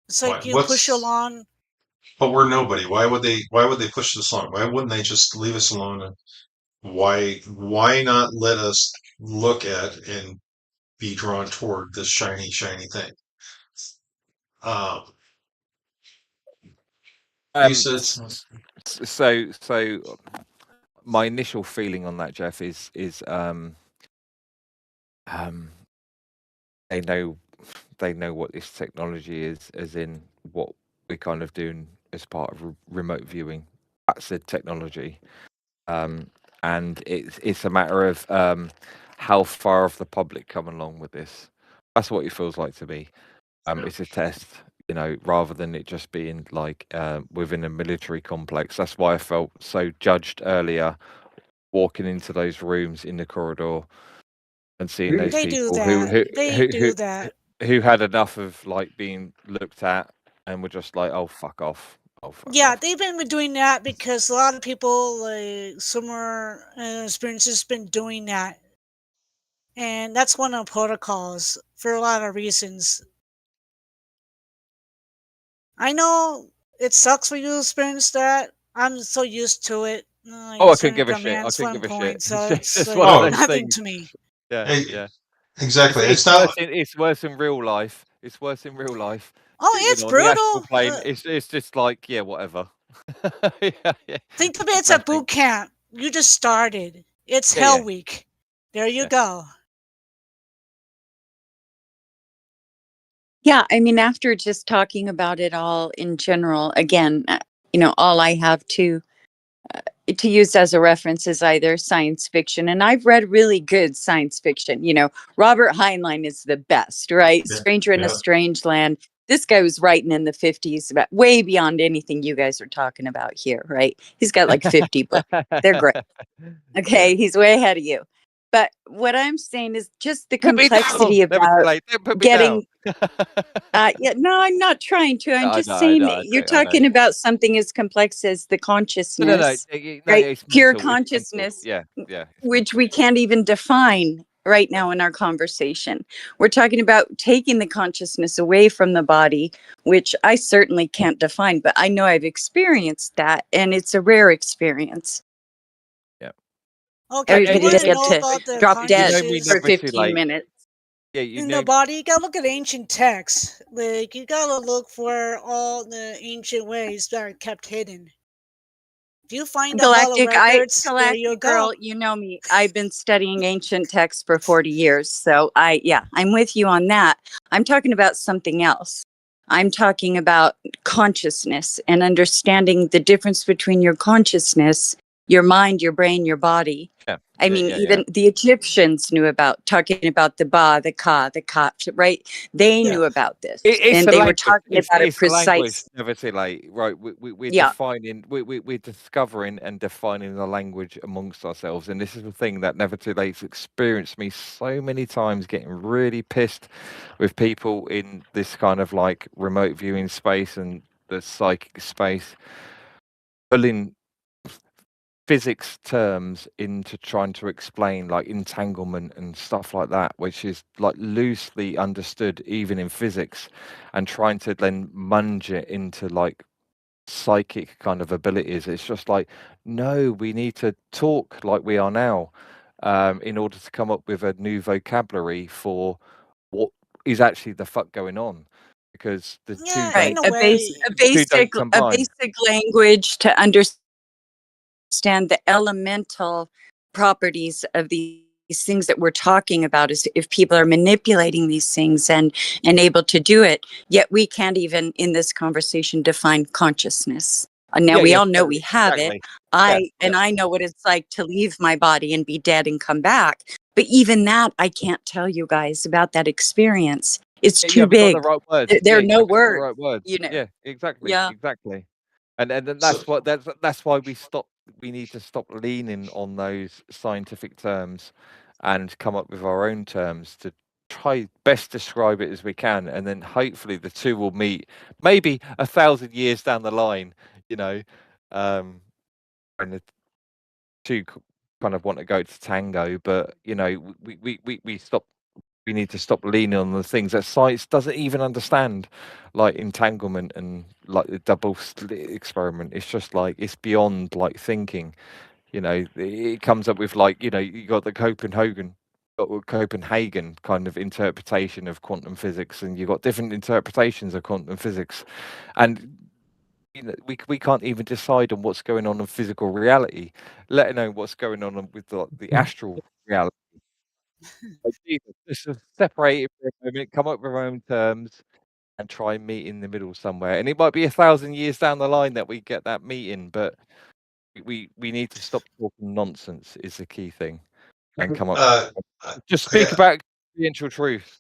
It's like Why? you push you along. But we're nobody. Why would they push us along? Why wouldn't they just leave us alone why not let us look at and be drawn toward this shiny thing? Um, you said So my initial feeling on that, Jeff, is they know what this technology is, as in what we're kind of doing as part of remote viewing. That's the technology, and it's a matter of how far of the public come along with this. That's what it feels like to me. It's a test, rather than it just being like within a military complex. That's why I felt so judged earlier, walking into those rooms in the corridor and seeing those They do people that. They do that. who had enough of like being looked at and were just like, oh fuck off. Oh fuck Yeah, off. they've been doing that because a lot of people, like similar experiences, been doing that, and that's one of the protocols for a lot of reasons. I know it sucks when you experience that. I'm so used to it. Like Oh, I couldn't give a from shit. I couldn't one give a shit. point, It's so just, it's it's like one of Oh. those nothing things. to me. Yeah, Hey, yeah. exactly. It's not. worse it's worse in real life. It's worse in real life. Oh, You it's know, on the astral brutal. plane, it's just like, yeah, whatever. Yeah. Think of it as a Nothing. boot camp. You just started. It's Yeah, Hell yeah. Week. There you Yeah. go. Yeah, I mean, after just talking about it all in general, again, all I have to use as a reference is either science fiction, and I've read really good science fiction. Robert Heinlein is the best, right? Yeah, Stranger in a yeah. Strange Land. This guy was writing in the 50s about way beyond anything you guys are talking about here, right? He's got like 50 books. They're great. Okay, he's way ahead of you. But what I'm saying is just the Put me down. complexity Never too about late. Don't put me getting down. yeah, no, I'm not trying to. I'm I just know, saying I you're know. talking about something as complex as the No, consciousness, no, right? it's Pure mental. It's mental. consciousness, Yeah, yeah. It's which mental. we can't even define right now in our conversation. We're talking about taking the consciousness away from the body, which I certainly can't define, but I know I've experienced that, and it's a rare experience. Okay, you Everybody want just to get know to about the drop dead me consciousness for never too 15 late. minutes. Yeah, you in know. the body? You gotta look at ancient texts. Like you gotta look for all the ancient ways that are kept hidden. If you find the hollow records, there you Galactic go. girl, you know me. I've been studying ancient texts for 40 years. So I'm with you on that. I'm talking about something else. I'm talking about consciousness and understanding the difference between your consciousness, your mind, your brain, your body. Yeah. I mean, even the Egyptians knew about talking about the Ba, the Ka, right? They Yeah. knew about this. It's And a they were language. talking about it It's a language. precise. Never too late. Right. We're Yeah. defining. We're discovering and defining the language amongst ourselves. And this is the thing that Never Too Late's experienced me so many times, getting really pissed with people in this kind of like remote viewing space and the psychic space, pulling physics terms into trying to explain like entanglement and stuff like that, which is like loosely understood even in physics, and trying to then munge it into like psychic kind of abilities. It's just like, no, we need to talk like we are now, in order to come up with a new vocabulary for what is actually the fuck going on, because the two Yeah, Right. in a A way. combine. basic language to understand the elemental properties of these things that we're talking about, is if people are manipulating these things and able to do it, yet we can't even in this conversation define consciousness. Now we all know we have it. I know what it's like to leave my body and be dead and come back. But even that, I can't tell you guys about that experience. It's too big. The right words. There are no The words. right words. Yeah, exactly. Yeah. Exactly. And then that's why we need to stop leaning on those scientific terms and come up with our own terms to try best describe it as we can, and then hopefully the two will meet maybe 1,000 years down the line, and the two kind of want to go to tango, but we need to stop leaning on the things that science doesn't even understand, like entanglement and like the double slit experiment. It's just like, it's beyond like thinking. You know, it comes up with like, you know, you got the Copenhagen kind of interpretation of quantum physics, and you've got different interpretations of quantum physics, and you know, we can't even decide on what's going on in physical reality, let alone what's going on with the astral reality. Like, Jesus, just separate it for a moment, come up with our own terms, and try and meet in the middle somewhere. And it might be 1,000 years down the line that we get that meeting, but we need to stop talking nonsense is the key thing, and come up. Just speak about experiential truth.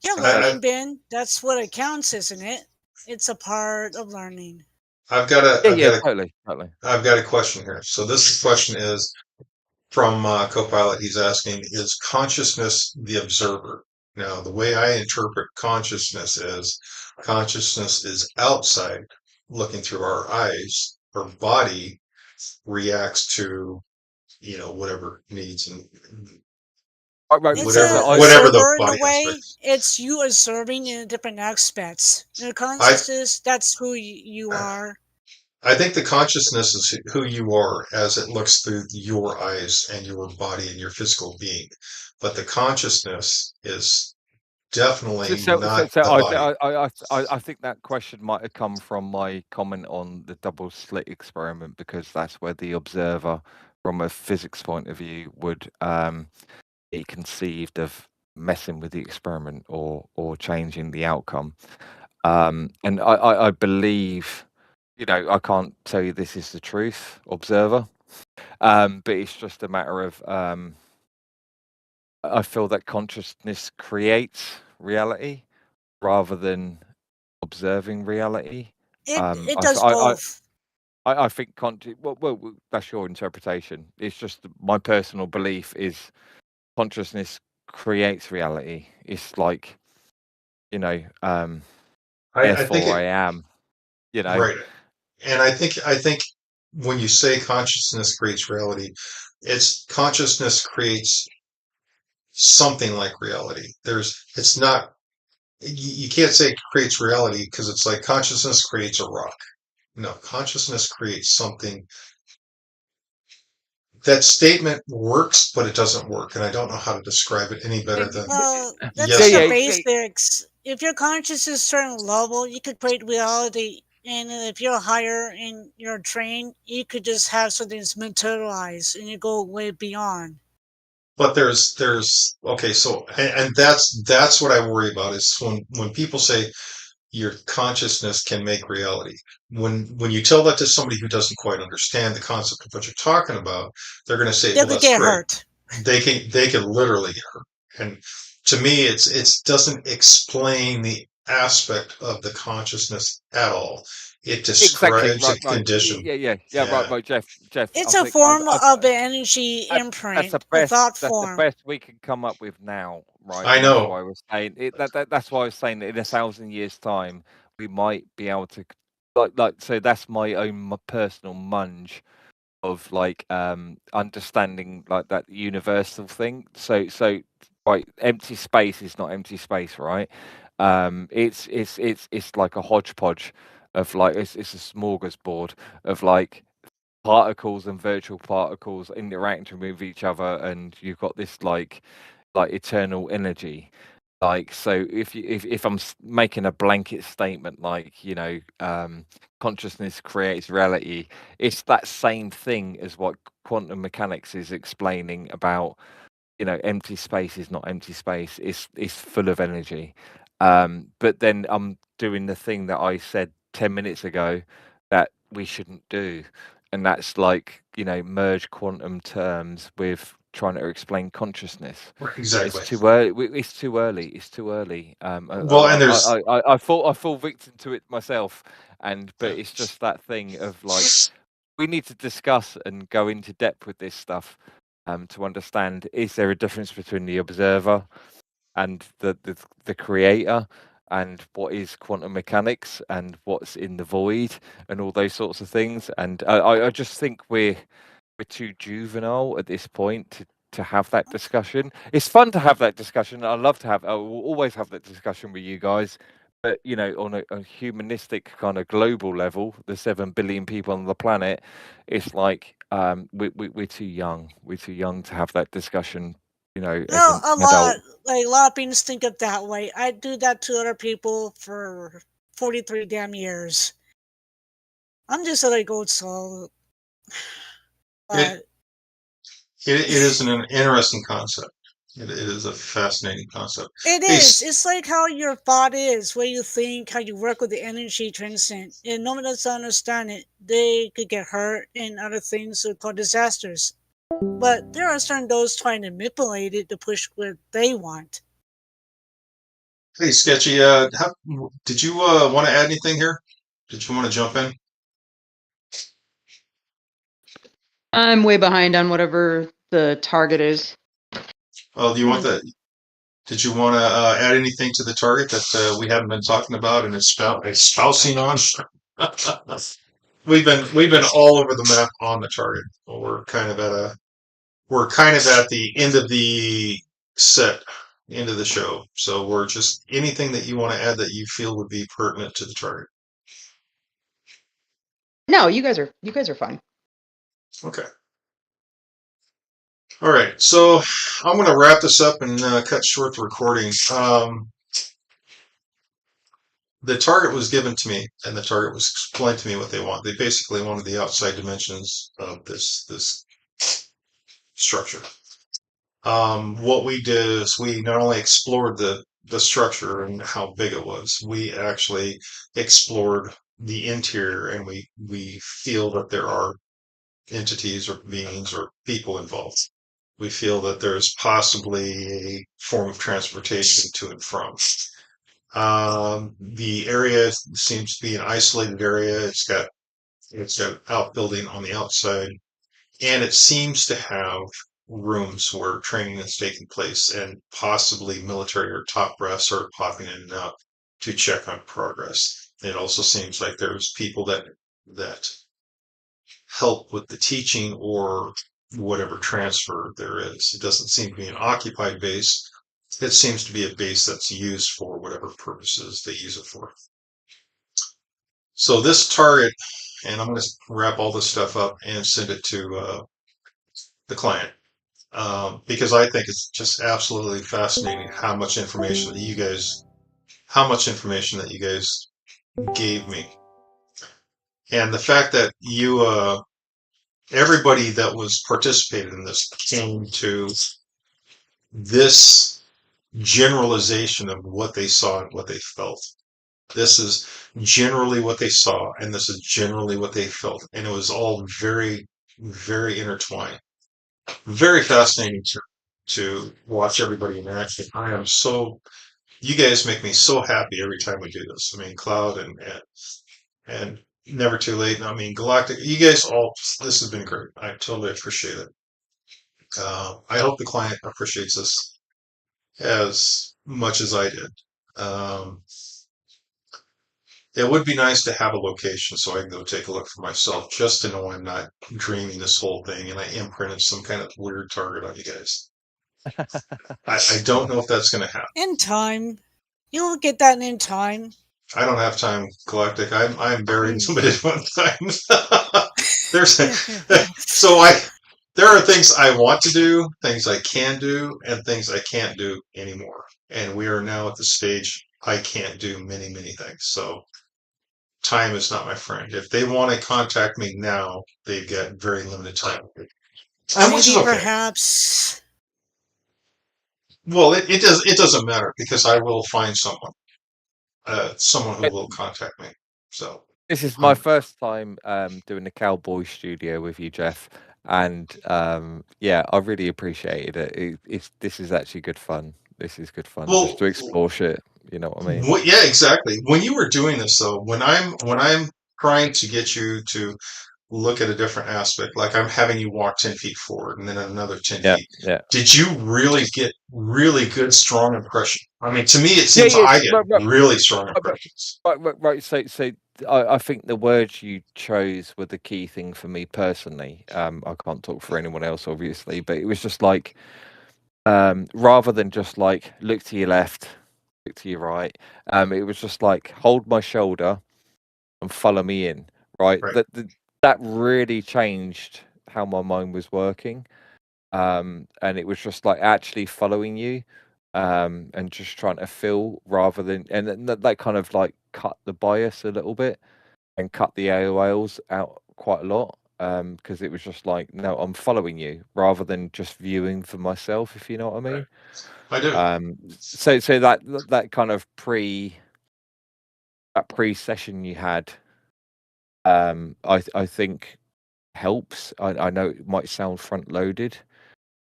Yeah, And learning, Ben. That's what it counts, isn't it? It's a part of learning. I've got a totally. I've got a question here. So this question is from Copilot. He's asking, is consciousness the observer? Now, the way I interpret consciousness is outside, looking through our eyes. Our body reacts to, you know, whatever needs and Right, It's whatever a whatever the observer in body a way. aspects. It's you observing in different aspects. Your consciousness, that's who you are. I think the consciousness is who you are as it looks through your eyes and your body and your physical being. But the consciousness is definitely not the body. I think that question might have come from my comment on the double slit experiment, because that's where the observer, from a physics point of view, would be conceived of messing with the experiment or changing the outcome. And I believe, you know, I can't tell you this is the truth, observer, but it's just a matter of I feel that consciousness creates reality rather than observing reality. It does both. I think well, that's your interpretation. It's just my personal belief is consciousness creates reality. It's like, you know, I therefore think I am, you know. right. And I think when you say consciousness creates reality, it's consciousness creates something like reality. It's not, you can't say it creates reality because it's like consciousness creates a rock. No, consciousness creates something. That statement works, but it doesn't work. And I don't know how to describe it any better than Well, that's yes. the basics. If your conscious is a certain level, you could create reality. And if you're higher and you're trained, you could just have something that's materialized and you go way beyond. But there's okay, so and that's what I worry about is when people say your consciousness can make reality. When you tell that to somebody who doesn't quite understand the concept of what you're talking about, they're going to say, They "Well, could that's get great." hurt. They can literally get hurt. And to me, it doesn't explain the aspect of the consciousness at all. It Exactly. describes a condition. Right, Jeff. It's a form of an energy That's imprint, a thought the form. best we can come up with now, right? I And know. that's why I was saying it. That's why I was saying that in 1,000 years' time, we might be able to, like. So that's my personal munge of like understanding like that universal thing. So right, empty space is not empty space, right? It's like a hodgepodge of like it's a smorgasbord of like particles and virtual particles interacting with each other, and you've got this like eternal energy. Like, so if I'm making a blanket statement, like, you know, consciousness creates reality, it's that same thing as what quantum mechanics is explaining about, you know, empty space is not empty space, it's full of energy. But then I'm doing the thing that I said 10 minutes ago that we shouldn't do, and that's like, you know, merge quantum terms with trying to explain consciousness. Exactly. It's too early. It's too early. It's too early. Well, and there's I fall victim to it myself, but it's just that thing of like, we need to discuss and go into depth with this stuff, to understand, is there a difference between the observer and the creator, and what is quantum mechanics and what's in the void and all those sorts of things. And I just think we're too juvenile at this point to have that discussion. It's fun to have that discussion. I love to have. I will always have that discussion with you guys. But on a humanistic kind of global level, the 7 billion people on the planet, it's like we're too young. We're too young to have that discussion. As No, an adult. a lot of beings think of that way. I do that to other people for 43 damn years. I'm just a old soul. But It is an interesting concept. It is a fascinating concept. it Hey, is. It's like how your thought is, what you think, how you work with the energy transcend. And no one doesn't understand it. They could get hurt and other things would cause disasters. But there are certain those trying to manipulate it to push what they want. Hey, Sketchy, did you want to add anything here? Did you want to jump in? I'm way behind on whatever the target is. Well, do you want did you want to add anything to the target that we haven't been talking about and espousing on? We've been all over the map on the target. We're kind of at the end of the end of the show. So we're just anything that you want to add that you feel would be pertinent to the target. No, you guys are fine. Okay. All right. So I'm going to wrap this up and cut short the recording. The target was given to me, and the target was explained to me what they want. They basically wanted the outside dimensions of this structure. What we did is we not only explored the structure and how big it was, we actually explored the interior, and we feel that there are entities or beings or people involved. We feel that there's possibly a form of transportation to and from. The area seems to be an isolated area. It's got outbuilding on the outside, and it seems to have rooms where training is taking place, and possibly military or top brass are popping in and out to check on progress. It also seems like there's people that help with the teaching or whatever transfer there is. It doesn't seem to be an occupied base. It seems to be a base that's used for whatever purposes they use it for. So this target, and I'm going to wrap all this stuff up and send it to the client, because I think it's just absolutely fascinating how much information that you guys gave me, and the fact that everybody that was participated in this came to this generalization of what they saw and what they felt. This is generally what they saw, and this is generally what they felt, and it was all very, very intertwined. Very fascinating to watch everybody in action. You guys make me so happy every time we do this. I mean, Cloud and Never Too Late. I mean, Galactic. You guys this has been great. I totally appreciate it. I hope the client appreciates this as much as I did. It would be nice to have a location so I can go take a look for myself, just to know I'm not dreaming this whole thing and I imprinted some kind of weird target on you guys. I don't know if that's going to happen. In time. You'll get that in time. I don't have time, Galactic. I'm very limited on time. There are things I want to do, things I can do, and things I can't do anymore. And we are now at the stage I can't do many, many things. So time is not my friend. If they want to contact me now, they've got very limited time. Which is okay. Perhaps. Well, it doesn't matter because I will find someone who will contact me. So this is my first time doing the Cowboy Studio with you, Jeff, and yeah, I really appreciated it. This is actually good fun. This is good fun just to explore shit. You know what I mean? Yeah, exactly. When you were doing this, though, when I'm trying to get you to look at a different aspect, like I'm having you walk 10 feet forward and then another 10 feet. Yeah. Did you really get really good, strong impression? I mean, to me, it seems I get really strong impressions. Right. So I think the words you chose were the key thing for me personally. I can't talk for anyone else, obviously, but it was just like, rather than just like look to your left, look to your right. It was just like hold my shoulder and follow me in. Right. Right. That really changed how my mind was working. And it was just like actually following you, and just trying to feel rather than, and then that kind of like cut the bias a little bit and cut the AOLs out quite a lot. Because it was just like, no, I'm following you rather than just viewing for myself, if you know what I mean. I do. So that kind of pre-session you had, I think helps. I know it might sound front loaded,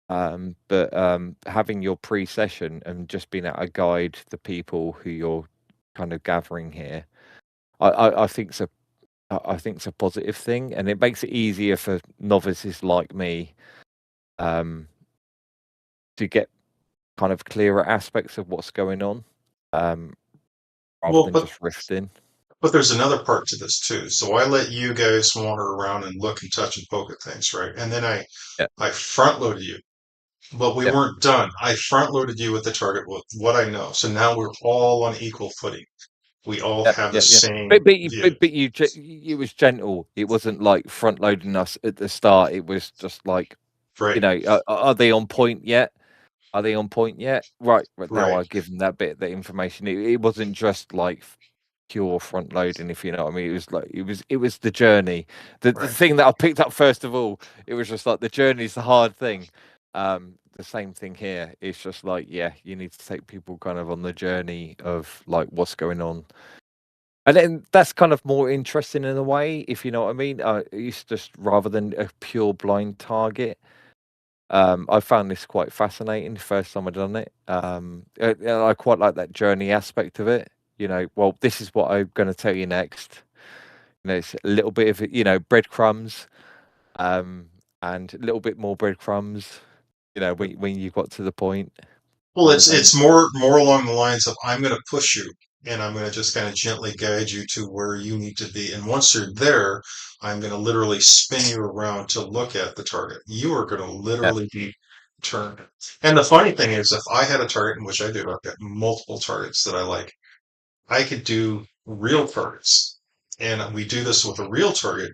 but having your pre-session and just being able to guide the people who you're kind of gathering here, I think it's a positive thing, and it makes it easier for novices like me to get kind of clearer aspects of what's going on, rather Well, than but just riffing. But there's another part to this too. So I let you guys wander around and look and touch and poke at things, right? And then Yeah. I front loaded you. But we Yeah. weren't done. I front loaded you with the target with what I know. So now we're all on equal footing. We all have the same But view. it was gentle. It wasn't like front loading us at the start. It was just like, Right. are they on point yet? Are they on point yet? Right. Now Right. I give them that bit of the information. It wasn't just like pure front loading, if you know what I mean. It was like it was the journey. The Right. thing that I picked up first of all, it was just like the journey's the hard thing. The same thing here. It's just like, yeah, you need to take people kind of on the journey of like what's going on. And then that's kind of more interesting in a way, if you know what I mean. It's just rather than a pure blind target. I found this quite fascinating the first time I'd done it. And I quite like that journey aspect of it. Well, this is what I'm going to tell you next. It's a little bit of breadcrumbs, and a little bit more breadcrumbs. When you got to the point. Well, kind of it's thing. more along the lines of I'm going to push you and I'm going to just kind of gently guide you to where you need to be. And once you're there, I'm going to literally spin you around to look at the target. You are going to literally be turned. And the funny thing is, if I had a target, which I do, I've got multiple targets that I like. I could do real targets. And we do this with a real target,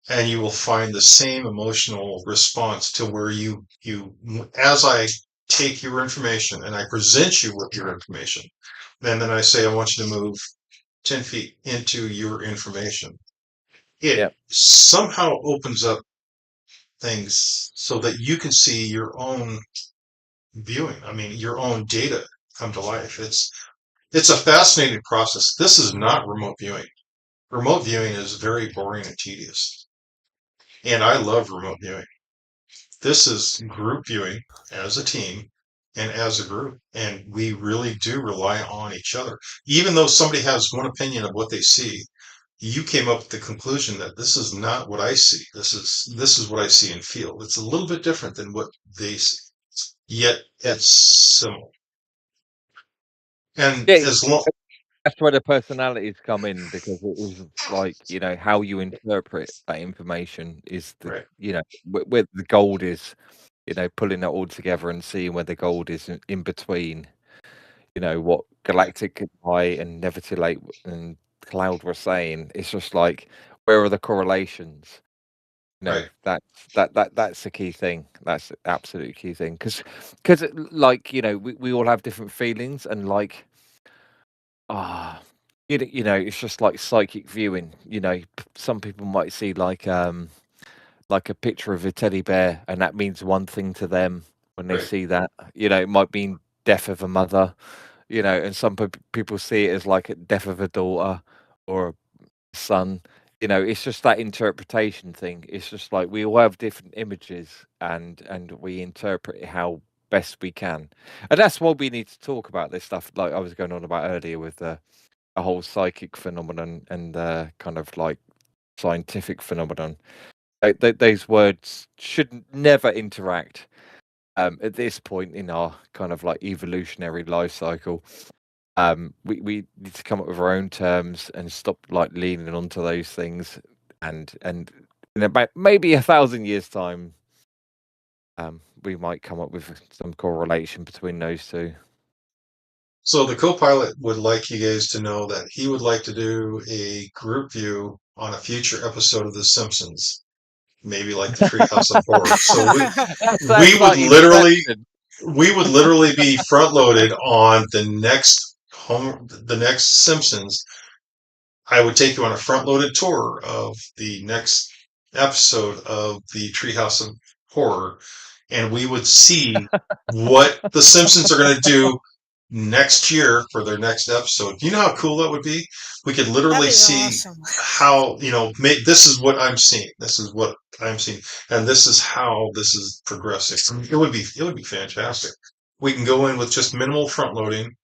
and you will find the same emotional response to where as I take your information and I present you with your information, and then I say, I want you to move 10 feet into your information. It Yeah. somehow opens up things so that you can see your own viewing. I mean, your own data come to life. It's a fascinating process. This is not remote viewing. Remote viewing is very boring and tedious. And I love remote viewing. This is group viewing as a team and as a group. And we really do rely on each other. Even though somebody has one opinion of what they see, you came up with the conclusion that this is not what I see. This is what I see and feel. It's a little bit different than what they see. Yet it's similar. And Yeah, as long that's where the personalities come in, because it is like, how you interpret that information is right, where the gold is, pulling that all together and seeing where the gold is in between, what Galactic and Nevertilate and Cloud were saying. It's just like, where are the correlations? right. That's the key thing. That's the absolute key thing. Because like, we all have different feelings, and like, it's just like psychic viewing. Some people might see like a picture of a teddy bear, and that means one thing to them when they Right. see that. It might mean death of a mother. And some people see it as like a death of a daughter or a son. It's just that interpretation thing. It's just like we all have different images, and we interpret it how best we can. And that's why we need to talk about this stuff, like I was going on about earlier with a whole psychic phenomenon and kind of like scientific phenomenon. Those words should never interact at this point in our kind of like evolutionary life cycle. We need to come up with our own terms and stop like leaning onto those things, and in about maybe 1,000 years time, we might come up with some correlation between those two. So the co-pilot would like you guys to know that he would like to do a group view on a future episode of The Simpsons, maybe like the Treehouse of Horror. So That's we would like literally Inception. be front loaded on the next Simpsons. I would take you on a front loaded tour of the next episode of the Treehouse of Horror, and we would see what the Simpsons are going to do next year for their next episode. Do you know how cool that would be? We could That'd literally be see awesome. how, this is what I'm seeing. This is what I'm seeing. And this is how this is progressing. It would be fantastic. We can go in with just minimal front loading,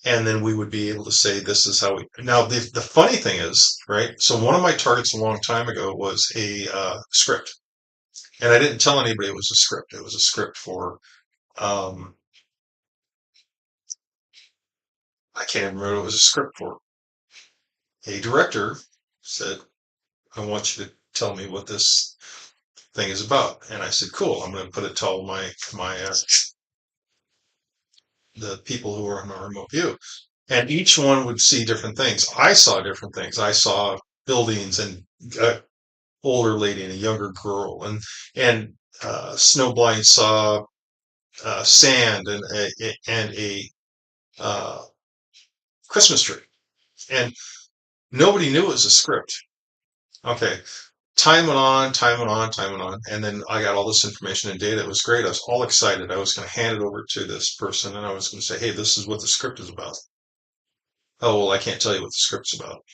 and then we would be able to say this is how we. Now the funny thing is, right? So one of my targets a long time ago was a script, and I didn't tell anybody it was a script. It was a script for um, I can't even remember what it was a script for. A director said, "I want you to tell me what this thing is about," and I said, "Cool. I'm going to put it to all my the people who are on a remote view." And each one would see different things. I saw different things. I saw buildings and an older lady and a younger girl, and Snowblind saw sand and a uh, Christmas tree, and nobody knew it was a script. Okay, time went on, time went on, time went on, and then I got all this information and data. It was great. I was all excited. I was going to hand it over to this person, and I was going to say, "Hey, this is what the script is about." Oh, well, I can't tell you what the script's about.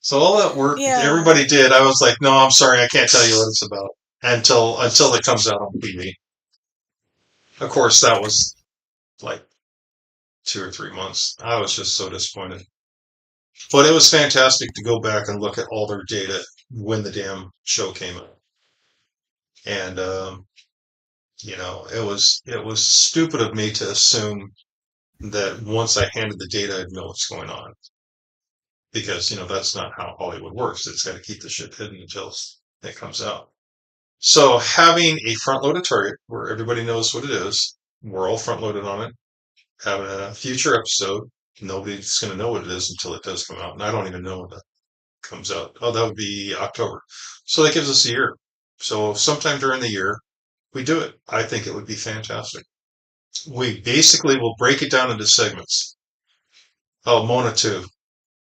So all that work Yeah. everybody did, I was like, "No, I'm sorry, I can't tell you what it's about until it comes out on TV." Of course, that was like 2 or 3 months. I was just so disappointed. But it was fantastic to go back and look at all their data when the damn show came out. And it was stupid of me to assume that once I handed the data, I'd know what's going on. Because, that's not how Hollywood works. It's got to keep the shit hidden until it comes out. So having a front-loaded target where everybody knows what it is, we're all front-loaded on it, having a future episode, nobody's going to know what it is until it does come out. And I don't even know when that comes out. Oh, that would be October. So that gives us a year. So sometime during the year, we do it. I think it would be fantastic. We basically will break it down into segments. Oh, Mona 2.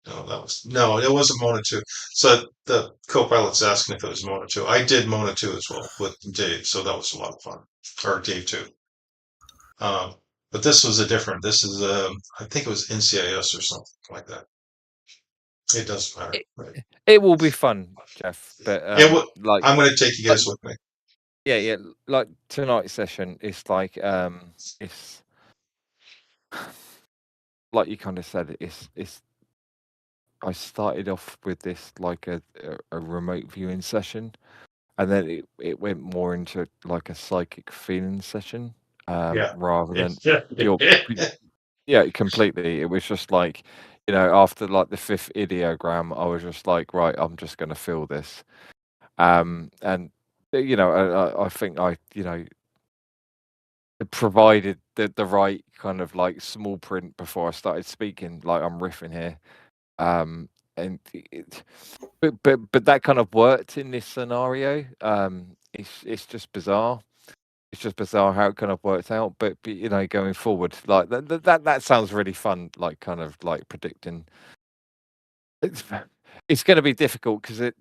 No, it wasn't Mona 2. So the co-pilot's asking if it was Mona 2. I did Mona 2 as well with Dave, so that was a lot of fun. Or Dave too. But this was this is I think it was NCIS or something like that. It doesn't matter. Right? It will be fun, Jeff. But like I'm going to take you guys with me. yeah, like tonight's session is like it's like you kind of said, it's I started off with this like a remote viewing session, and then it went more into like a psychic feeling session, Yeah. rather than Yeah. yeah, completely. It was just like, after like the fifth ideogram, I was just like, right, I'm just gonna feel this, and I think I provided the right kind of like small print before I started speaking. Like I'm riffing here, and but that kind of worked in this scenario. It's just bizarre. It's just bizarre how it kind of worked out. But going forward, like that sounds really fun. Like kind of like predicting. It's going to be difficult because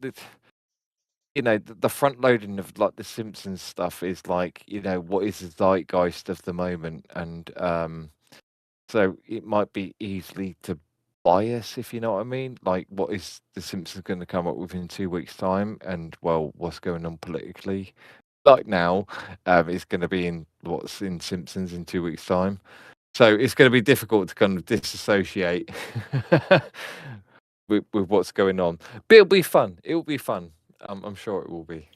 the front loading of like the Simpsons stuff is like, what is the zeitgeist of the moment, and so it might be easily to bias, if you know what I mean. Like, what is the Simpsons going to come up with in 2 weeks' time, and well, what's going on politically? Like now, it's going to be in what's in Simpsons in 2 weeks' time. So it's going to be difficult to kind of disassociate with what's going on. But it'll be fun. It'll be fun. I'm sure it will be.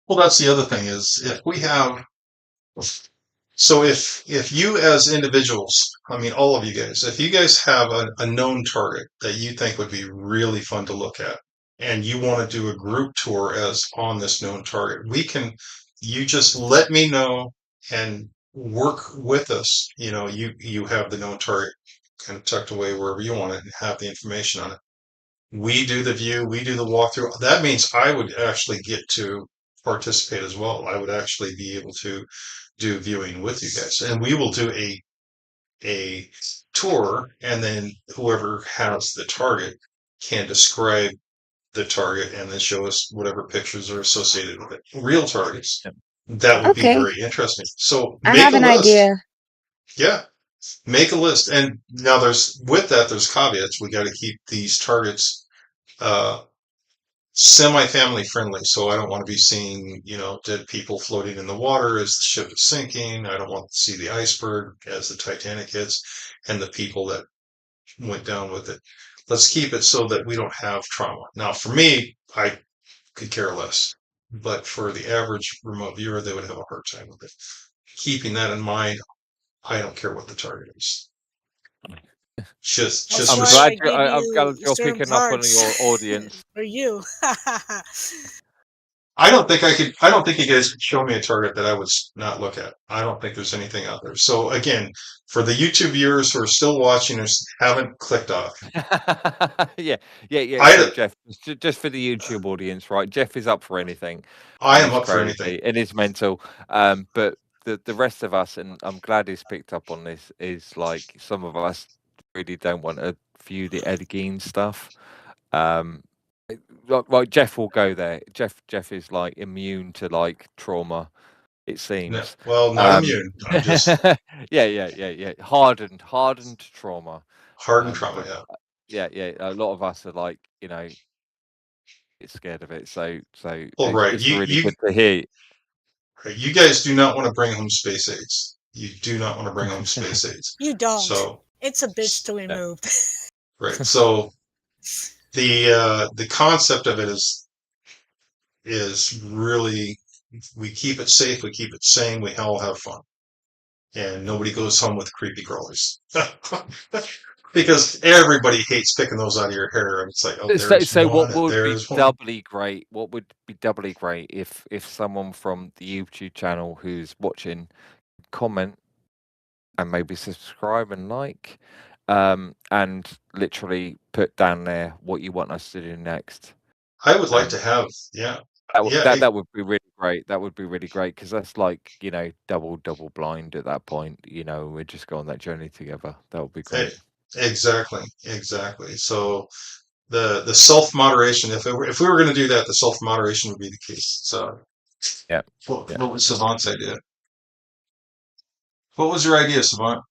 Well, that's the other thing is if you as individuals, I mean, all of you guys, if you guys have a known target that you think would be really fun to look at, and you want to do a group tour as on this known target, we can you just let me know and work with us. You have the known target kind of tucked away wherever you want it and have the information on it. We do the view, we do the walkthrough. That means I would actually get to participate as well. I would actually be able to do viewing with you guys, and we will do a tour, and then whoever has the target can describe the target and then show us whatever pictures are associated with it. Real targets. Yep. That would be Okay. very interesting. So I make have a an list. idea. Yeah. Make a list. And now there's caveats. We got to keep these targets semi-family friendly. So I don't want to be seeing, dead people floating in the water as the ship is sinking. I don't want to see the iceberg as the Titanic hits and the people that went down with it. Let's keep it so that we don't have trauma. Now, for me, I could care less. But for the average remote viewer, they would have a hard time with it. Keeping that in mind, I don't care what the target is. Just I'm why glad I gave I'm glad you you're certain picking up on parts. your audience. For you. I don't think you guys could show me a target that I would not look at. I don't think there's anything out there. So again, for the YouTube viewers who are still watching or haven't clicked off, Yeah. I- So Jeff, just for the YouTube audience, right? Jeff is up for anything. I and am he's up for anything. crazy, and it's mental. But the rest of us, and I'm glad he's picked up on this, is like some of us really don't want to view the Ed Gein stuff. Like Jeff will go there. Jeff is like immune to like trauma. It No, seems. well, not immune. I'm just Yeah. Hardened to trauma. hardened trauma. Yeah. Yeah. A lot of us are like, it's scared of it. So Well, right. it's really good to hear. Right. You guys do not want to bring home space aids. You do not want to bring home space aids. You don't. So It's a bitch to remove. right. So the concept of it is really, we keep it safe, we keep it sane, we all have fun, and nobody goes home with creepy crawlies. Because everybody hates picking those out of your hair, and it's like, oh, there's So one, what would be there's one. doubly great? What would be doubly great if someone from the YouTube channel who's watching comment and maybe subscribe and like, and literally put down there what you want us to do next. I would like to have, yeah. That would be really great. That would be really great because that's like double blind at that point. We just go on that journey together. That would be great. Exactly. So the self moderation, if we were going to do that, the self moderation would be the case. So Yeah. What was Savant's idea? What was your idea, Savant?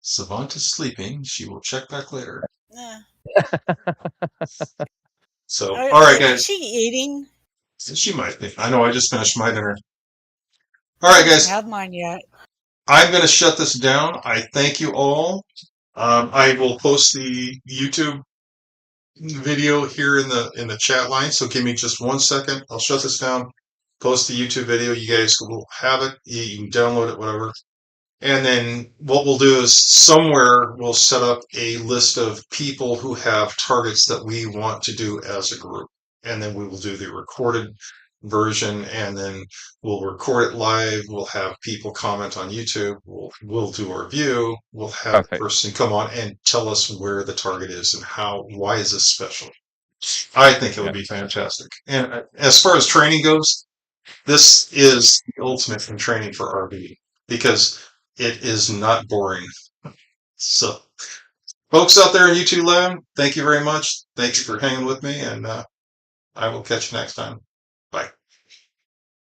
Savant is sleeping. She will check back later. Yeah. So, Are- all right, Is guys. she eating? She might be. I know. I just finished my dinner. All right, I guys. don't have mine yet. I'm going to shut this down. I thank you all. I will post the YouTube video here in the chat line. So give me just 1 second. I'll shut this down. Post the YouTube video. You guys will have it. You can download it, whatever. And then what we'll do is somewhere we'll set up a list of people who have targets that we want to do as a group. And then we will do the recorded version, and then we'll record it live. We'll have people comment on YouTube. We'll do our review. We'll have Perfect. a person come on and tell us where the target is and why is this special. I think it would be fantastic. And as far as training goes, this is the ultimate in training for RV because it is not boring. So, folks out there in YouTube land, thank you very much. Thank you for hanging with me, and I will catch you next time. Bye.